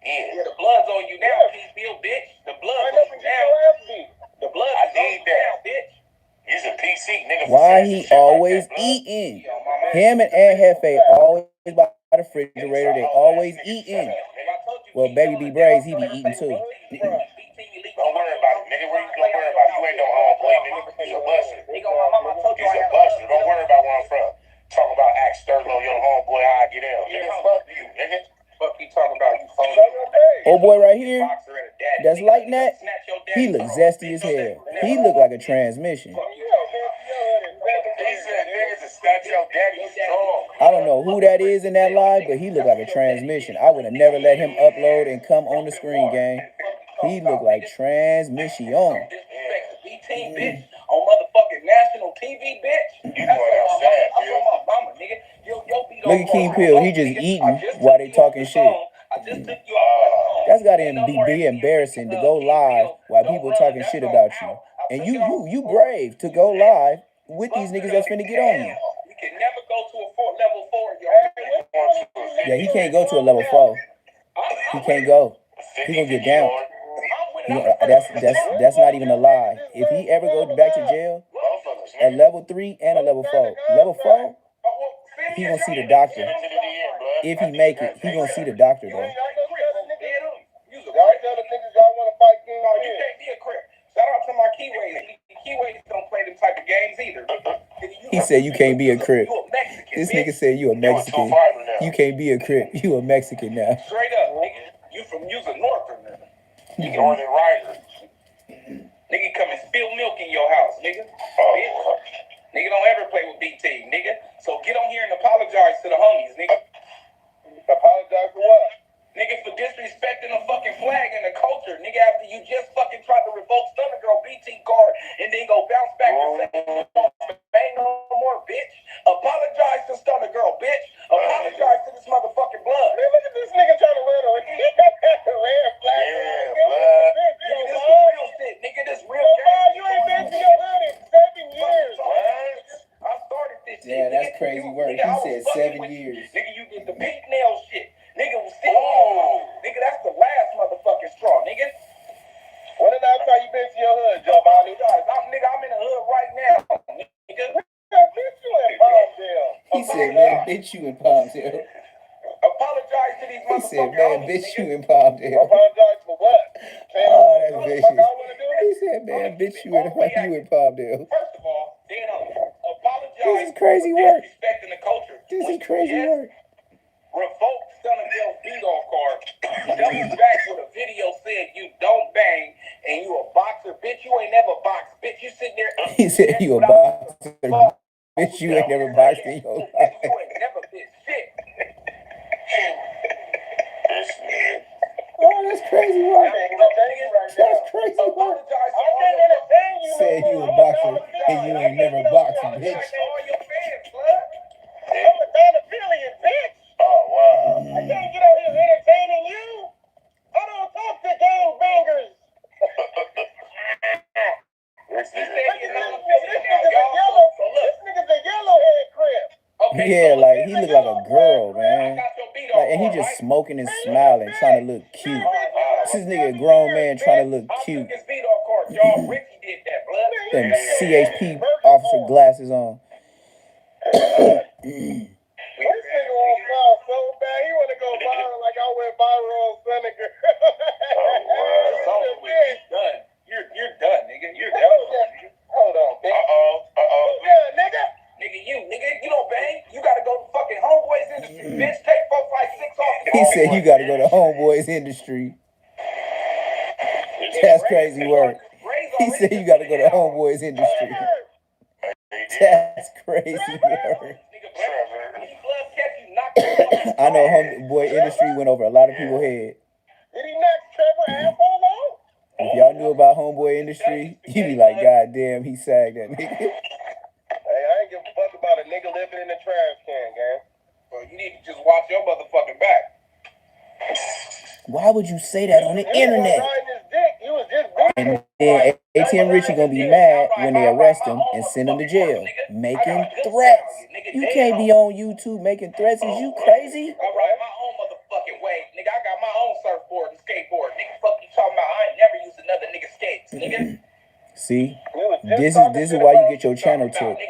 Yeah, the blood's on you now, King Bill, bitch. The blood's on you now. The blood is on you now, bitch. You's a PC, nigga. Why he always eating? Him and Hefe always by the refrigerator. They always eating. Well, Baby B Braze, he be eating too. Don't worry about it, nigga. Where you gonna worry about it? You ain't no homeboy, nigga. You's a buster. You's a buster. Don't worry about where I'm from. Talking about ask Sterlo, your homeboy, how I get in. Nigga, fuck you, nigga. Fuck you talking about, you phone. Old boy right here, that's like that. He look zesty as hell. He look like a transmission. He said niggas to snatch your daddy strong. I don't know who that is in that live, but he look like a transmission. I would have never let him upload and come on the screen, gang. He look like transmission. Disrespect the B-team, bitch. On motherfucking national TV, bitch. You going outside, I'm on my mama, nigga. Look at King Pill. He just eating while they talking shit. I just took you off. That's gotta be embarrassing to go live while people talking shit about you. And you brave to go live with these niggas that's finna get on you. You can never go to a level 4, yo. Yeah, he can't go to a level 4. He can't go. He gonna get down. That's not even a lie. If he ever goes back to jail, a level 3 and a level 4. Level 4, he gonna see the doctor. If he make it, he gonna see the doctor though. Shout out to my Keyways. Keyways don't play them type of games either. He said you can't be a Crip. This nigga said you a Mexican. You can't be a Crip. You a Mexican now. Straight up, nigga. You's a Northerner. You Northern Rider. Nigga come and spill milk in your house, nigga. Oh. Nigga don't ever play with BT, nigga. So get on here and apologize to the homies, nigga. Apologize for what? Nigga, for disrespecting the fucking flag and the culture. Nigga, after you just fucking tried to revoke Stunner Girl BT card and then go bounce back and say, ain't no more, bitch. Apologize to Stunner Girl, bitch. Apologize to this motherfucking blood. Man, look at this nigga trying to wear the red flag. Yeah, blood. Nigga, this is real shit. Nigga, this real game. You ain't been to your hood in 7 years. I started this shit. Yeah, that's crazy work. He said 7 years. Nigga, you get the pink nail shit. Nigga was still nigga, that's the last motherfucking straw, nigga. When the last time you been to your hood, Joe Bobby? I'm in the hood right now, nigga. Bitch, you in Palmdale. He said, man, bitch, you in Palmdale. Apologize to these He motherfuckers. said, man, bitch, you in Palmdale. Apologize for what? Oh, that's vicious. He said, man, bitch, you in Palmdale. First of all, apologize. This is crazy work. Respecting the culture. This is crazy work. Revoke Stunner Girl beat-off card. Double back with a video said you don't bang and you a boxer. Bitch, you ain't never boxed. Bitch, you sitting there. He said you a boxer. Bitch, you ain't never boxed in your life. You ain't never did shit. Yeah, like he looked like a girl, man. Like, and he just smoking and smiling, trying to look cute. This is nigga a grown man trying to look cute. Them CHP officer glasses on. This nigga won't sound so bad. He want to go viral like I went viral on Seneca. It's over with. You're done, nigga. You're done. Hold on, bitch. Yeah, nigga. Nigga, you don't bang. You gotta go to fucking Homeboys Industry, bitch. Take 4, 5, 6 off. He said you got to go to Homeboys Industry. That's crazy work. He said you got to go to Homeboys Industry. That's crazy work. I know Homeboy Industry went over a lot of people's head. Did he knock Trevor asshole out? If y'all knew about Homeboy Industry, you'd be like, God damn, he sagged that nigga. Hey, I ain't give a fuck about a nigga living in a trash can, gang. Well, you need to just watch your motherfucking back. Why would you say that on the internet? Riding his dick. He was just And then ATM Richie gonna be mad when they arrest him and send him to jail, making threats. You can't be on YouTube making threats. Is you crazy? I ride my own motherfucking way, nigga. I got my own surfboard and skateboard, nigga. Fuck you talking about? I ain't never used another nigga skates, nigga. See, this is why you get your channel tipped,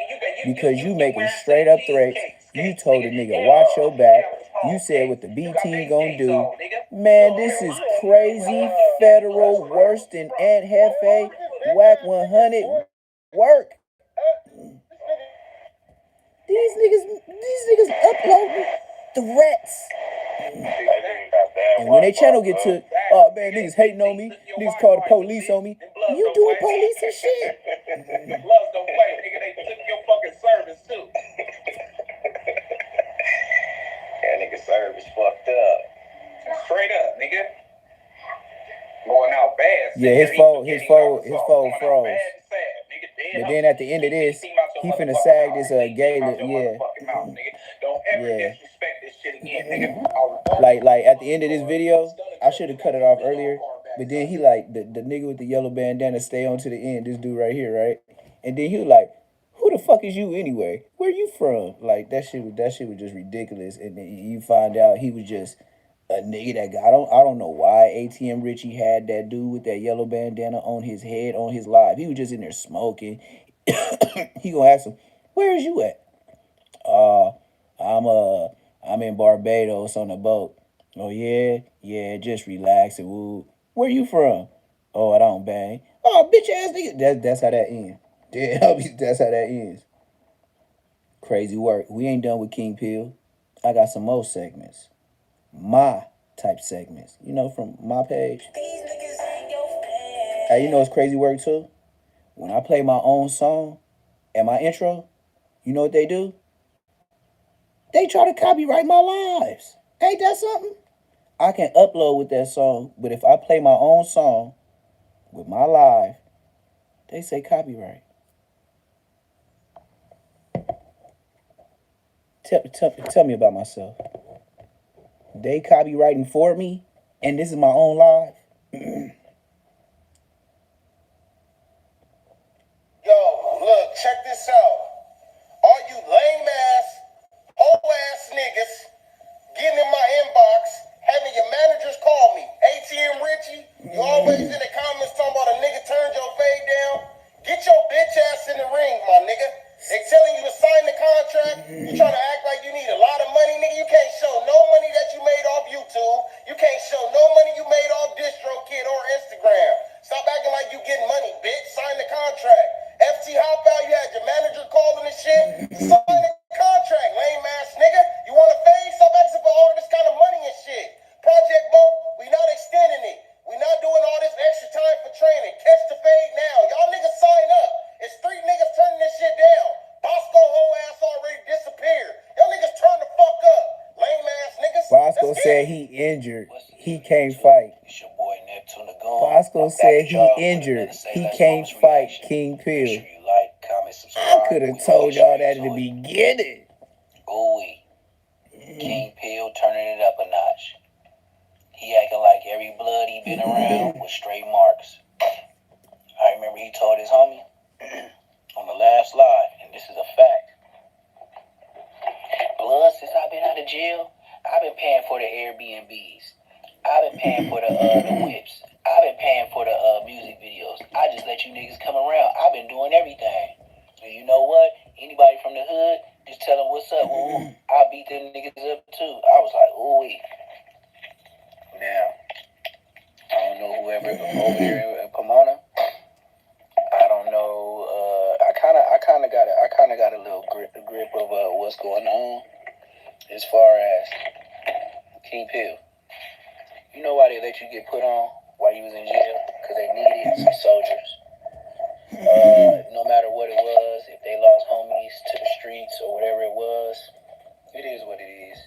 because you making straight up threats. You told a nigga watch your back. You said what the B team gonna do. Man, this is crazy federal, worse than Aunt Hefe, whack 100 work. These niggas uploading threats. And when they channel get to, oh man, niggas hating on me, niggas call the police on me. You doing police and shit. The Bloods don't play, nigga. They took your fucking service too. Yeah, nigga, service fucked up. Straight up, nigga. Going out bad. Yeah, his phone froze. But then at the end of this, he finna sag this gay look, yeah. Don't ever disrespect this shit again, nigga. Like at the end of this video, I should have cut it off earlier. But then he like the nigga with the yellow bandana stay on to the end, this dude right here, right? And then he was like, who the fuck is you anyway? Where you from? Like that shit was just ridiculous. And then you find out he was just a nigga that got I don't know why ATM Richie had that dude with that yellow bandana on his head on his live. He was just in there smoking. He gonna ask him, where is you at? I'm in Barbados on a boat. Oh yeah, just relax and woo. Where you from? Oh, I don't bang. Oh, bitch ass nigga. That's how that ends. Damn, that's how that ends. Crazy work. We ain't done with King Pill. I got some more segments. My type segments. You know, from my page. Hey, you know it's crazy work too? When I play my own song and my intro, you know what they do? They try to copyright my lives. Ain't that something? I can upload with that song, but if I play my own song with my live, they say copyright. Tell me about myself. They copywriting for me, and this is my own live. Yo, look, check this out. All you lame ass, whole ass niggas getting in my inbox, having your managers call me. ATM Richie, you always in the comments talking about a nigga turned your fade down. Get your bitch ass in the ring, my nigga. They telling you to sign the contract. You trying to act like you need a lot of money, nigga. You can't show no money that you made off YouTube. You can't show no money you made off DistroKid or Instagram. Stop acting like you getting money, bitch. Sign the contract. FT Hop out, you had your manager calling and shit. Sign the contract, lame ass nigga. You want to fade? Stop asking for all this kind of money and shit. Project Bo, we not extending it. We not doing all this extra time for training. Catch the fade now. Y'all niggas sign up. It's 3 niggas turning this shit down. Bosco whole ass already disappeared. Y'all niggas turn the fuck up. Lame ass niggas. Bosco said he injured. He can't fight. Bosco said he injured. He can't fight King Pill. I could have told y'all that at the beginning. King Pill turning it up a notch. He acting like every blood he been around was straight marks. I remember he told his homie on the last live, and this is a fact. of jail, I've been paying for the Airbnbs. I've been paying for the whips. I've been paying for the music videos. I just let you niggas come around. I've been doing everything. And you know what? Anybody from the hood, just tell them what's up. Ooh, I'll beat them niggas up too. I was like, ooh. Now, I don't know whoever over there in Pomona. I don't know. I kind of got a little grip of what's going on as far as King Pill. You know why they let you get put on while you was in jail? Because they needed some soldiers. No matter what it was, if they lost homies to the streets or whatever it was, it is what it is.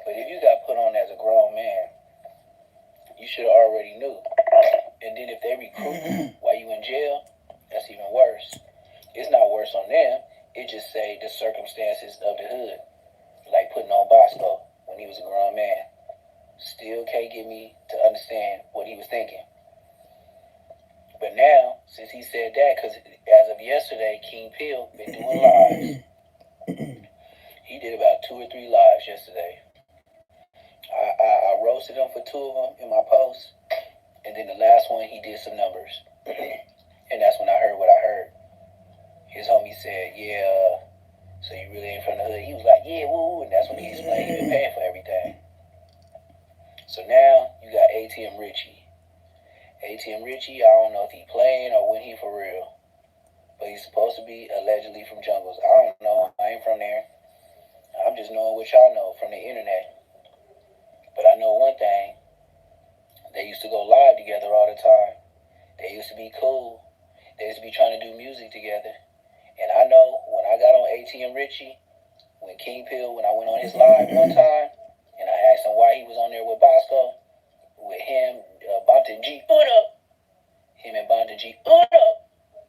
But if you got put on as a grown man, you should have already knew. And then if they recruit you while you in jail, that's even worse. It's not worse on them. It just say the circumstances of the hood. Like putting on Bosco when he was a grown man. Still can't get me to understand what he was thinking. But now, since he said that, because as of yesterday, King Pill been doing lives. He did about 2 or 3 lives yesterday. I roasted him for 2 of them in my post. And then the last one, he did some numbers. And that's when I heard what I heard. His homie said, yeah, so you really ain't from the hood? He was like, yeah, woo. And that's when he explained he been paying for everything. So now you got ATM Richie. ATM Richie, I don't know if he playing or when he for real. But he's supposed to be allegedly from Jungles. I don't know. I ain't from there. I'm just knowing what y'all know from the internet. But I know one thing. They used to go live together all the time. They used to be cool. They used to be trying to do music together. And I know when I got on ATM Richie, when King Pill, when I went on his live one time, and I asked him why he was on there with Bosco, with him, Bonta G, him and Bonta G,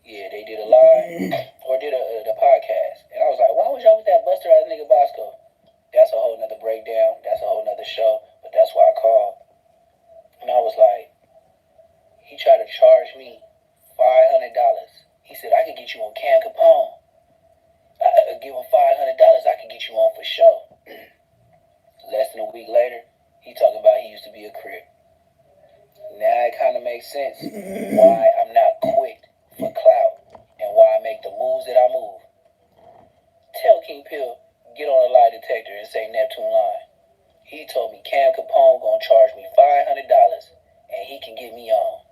yeah, they did a live, or did the podcast. And I was like, why was y'all with that buster ass nigga Bosco? That's a whole nother breakdown. That's a whole nother show. But that's why I called. And I was like, he tried to charge me $500. He said, I could get you on Cam Capone. I give him $500. I could get you on for sure. Less than a week later, he talking about he used to be a crip. Now it kind of makes sense why I'm not quick for clout and why I make the moves that I move. Tell King Pill, get on a lie detector and say Neptune line. He told me Cam Capone gonna charge me $500 and he can get me on.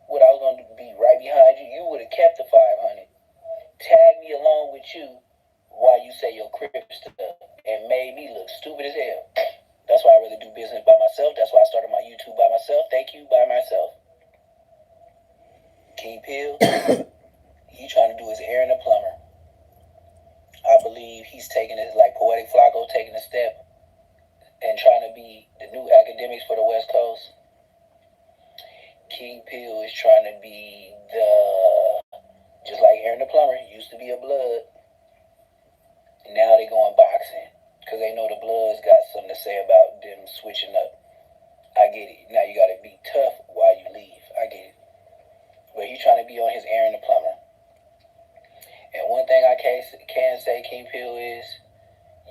What I was gonna be right behind you, you would have kept the 500. Tag me along with you while you say your crip stuff and made me look stupid as hell. That's why I really do business by myself. That's why I started my YouTube by myself. Thank you, by myself. King Pill, he trying to do his hair in the plumber. I believe he's taking it like Poetic Flacco taking a step and trying to be the new academics for the West Coast. King Pill is trying to be just like Aaron the Plumber, used to be a blood. Now they going boxing because they know the Bloods got something to say about them switching up. I get it. Now you got to be tough while you leave. I get it. But he's trying to be on his Aaron the Plumber. And one thing I can say, King Pill, is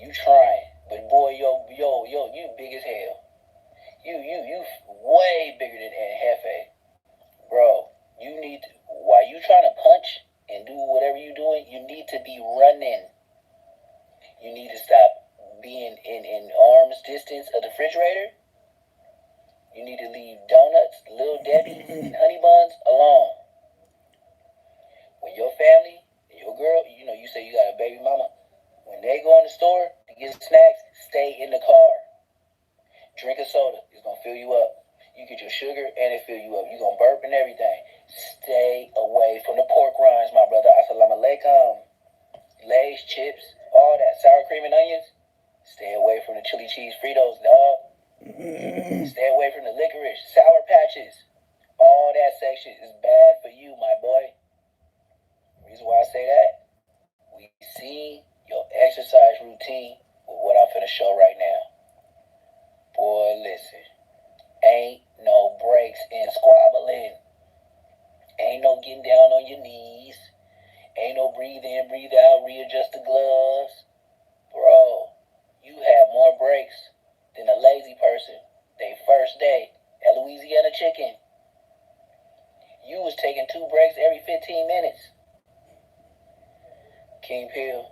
you trying. But boy, yo, you big as hell. You way bigger than Hefe. Bro, you need to, while you trying to punch and do whatever you're doing, you need to be running. You need to stop being in arm's distance of the refrigerator. You need to leave donuts, Little Debbie's, and honey buns alone. When your family, your girl, you say you got a baby mama, when they go in the store to get snacks, stay in the car. Drink a soda. It's going to fill you up. You get your sugar and it fill you up. You're going to burp and everything. Stay away from the pork rinds, my brother. Assalamu alaikum. Lay's, chips, all that. Sour cream and onions. Stay away from the chili cheese Fritos, dog. Stay away from the licorice, Sour Patches. All that section is bad for you, my boy. The reason why I say that, we see your exercise routine with what I'm finna show right now. Boy, listen. Ain't no breaks in squabbling. Ain't no getting down on your knees. Ain't no breathe in, breathe out, readjust the gloves. Bro, you have more breaks than a lazy person. They first day at Louisiana Chicken. You was taking 2 breaks every 15 minutes. King Pill,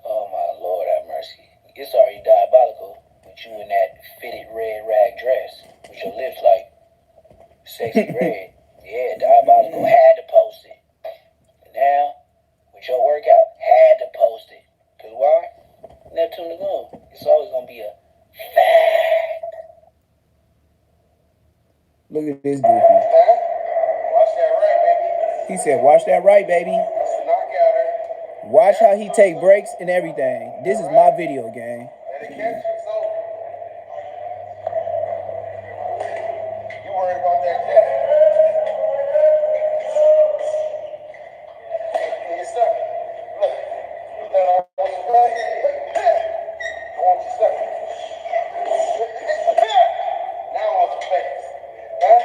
oh my Lord have mercy. It's already diabolical with you in that fitted red rag dress with your lips like sexy red. Yeah, diabolical. Had to post it. And now, with your workout, had to post it. Cause why? Neptune Lagoon. It's always gonna be a fact. Look at this goofy. Watch that right, baby. He said, watch that right, baby. That's a knockout her. Watch how he take breaks and everything. This is my video game. And the catch is over. You worried about that cat? You're stuck. Look. I want you stuck. Now I want you face. Huh?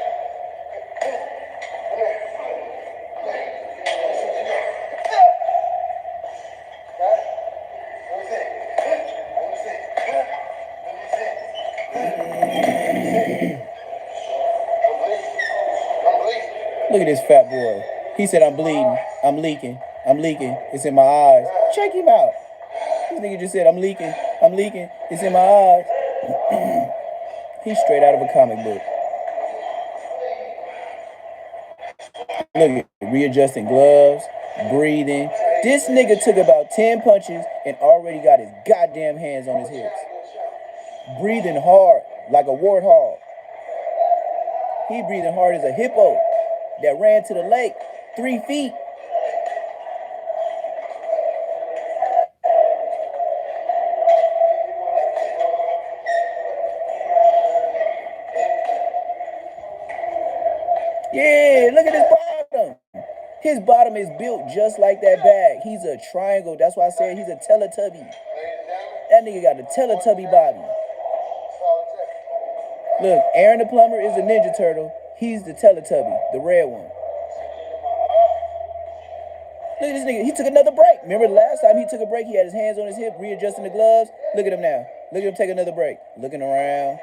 Look at this fat boy. He said, I'm bleeding. I'm leaking. I'm leaking. It's in my eyes. Check him out. This nigga just said, I'm leaking. I'm leaking. It's in my eyes. He's straight out of a comic book. Look at it. Readjusting gloves, breathing. This nigga took about 10 punches and already got his goddamn hands on his hips. Breathing hard like a warthog. He breathing hard as a hippo that ran to the lake 3 feet. Yeah, look at his bottom. His bottom is built just like that bag. He's a triangle. That's why I said he's a Teletubby. That nigga got a Teletubby body. Look, Aaron the Plumber is a Ninja Turtle. He's the Teletubby, the red one. Look at this nigga. He took another break. Remember the last time he took a break, he had his hands on his hip, readjusting the gloves. Look at him now. Look at him take another break. Looking around.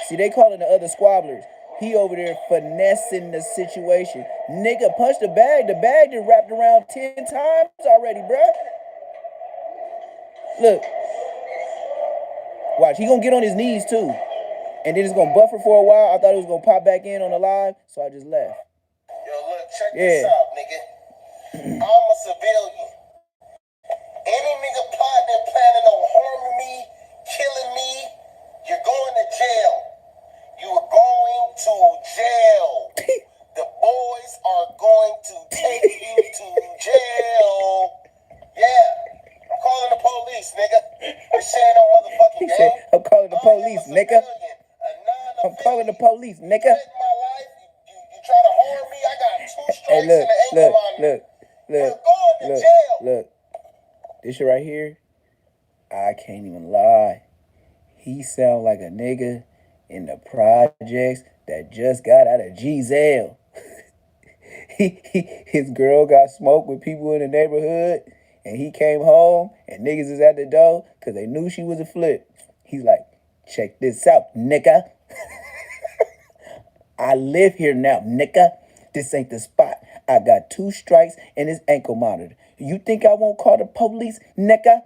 See, they calling the other squabblers. He over there finessing the situation. Nigga punched the bag. The bag done wrapped around 10 times already, bruh. Look. Watch, he gonna get on his knees too. And then it's gonna buffer for a while. I thought it was gonna pop back in on the live, so I just left. Yo, look, check this out, nigga. I'm a civilian. Any nigga plotting and planning on harming me, killing me, you're going to jail. You are going to jail. The boys are going to take you to jail. Yeah. I'm calling the police, nigga. This shit ain't no motherfucking He game. said, I'm calling the police, nigga. I'm calling the police, nigga. You try to harm me, I got 2 strikes Hey, and an ankle look. You're going to jail. Look. This shit right here, I can't even lie. He sound like a nigga in the projects that just got out of G-Zell. His girl got smoked with people in the neighborhood, and he came home, and niggas is at the door because they knew she was a flip. He's like, check this out, nigga. I live here now, nigga. This ain't the spot. I got 2 strikes and his ankle monitor. You think I won't call the police, nigga?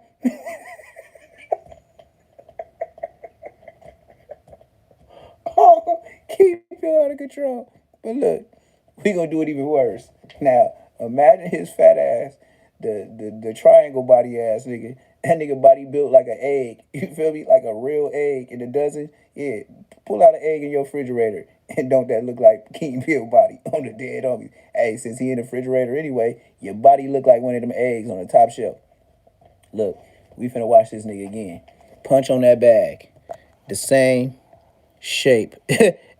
Oh, keep it out of control. But look, we gonna do it even worse. Now, imagine his fat ass, the triangle body ass nigga. That nigga body built like an egg. You feel me? Like a real egg in a dozen. Yeah, pull out an egg in your refrigerator. And don't that look like King Bill body on the dead homie? Hey, since he in the refrigerator anyway, your body look like one of them eggs on the top shelf. Look, we finna watch this nigga again. Punch on that bag. The same shape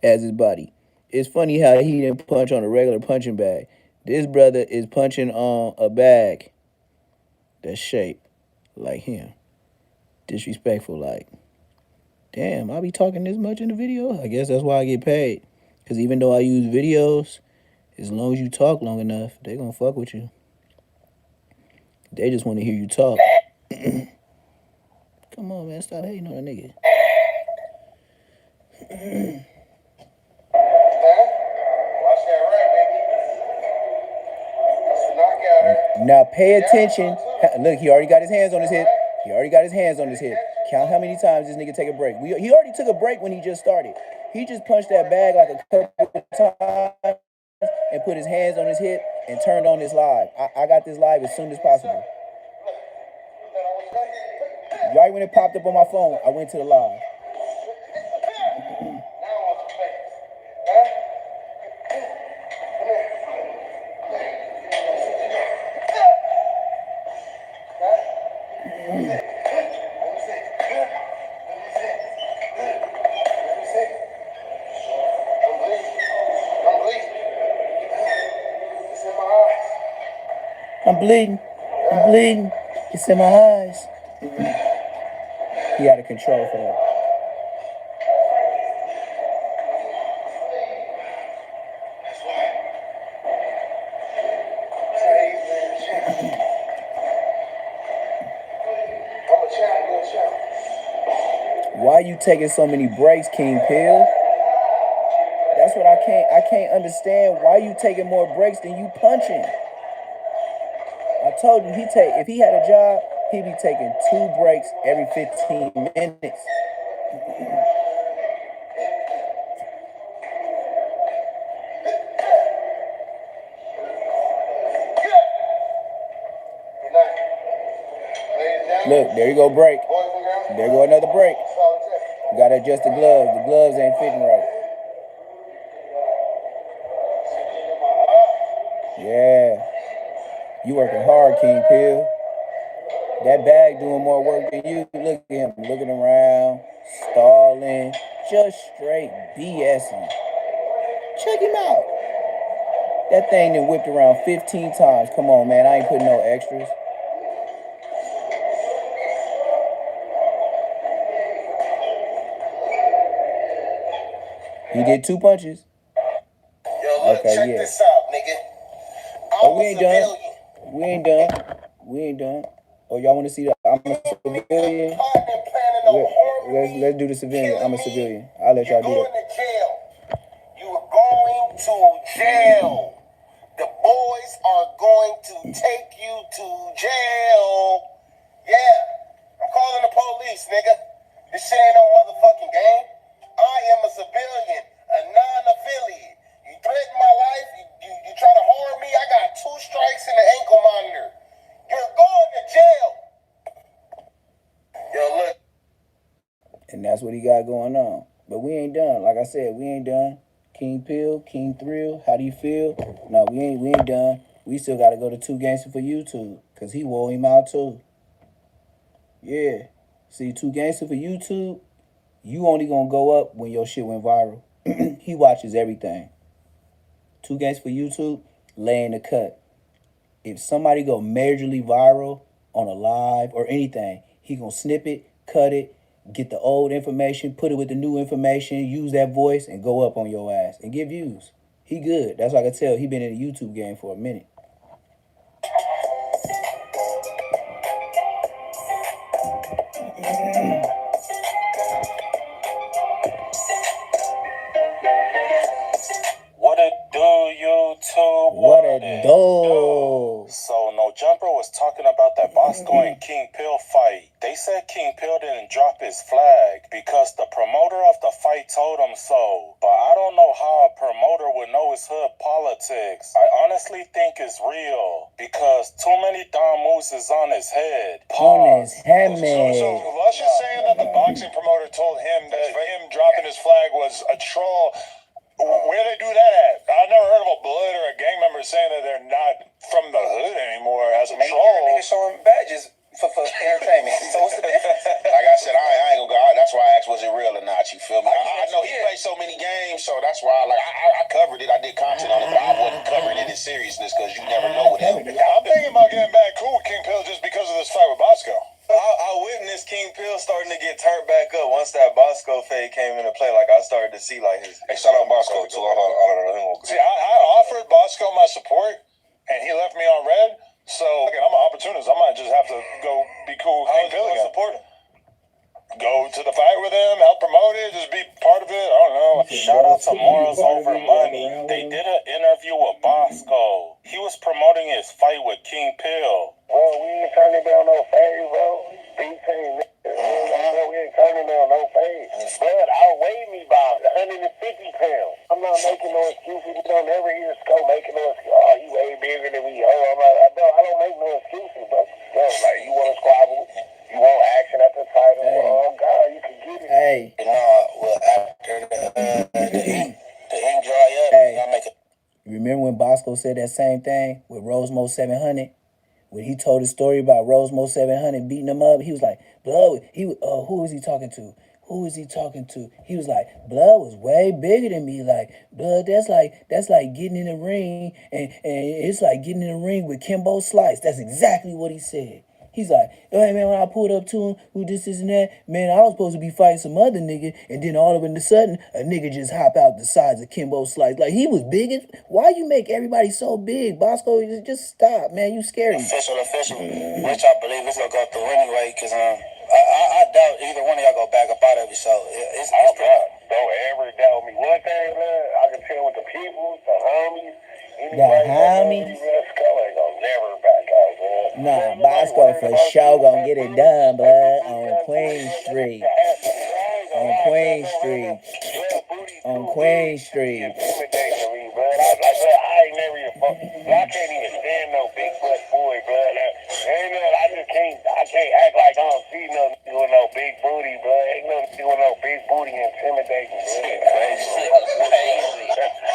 as his body. It's funny how he didn't punch on a regular punching bag. This brother is punching on a bag that's shaped like him. Disrespectful like. Damn, I be talking this much in the video? I guess that's why I get paid. Because even though I use videos, as long as you talk long enough, they gonna fuck with you. They just want to hear you talk. Come on, man. Stop hating on a nigga. Now pay attention. Look, he already got his hands on his hip. He already got his hands on his hip. Count how many times this nigga take a break. He already took a break when he just started. He just punched that bag like a couple of times and put his hands on his hip and turned on this live. I got this live as soon as possible. Right when it popped up on my phone, I went to the live. I'm bleeding. I'm bleeding. It's in my eyes. He had a control for that. Why you taking so many breaks, King Pill? That's what I can't understand. Why you taking more breaks than you punching? I told you if he had a job, he'd be taking 2 breaks every 15 minutes. Look, there you go, break. There go another break. You gotta adjust the gloves. The gloves ain't fitting right. Yeah. You working hard, King Pill. That bag doing more work than you. Look at him looking around, stalling, just straight BSing. Check him out. That thing done whipped around 15 times. Come on, man. I ain't putting no extras. He did 2 punches. Yo, look, okay, check yeah. this out, nigga. Oh, we ain't done. We ain't done. We ain't done. Oh, y'all want to see that? I'm a civilian. Let's do the civilian. I'm a civilian. I'll let y'all do that. You're going to jail. You are going to jail. The boys are going to take you to jail. Yeah. I'm calling the police, nigga. This shit ain't no motherfucking game. I am a civilian, a non-affiliate. You threaten my life, you try to harm me, I got 2 strikes and an ankle monitor. You're going to jail. Yo, look. And that's what he got going on. But we ain't done. Like I said, we ain't done. King Pill, King Thrill, how do you feel? No, we ain't done. We still got to go to 2 Gangster for YouTube, because he wore him out too. Yeah. See, 2 Gangster for YouTube, you only going to go up when your shit went viral. He watches everything. 2 Gangster for YouTube, laying the cut. If somebody go majorly viral on a live or anything, he going to snip it, cut it, get the old information, put it with the new information, use that voice, and go up on your ass and get views. He good. That's what I can tell. He been in the YouTube game for a minute. What it do, YouTube? What it do? So, No Jumper was talking about that Bosco and King Pill fight. They said King Pill didn't drop his flag because the promoter of the fight told him so. But I don't know how a promoter would know his hood politics. I honestly think it's real because too many dumb moves is on his head. On his head, man. So Lush is saying that the boxing promoter told him that him dropping his flag was a troll. Where they do that at? I've never heard of a blood or a gang member saying that they're not from the hood anymore as a troll. Niggas showing badges for entertainment. So what's the difference? Like I said, I ain't gonna go. That's why I asked, was it real or not? You feel me? I know he played so many games, so that's why I covered it. I did content on it, but I wasn't covering it in seriousness because you never know what happened. I'm thinking about getting back cool with King Pill just because of this fight with Bosco. I witnessed King Pill starting to get turned back up once that Bosco fade came into play. Like, I started to see, like, his... Hey, shout out Bosco, too. See, I offered Bosco my support, and he left me on red. So, again, I'm an opportunist. I might just have to go be cool with King Pill again. Support him? Go to to the fight with him, help promote it, just be part of it. I don't know. Shout out to Morals Over Money. They did an interview with Bosco. He was promoting his fight with King Pill. Well, we ain't turning down no fade, bro. Big team, we ain't turning down no fade. Blood outweighed me by 150 pounds. I'm not making no excuses. You don't never hear Scope making no excuses. Oh, you way bigger than me. Oh, I don't make no excuses, bro. Yo, like, you want to squabble? You want action at the title? Hey. Oh, God, you can get it. Hey. Well, after the ink dry up, Hey. I make it. Remember when Bosco said that same thing with Rosemo 700? When he told his story about Rosemo 700 beating him up, he was like, Blood, who was he talking to? Who is he talking to? He was like, Blood was way bigger than me. Like, Blood, that's like getting in the ring, and it's like getting in the ring with Kimbo Slice. That's exactly what he said. He's like, hey, man, when I pulled up to him, who this and that, man, I was supposed to be fighting some other nigga, and then all of a sudden, a nigga just hop out the size of Kimbo Slice. Like, he was big. Why you make everybody so big? Bosco, just stop, man. You scary. Official, which I believe is going to go through anyway, because I doubt either one of y'all go back up out of it, so it's pretty. Don't ever doubt me. One thing, man, I can tell with the people, the homies, Scope ain't gonna never back out, man. Nah, Bosco for sure gonna get it done, blood, on Queen Street. On Queen Street. On Queen Street. Intimidating me, bro. I ain't never even I can't even stand no big butt boy, bro. I can't act like I don't see no nigga with no big booty, bro. Ain't no nigga with no big booty intimidating,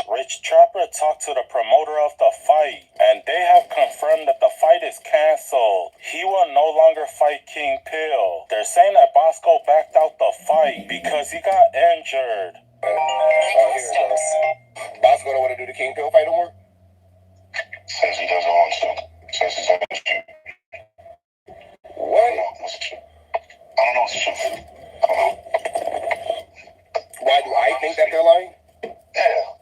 Rich Trapper talked to the promoter of the fight, and they have confirmed that the fight is canceled. He will no longer fight King Pill. They're saying that Bosco backed out the fight because he got injured. Bosco don't want to do the King Pill fight no more? Says he doesn't want to. Says he's on the shoot. What? I don't know what's the truth. I don't know what's the truth. I don't know. Why do I think that they're lying? Yeah.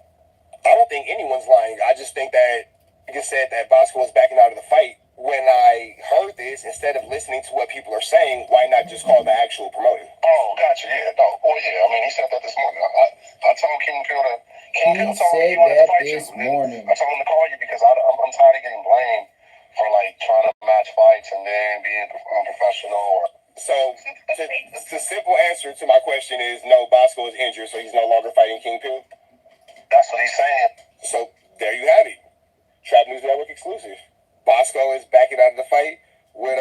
I don't think anyone's lying. I just think that you just said that Bosco was backing out of the fight. When I heard this, instead of listening to what people are saying, why not just call the actual promoter? Oh, gotcha. Yeah. No. Well, yeah. I mean, he said that this morning. I told King Pill to. King Pill told me he wanted to fight you. I told him to call you because I'm tired of getting blamed for like trying to match fights and then being unprofessional. So, the simple answer to my question is no. Bosco is injured, so he's no longer fighting King Pill. That's what he's saying. So there you have it. Trap News Network exclusive. Bosco is backing out of the fight with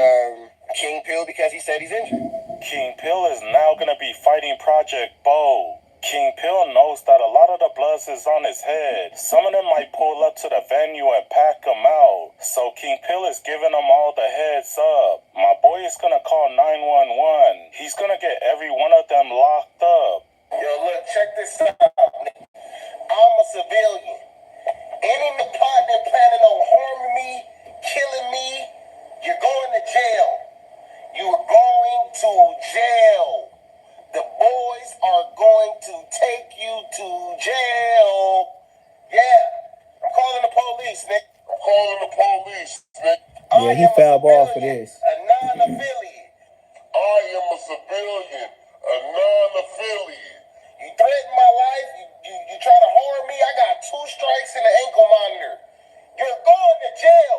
King Pill because he said he's injured. King Pill is now going to be fighting Project Bo. King Pill knows that a lot of the bloods is on his head. Some of them might pull up to the venue and pack him out. So King Pill is giving them all the heads up. My boy is going to call 911. He's going to get every one of them locked up. Yo, look, check this out. I'm a civilian. Any partner planning on harming me, killing me, you're going to jail. You are going to jail. The boys are going to take you to jail. Yeah. I'm calling the police, Nick. Yeah, he fell ball for this. A non-affiliate. I am a civilian, a non-affiliate. You threaten my life. You try to harm me. I got 2 strikes and an ankle monitor. You're going to jail.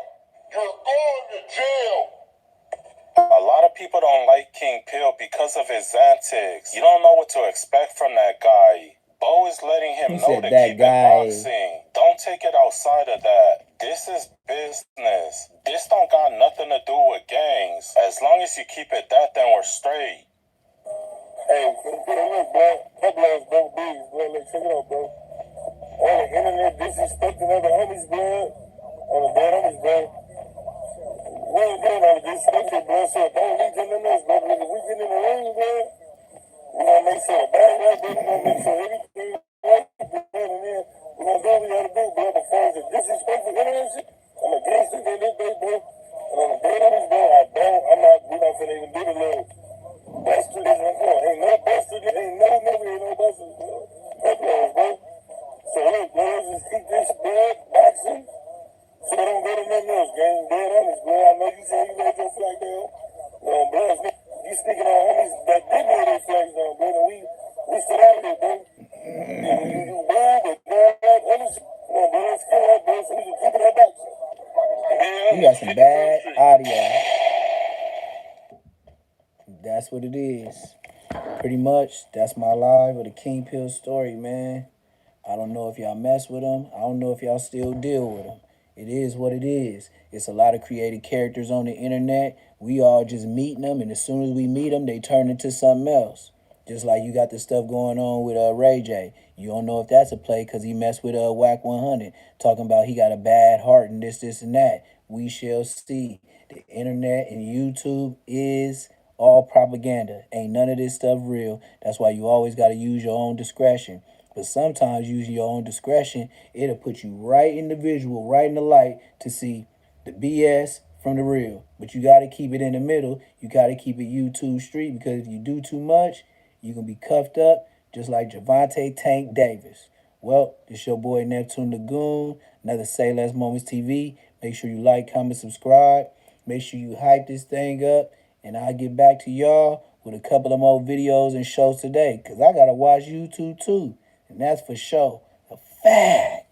You're going to jail. A lot of people don't like King Pill because of his antics. You don't know what to expect from that guy. Bo is letting him know to keep it boxing. Don't take it outside of that. This is business. This don't got nothing to do with gangs. As long as you keep it that, then we're straight. Hey, look, bro. That blood's both bees, bro. Look, check it out, bro. On the internet, disrespecting other homies, bro. On the bad homies, bro. We ain't doing all the disrespecting, bro. So don't leave them us, bro. If we get in the ring, bro, we gonna make sure the bad right, bro. We gonna make sure everything right, bro. And then we gonna do what we gotta do, bro. But far as the disrespectful internet shit, I'm against it in this day, bro. And on the bad homies, bro, we're not finna even do the little. Best to this one, ain't no best to this, ain't no best to this, bro. That blows, bro. So look, bro, let's just keep this blood boxing so they don't go to nothing else, gang. Dead honest, bro. I know you say you laid your flag down. Blood, you speaking on homies that did lay their flags down. We got some bad audio. That's what it is. Pretty much, that's my live of the King Pill story, man. I don't know if y'all mess with them. I don't know if y'all still deal with them. It is what it is. It's a lot of creative characters on the internet. We all just meeting them, and as soon as we meet them, they turn into something else. Just like you got the stuff going on with Ray J. You don't know if that's a play because he messed with Whack 100, talking about he got a bad heart and this, and that. We shall see. The internet and YouTube is all propaganda. Ain't none of this stuff real. That's why you always got to use your own discretion. But sometimes using your own discretion, it'll put you right in the visual, right in the light to see the BS from the real. But you got to keep it in the middle. You got to keep it YouTube street, because if you do too much, you're going to be cuffed up just like Javante Tank Davis. Well, it's your boy Neptune Lagoon, another Say Less Moments TV. Make sure you like, comment, subscribe. Make sure you hype this thing up. And I'll get back to y'all with a couple of more videos and shows today, because I got to watch YouTube too. And that's for sure a fact.